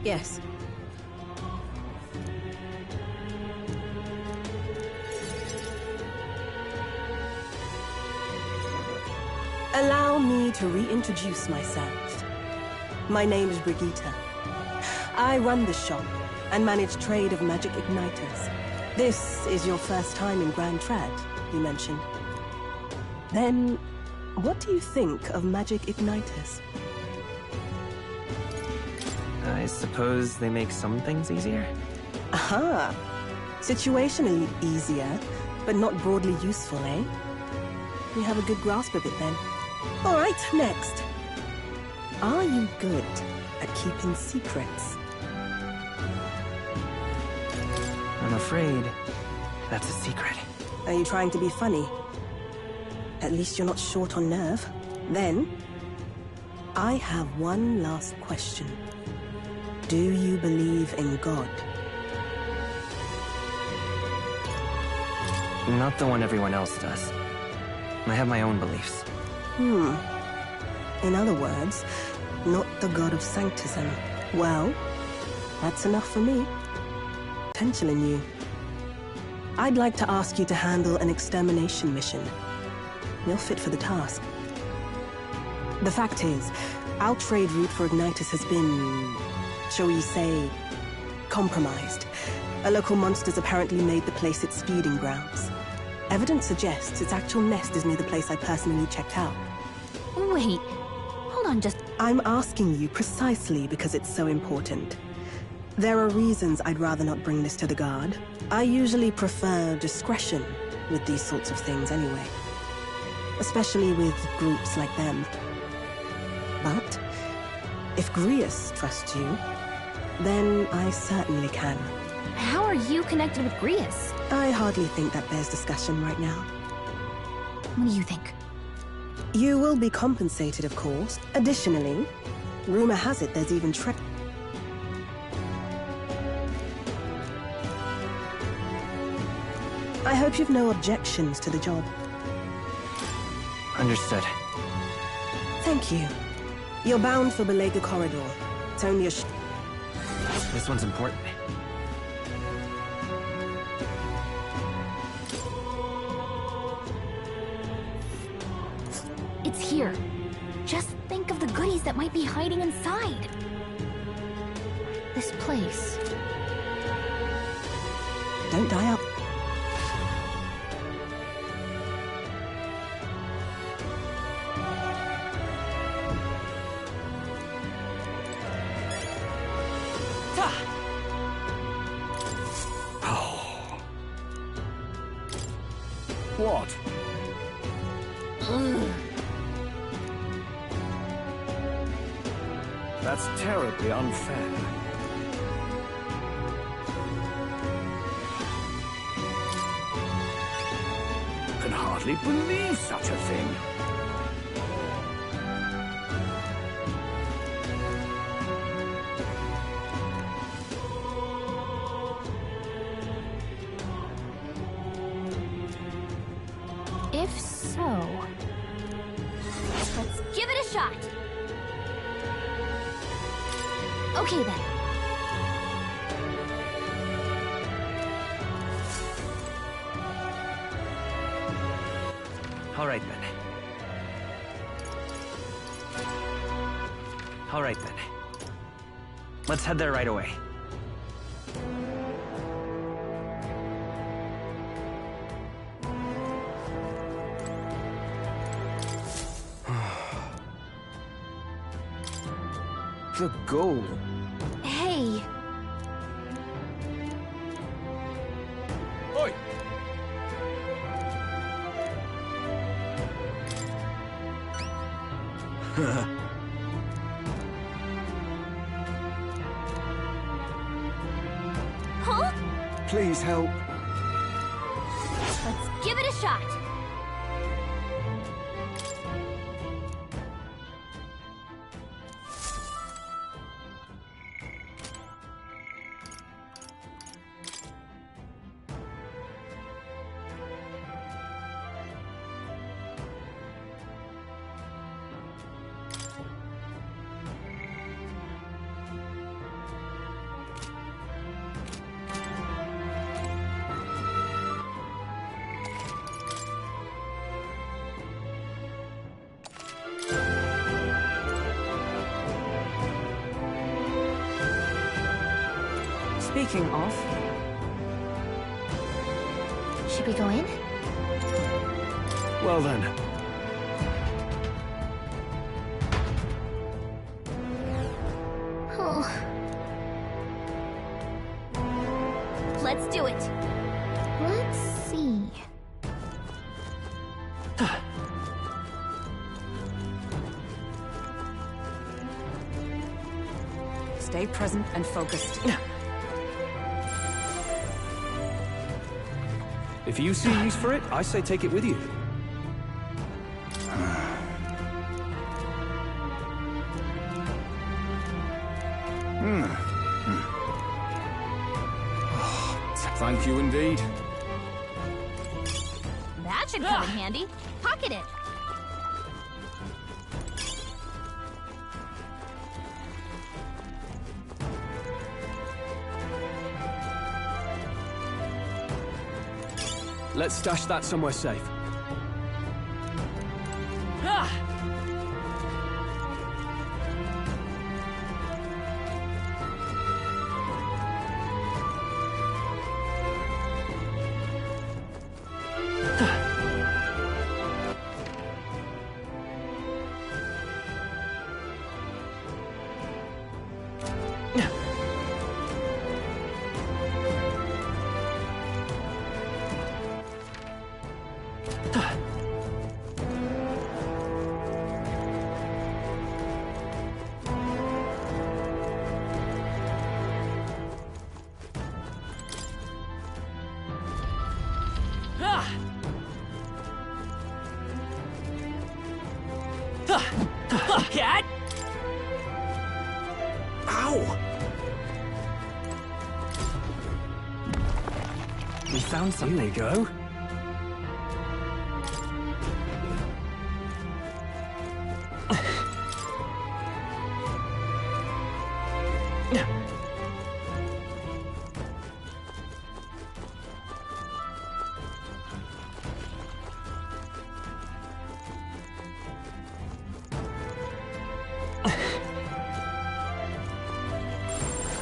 Yes. Allow me to reintroduce myself. My name is Brigitte. I run the shop and manage trade of magic igniters. This is your first time in Grand Trad, you mentioned. Then, what do you think of magic igniters? I suppose they make some things easier? Aha! Situationally easier, but not broadly useful, eh? You have a good grasp of it then. All right, next. Are you good at keeping secrets? I'm afraid that's a secret. Are you trying to be funny? At least you're not short on nerve. Then, I have one last question. Do you believe in God? Not the one everyone else does. I have my own beliefs. In other words, not the god of Sanctism. Well, that's enough for me. Potential in you. I'd like to ask you to handle an extermination mission. You're fit for the task. The fact is, our trade route for Ignitus has been, shall we say, compromised. A local monster's apparently made the place its feeding grounds. Evidence suggests its actual nest is near the place I personally checked out. Wait, hold on just... I'm asking you precisely because it's so important. There are reasons I'd rather not bring this to the guard. I usually prefer discretion with these sorts of things anyway. Especially with groups like them. But if Grius trusts you, then I certainly can. How are you connected with Grius? I hardly think that bears discussion right now. What do you think? You will be compensated, of course. Additionally, rumor has it there's even I hope you've no objections to the job. Understood. Thank you. You're bound for Belega Corridor. It's only a This one's important. It's here. Just think of the goodies that might be hiding inside. This place. Don't die up. What? That's terribly unfair. I can hardly believe such a thing. If so... let's give it a shot! Okay then. All right then. All right then. Let's head there right away. The goal. Hey. Oi! Huh? Please help. Let's give it a shot. Speaking of, Should we go in? Well then. Oh. Let's do it. Let's see. stay present and focused. If you see use for it, I say take it with you. Thank you indeed. That should come in handy. Pocket it. Let's stash that somewhere safe. Ow! We found something. Here we go.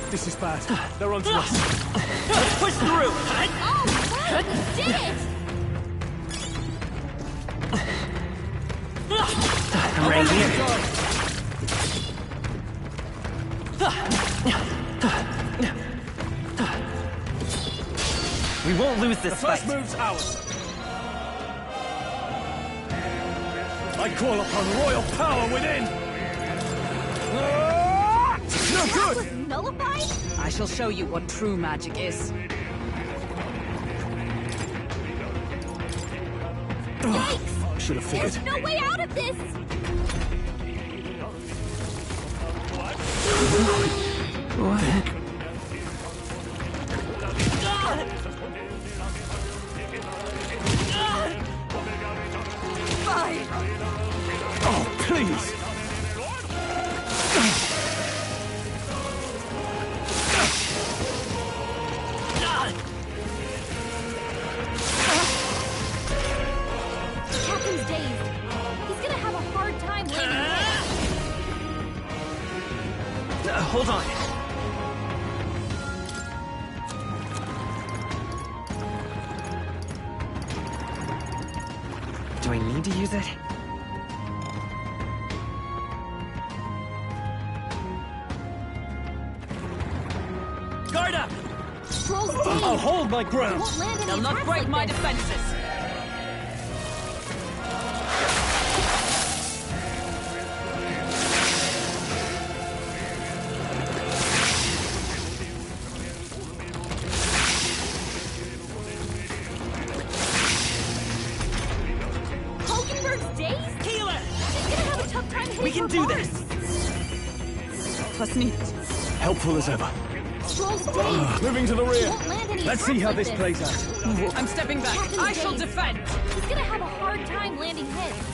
This is bad. They're onto us. Let's push through! Oh, wow, we did it! I'm right here. We won't lose this fight. The first move's ours. I call upon royal power within. No good! Was nullified? I shall show you what true magic is. Should have figured. There's no way out of this! What? Fine! Oh, please! Captain's dazed. He's gonna have a hard time landing. Hold on. Do I need to use it? Guard up! Troll's dazed. I'll hold my ground. Won't land any They'll not attacks break like my this. defenses. Hulkenberg's dazed? Healer! He's gonna have a tough time hitting We can do bars. this! Plus neat. Helpful as ever. Troll's dazed. Moving to the rear. Won't land any Let's see attacks how like this plays out. I'm stepping back. Captain's I shall dazed. defend. He's gonna have a hard time landing hits.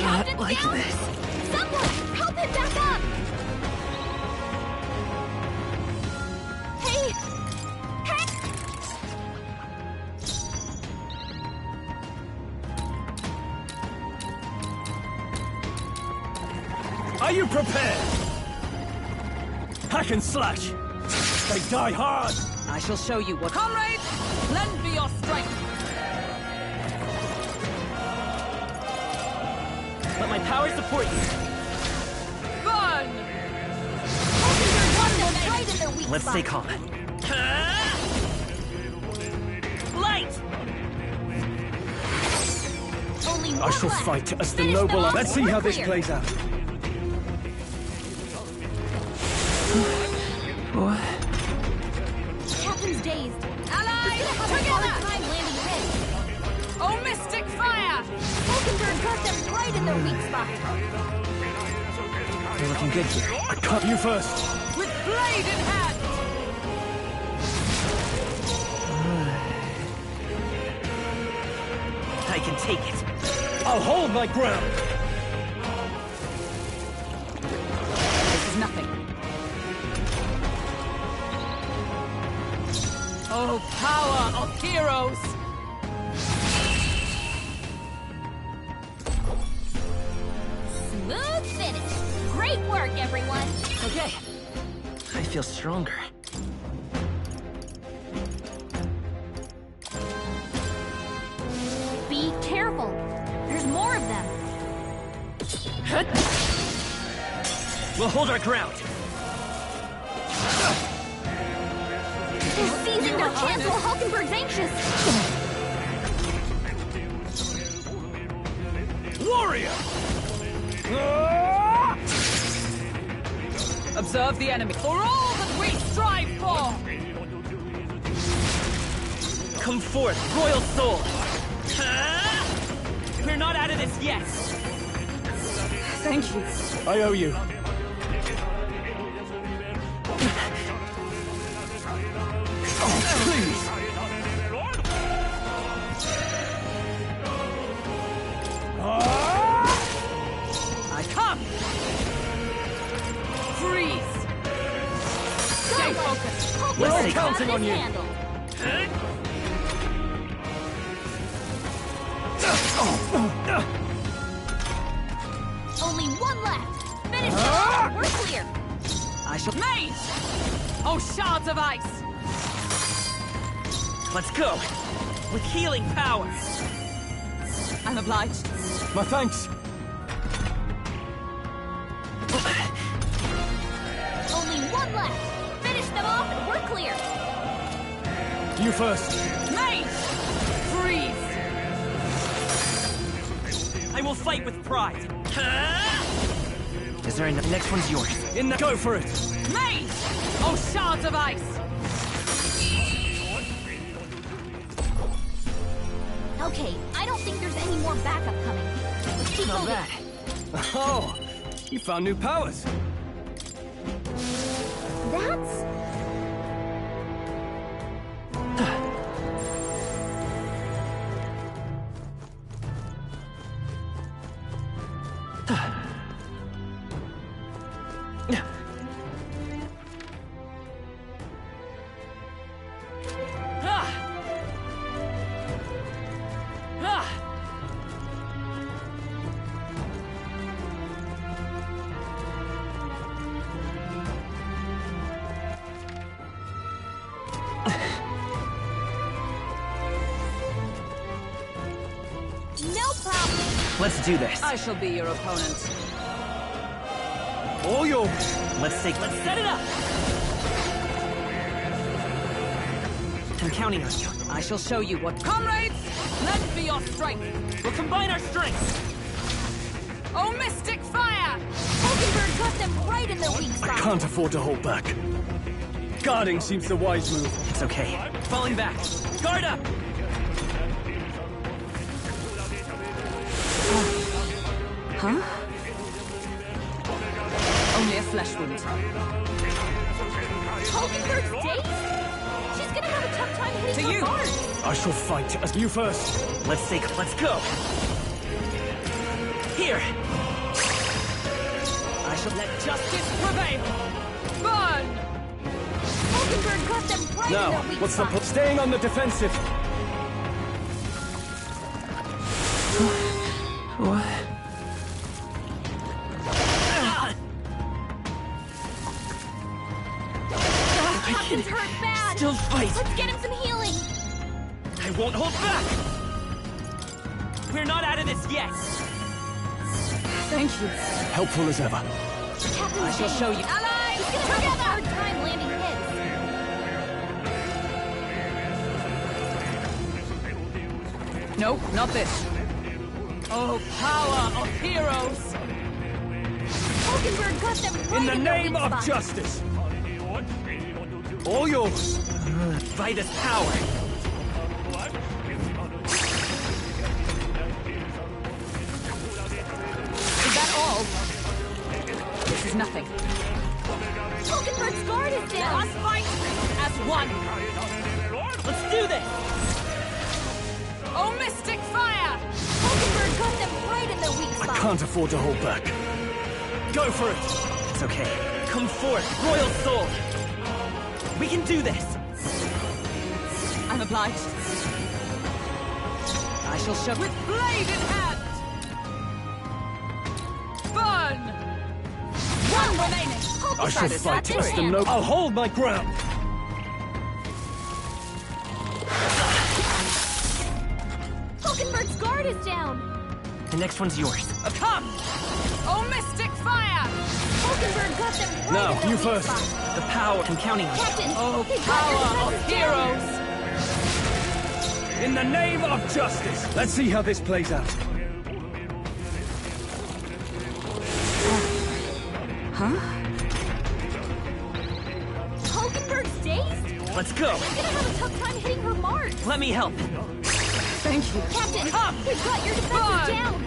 Not like down. this. Someone, help him back up! you prepared? Hack and slash. They die hard. I shall show you what... Comrades, lend me your strength. Let my power support you. Burn! Let's stay calm. Light! I shall fight as the noble... Let's see how this plays out. What? Captain's dazed. Allies, together! Oh, mystic fire! Hulkenberg got them right in their weak spot. You're looking good here. I cut you first. With blade in hand! I can take it. I'll hold my ground. This is nothing. Oh, power of heroes! Smooth finish. Great work, everyone. Okay. I feel stronger. Be careful. There's more of them. We'll hold our ground. They're seizing their chance while Hulkenberg's anxious. Warrior! Observe the enemy. For all that we strive for! Come forth, royal soul! We're not out of this yet! Thank you. I owe you. Please! I come! Freeze! Stay focused! Let's stay counting on you. Only one left. Finish it off. We're clear. I shall... Mage! Oh, shards of ice! Let's go! With healing power! I'm obliged. My thanks. Only one left. Finish them off and we're clear. You first. Mage! Freeze! I will fight with pride! Is there enough? The next one's yours. Go for it! Mage! Oh, shards of ice! Okay, I don't think there's any more backup coming. Let's keep Not moving. bad. Oh, you found new powers. That's... No problem. Let's do this. I shall be your opponent. All yours. Let's set it up! I'm counting on you. I shall show you what... Comrades, lend me your strength. We'll combine our strengths! Oh, mystic fire! Hulkenberg got them right in their weak I spot. can't afford to hold back. Guarding seems the wise move. It's okay. Falling back. Guard up! Huh? Only a flesh wound. Hulkenberg's dazed? She's gonna have a tough time hitting her guards. I shall fight as you first. Let's go! Here! I shall let justice prevail! Burn! Hulkenberg got them right in Now, their weak what's the spot. staying on the defensive? What? can hurt bad. still fight. Let's get him some healing. I won't hold back. We're not out of this yet. Thank you. Helpful as ever. Captain I shall James. show you. Allies! He's gonna have a hard time landing his. Nope, not this. Oh, power of heroes! Hulkenberg got them right In the their name weak of spot. justice! All yours! By this power! Is that all? This is nothing. Hulkenberg's guard is down. Let us fight as one! Let's do this! Oh, mystic fire! Hulkenberg got them right in their weak I spot. can't afford to hold back. Go for it! It's okay. Come forth, Royal Soul! We can do this! I'm obliged. I shall show with blade in hand! Burn! One remaining! I shall fight less than no. I'll hold my ground! Hulkenberg's guard is down. The next one's yours. Come! Oh, mystic fire! Hulkenberg got them right Now, in their you weak first. spot. The power, I'm counting on you. Captain, Oh, he's got their power of defenses down. heroes! In the name of justice! Let's see how this plays out. Huh? Hulkenberg's dazed? Let's go! He's gonna have a tough time hitting her mark. Let me help. Thank you. Captain, Come! we've got your defenses Burn! down.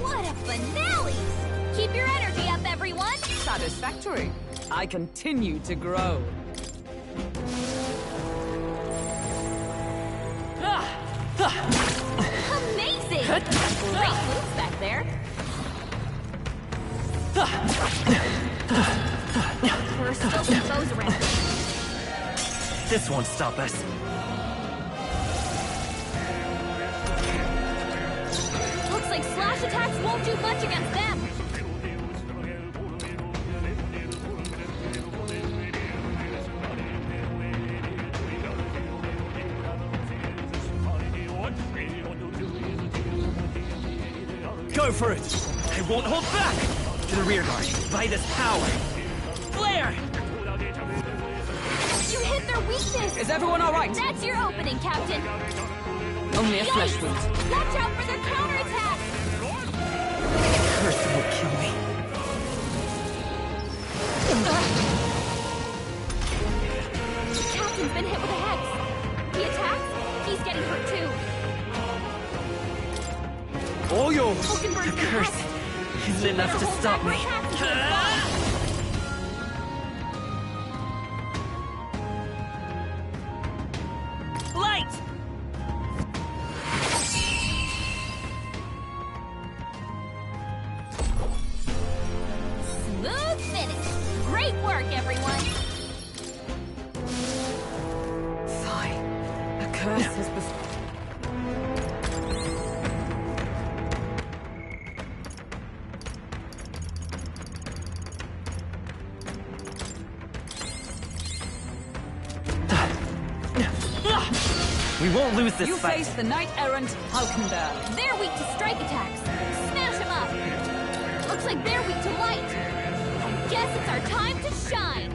What a finale! Keep your energy up, everyone. Satisfactory. I continue to grow. Amazing! Great moves back there. There are still some foes around. This won't stop us. Looks like slash attacks won't do much against them. Go for it! I won't hold back! To the rear guard. By this power. Flare! You hit their weakness. Is everyone all right? That's your opening, Captain. Only a flesh wound. Watch out for their counterattack. Curse will kill me. Captain's been hit with a hex. He attacks, he's getting hurt too. All yours. Hulkenberg's The curse isn't enough to stop me. Light! Smooth finish. Great work, everyone. Sigh. A curse has We won't lose this You fight. face the knight-errant Hulkenberg. They're weak to strike attacks. Smash them up. Looks like they're weak to light. I guess it's our time to shine.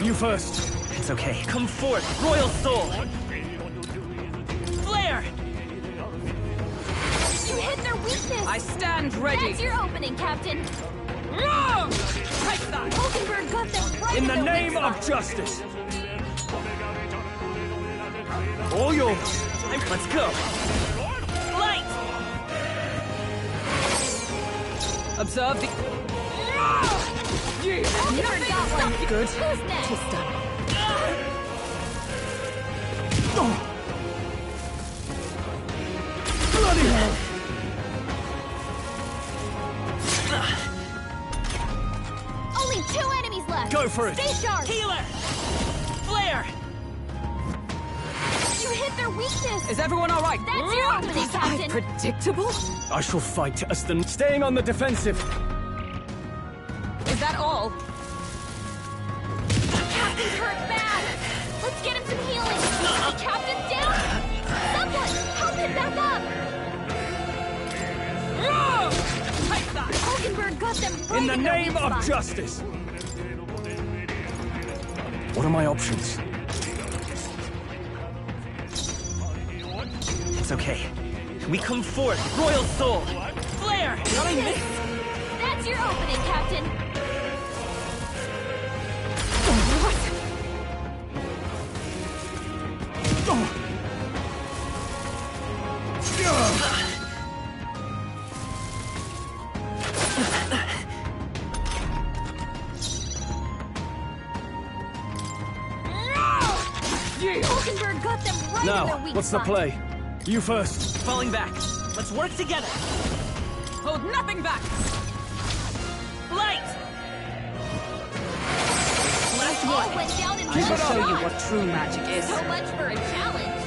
You first. It's okay. Come forth, Royal Soul! Flare! You hit their weakness. I stand ready. That's your opening, Captain. Wrong! Take that! Hulkenberg got them right In the their name weak of spot. justice! All yours. Let's go! Light! Observe the... You have Hulkenberg nothing got to one. stop you. Good. Who's next? Tis done. Bloody hell. Only 2 enemies left. Go for it. Stay sharp. Healer! Flare! You hit hit their weakness! Is everyone all right? That's your opening, Was I Captain! predictable? I shall fight as the... Staying on the defensive. Is that all? Captain's hurt bad! Let's get him some healing! The Captain's down! Someone, help him back up! Hulkenberg got them right In the their name weak of spot. justice! What are my options? It's okay. We come forth, Royal Soul! Flare! Did I miss? That's your opening, Captain! Hulkenberg got them right in their Now, weak what's the spot. play? You first. Falling back. Let's work together. Hold nothing back! Light! Last one went down in I will one show you shot. what true magic is. So much for a challenge.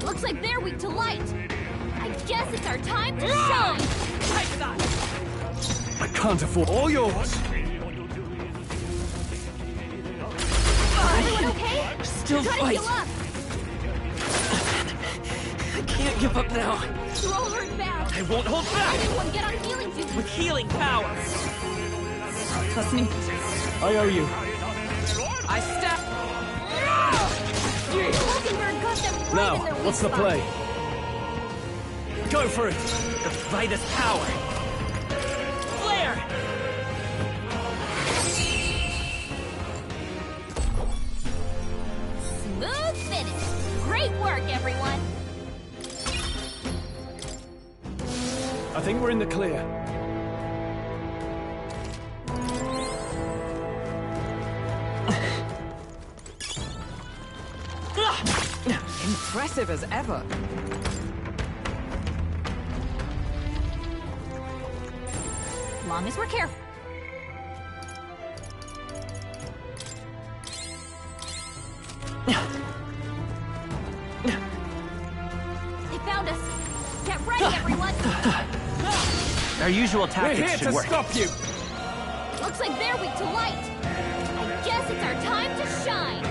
Looks like they're weak to light. I guess it's our time to shine. I can't afford all yours. Everyone okay? Still Try to fight. heal up. I can't give up now. You're all hurt bad. I won't hold back! Everyone get on healing duty. With healing power! Trust me. I owe you. I step. Hulkenberg got them right Now, in their weak what's the spot. play? Go for it! The Vitus power! Flare! Smooth finish. Great work, everyone. I think we're in the clear. Impressive as ever. Long as we're careful. They found us. Get ready, everyone. Our usual We're tactics here should to work. stop you! Looks like they're weak to light. I guess it's our time to shine.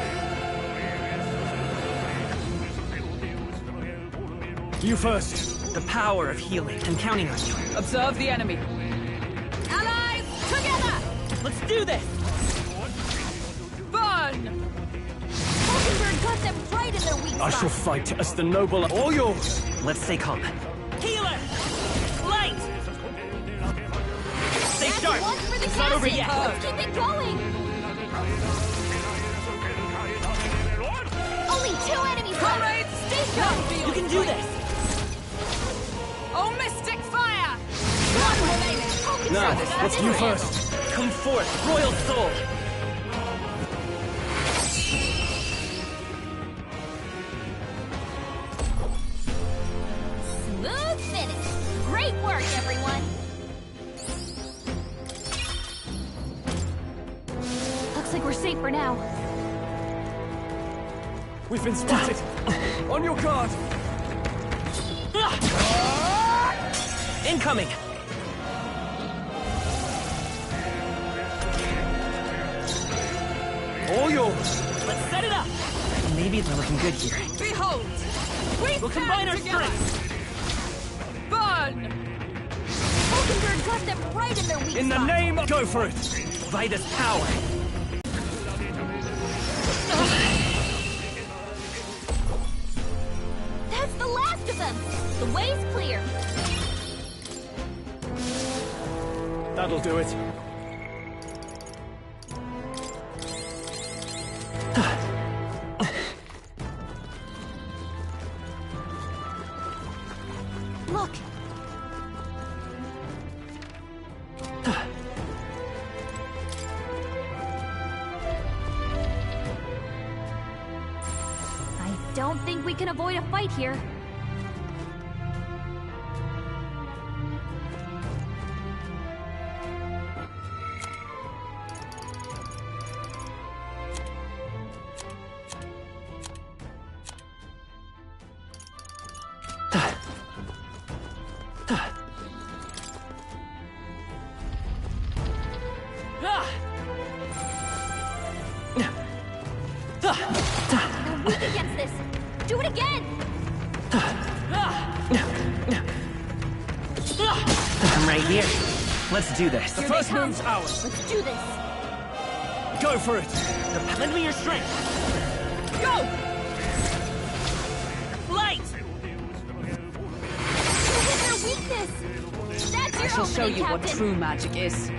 You first. The power of healing. I'm counting on you. Observe the enemy. Allies, together! Let's do this! Burn! Hulkenberg got them right in their weak I spot. shall fight as the noble. All yours! Let's stay calm. Healer! Light! Stay That's sharp! one for the It's not over captain. yet! Let's keep it going. Only 2 enemies left. Stay sharp. You can do this! Oh, mystic fire! One remaining. Hulkenberg Now, got what's them you right. first? Come forth, Royal Soul! Smooth finish. Great work, everyone. Looks like we're safe for now. We've been spotted. On your guard. Incoming! All yours. Let's set it up! Maybe they're looking good here. Behold! We'll combine our strengths! Burn! Hulkenberg got them right in their weak In the spot. name of... Go for it! Vitus power! That's the last of them. The way's clear. That'll do it. Look. I don't think we can avoid a fight here. weak against this. Do it again! I'm right here. Let's do this. The first move's ours. Let's do this. Go for it. Lend me your strength. Go! Light! You hit their weakness! That's your I shall show opening, you what Captain. true magic is.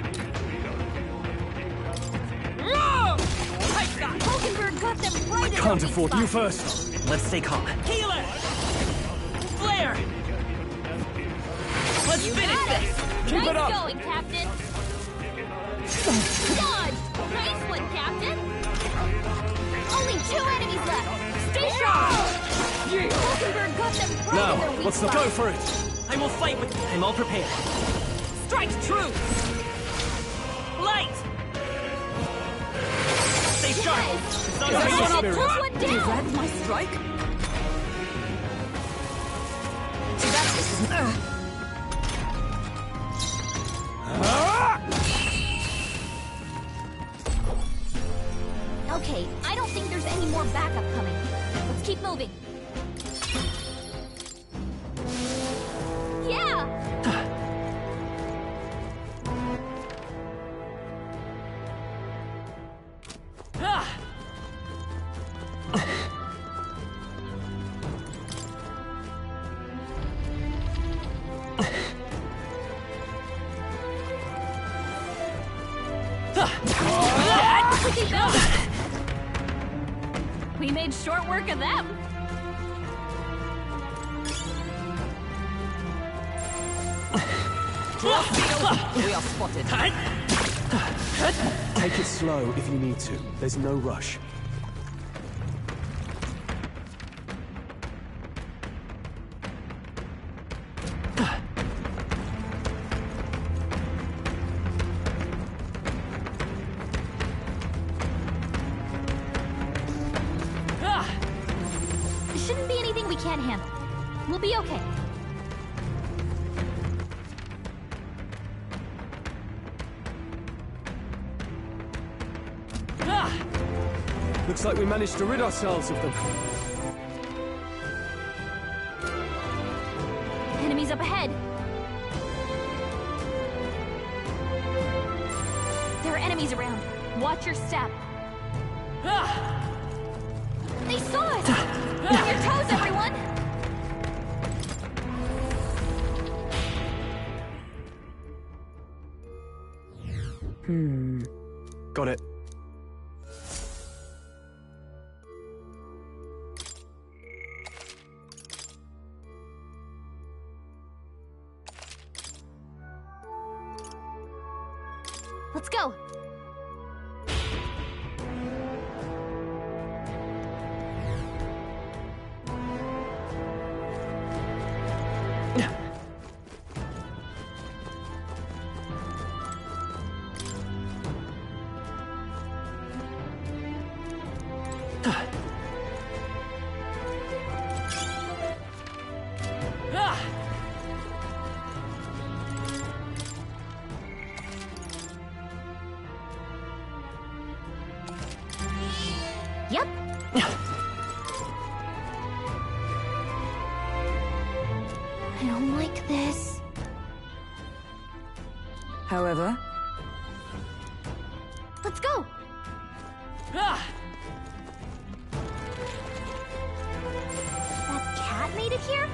Hulkenberg got them right in Can't their afford weak you spot. first. Let's stay calm. Healer! Flare! Let's finish this! Keep nice it up. going, Captain. Dodge! Nice one, Captain. Only 2 enemies left. Stay sharp. Hulkenberg got them right in their Now, weak what's the spot. go for it? I will fight with... I'm all prepared. Strike true! Light! Stay sharp! Yes. It's not Yes. over Yes. yet. Took one down. Is that my strike? So that's this, isn't it? Okay, I don't think there's any more backup coming. Let's keep moving. Yeah! Look at those! We made short work of them. We are spotted. Take it slow if you need to. There's no rush. There shouldn't be anything we can't handle. We'll be okay. Looks like we managed to rid ourselves of them. Enemies up ahead. There are enemies around. Watch your step. They saw us! On your toes, everyone! Got it. Let's go! Yep. I don't like this. However, Let's go! That cat made it here?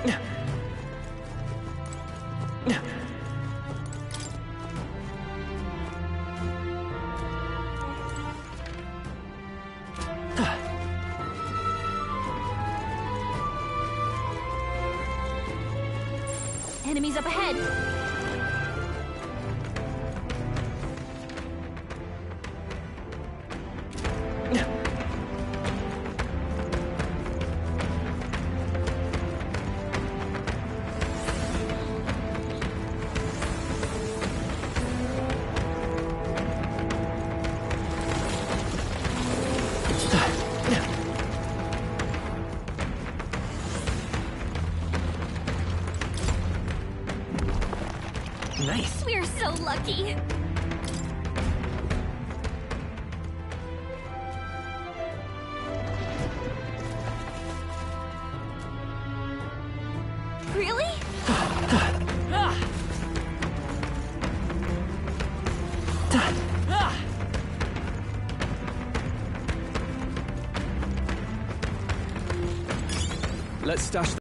Enemies up ahead. Nice. We're so lucky. Let's stash the...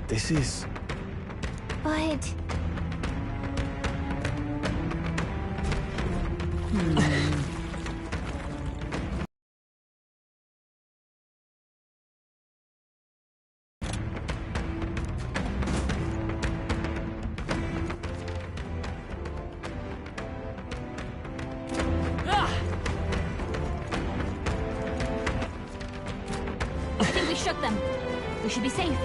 This is... But... I think we shook them. We should be safe.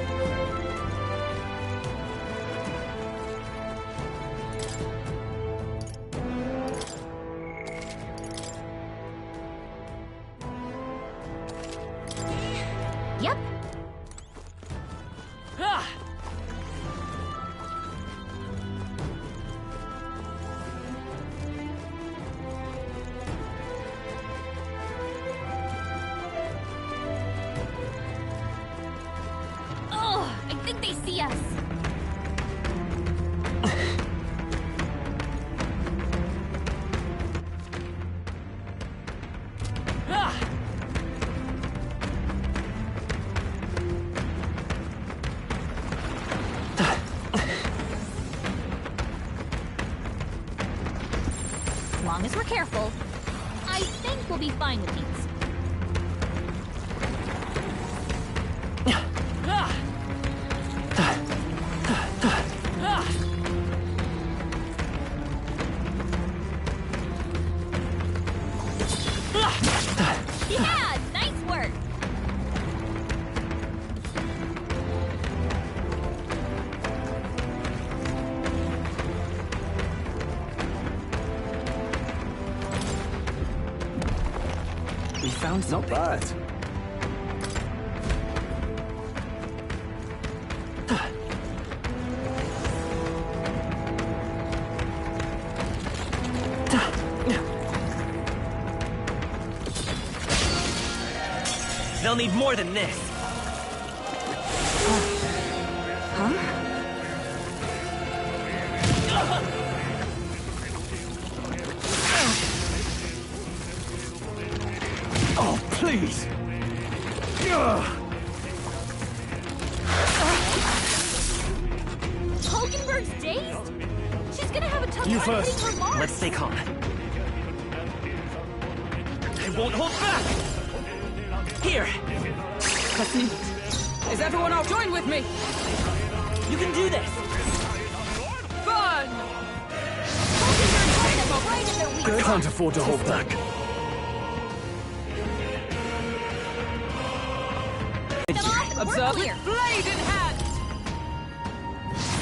Yep. Oh, I think they see us. As long as we're careful, I think we'll be fine with these. Yeah, nice work. We found something. Not bad. They'll need more than this. Oh, please! Hulkenberg's dazed? She's gonna have a tough You time first. hitting her mark. Let's stay calm. I won't hold back! Here! Is everyone all join with me? You can do this! Fun! I can't afford to hold back. Observe it. Blade in hand!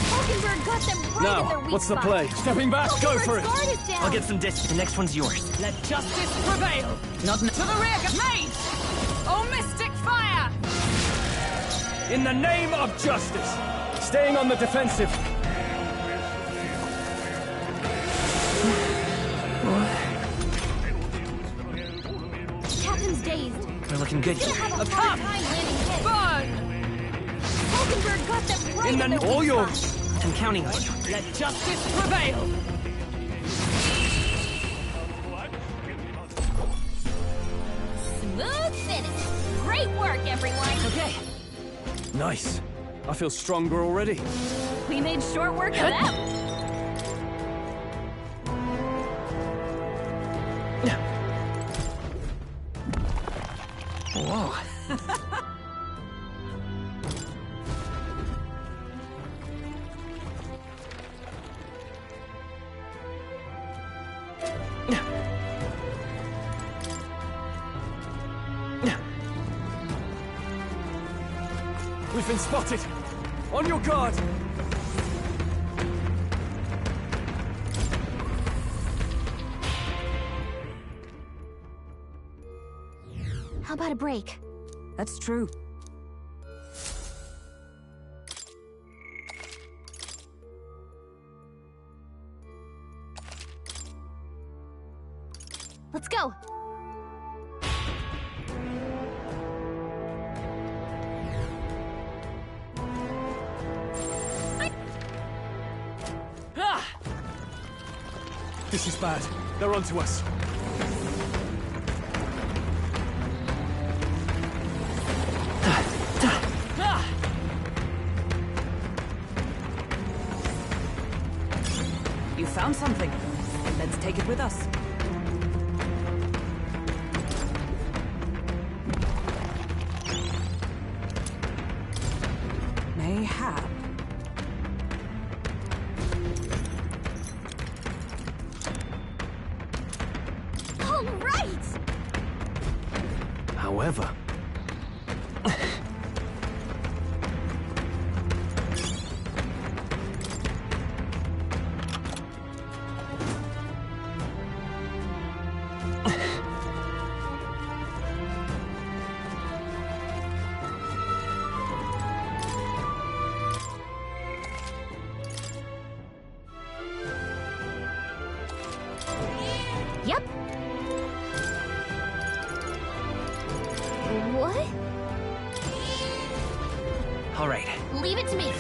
Hulkenberg got them right Now, in their weak what's the spot. play? Stepping back, go for it! Guard is down. I'll get some distance. The next one's yours. Let justice prevail! Not to the rear, mage! Oh, mystic fire! In the name of justice! Staying on the defensive. Captain's dazed. We're looking good. He's gonna have a hard time landing hits. Fun! Hulkenberg got them right in their All weak yours. spot. I'm counting on you. Let justice prevail! Smooth finish. Great work, everyone. Okay. Nice. I feel stronger already. We made short work of them. Whoa. We've been spotted. On your guard. How about a break? That's true. Let's go. This is bad. They're onto us. You found something. Let's take it with us. Mayhap. All right! However... Yep. What? All right. Leave it to me.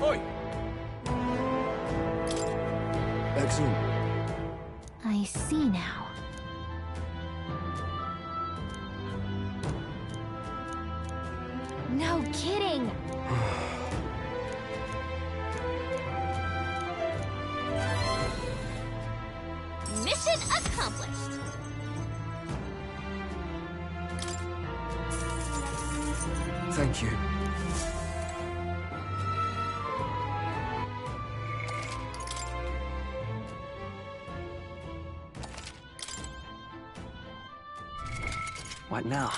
Oi! Excellent. I see now. No kidding! Mission accomplished! Thank you. What now?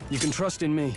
You can trust in me.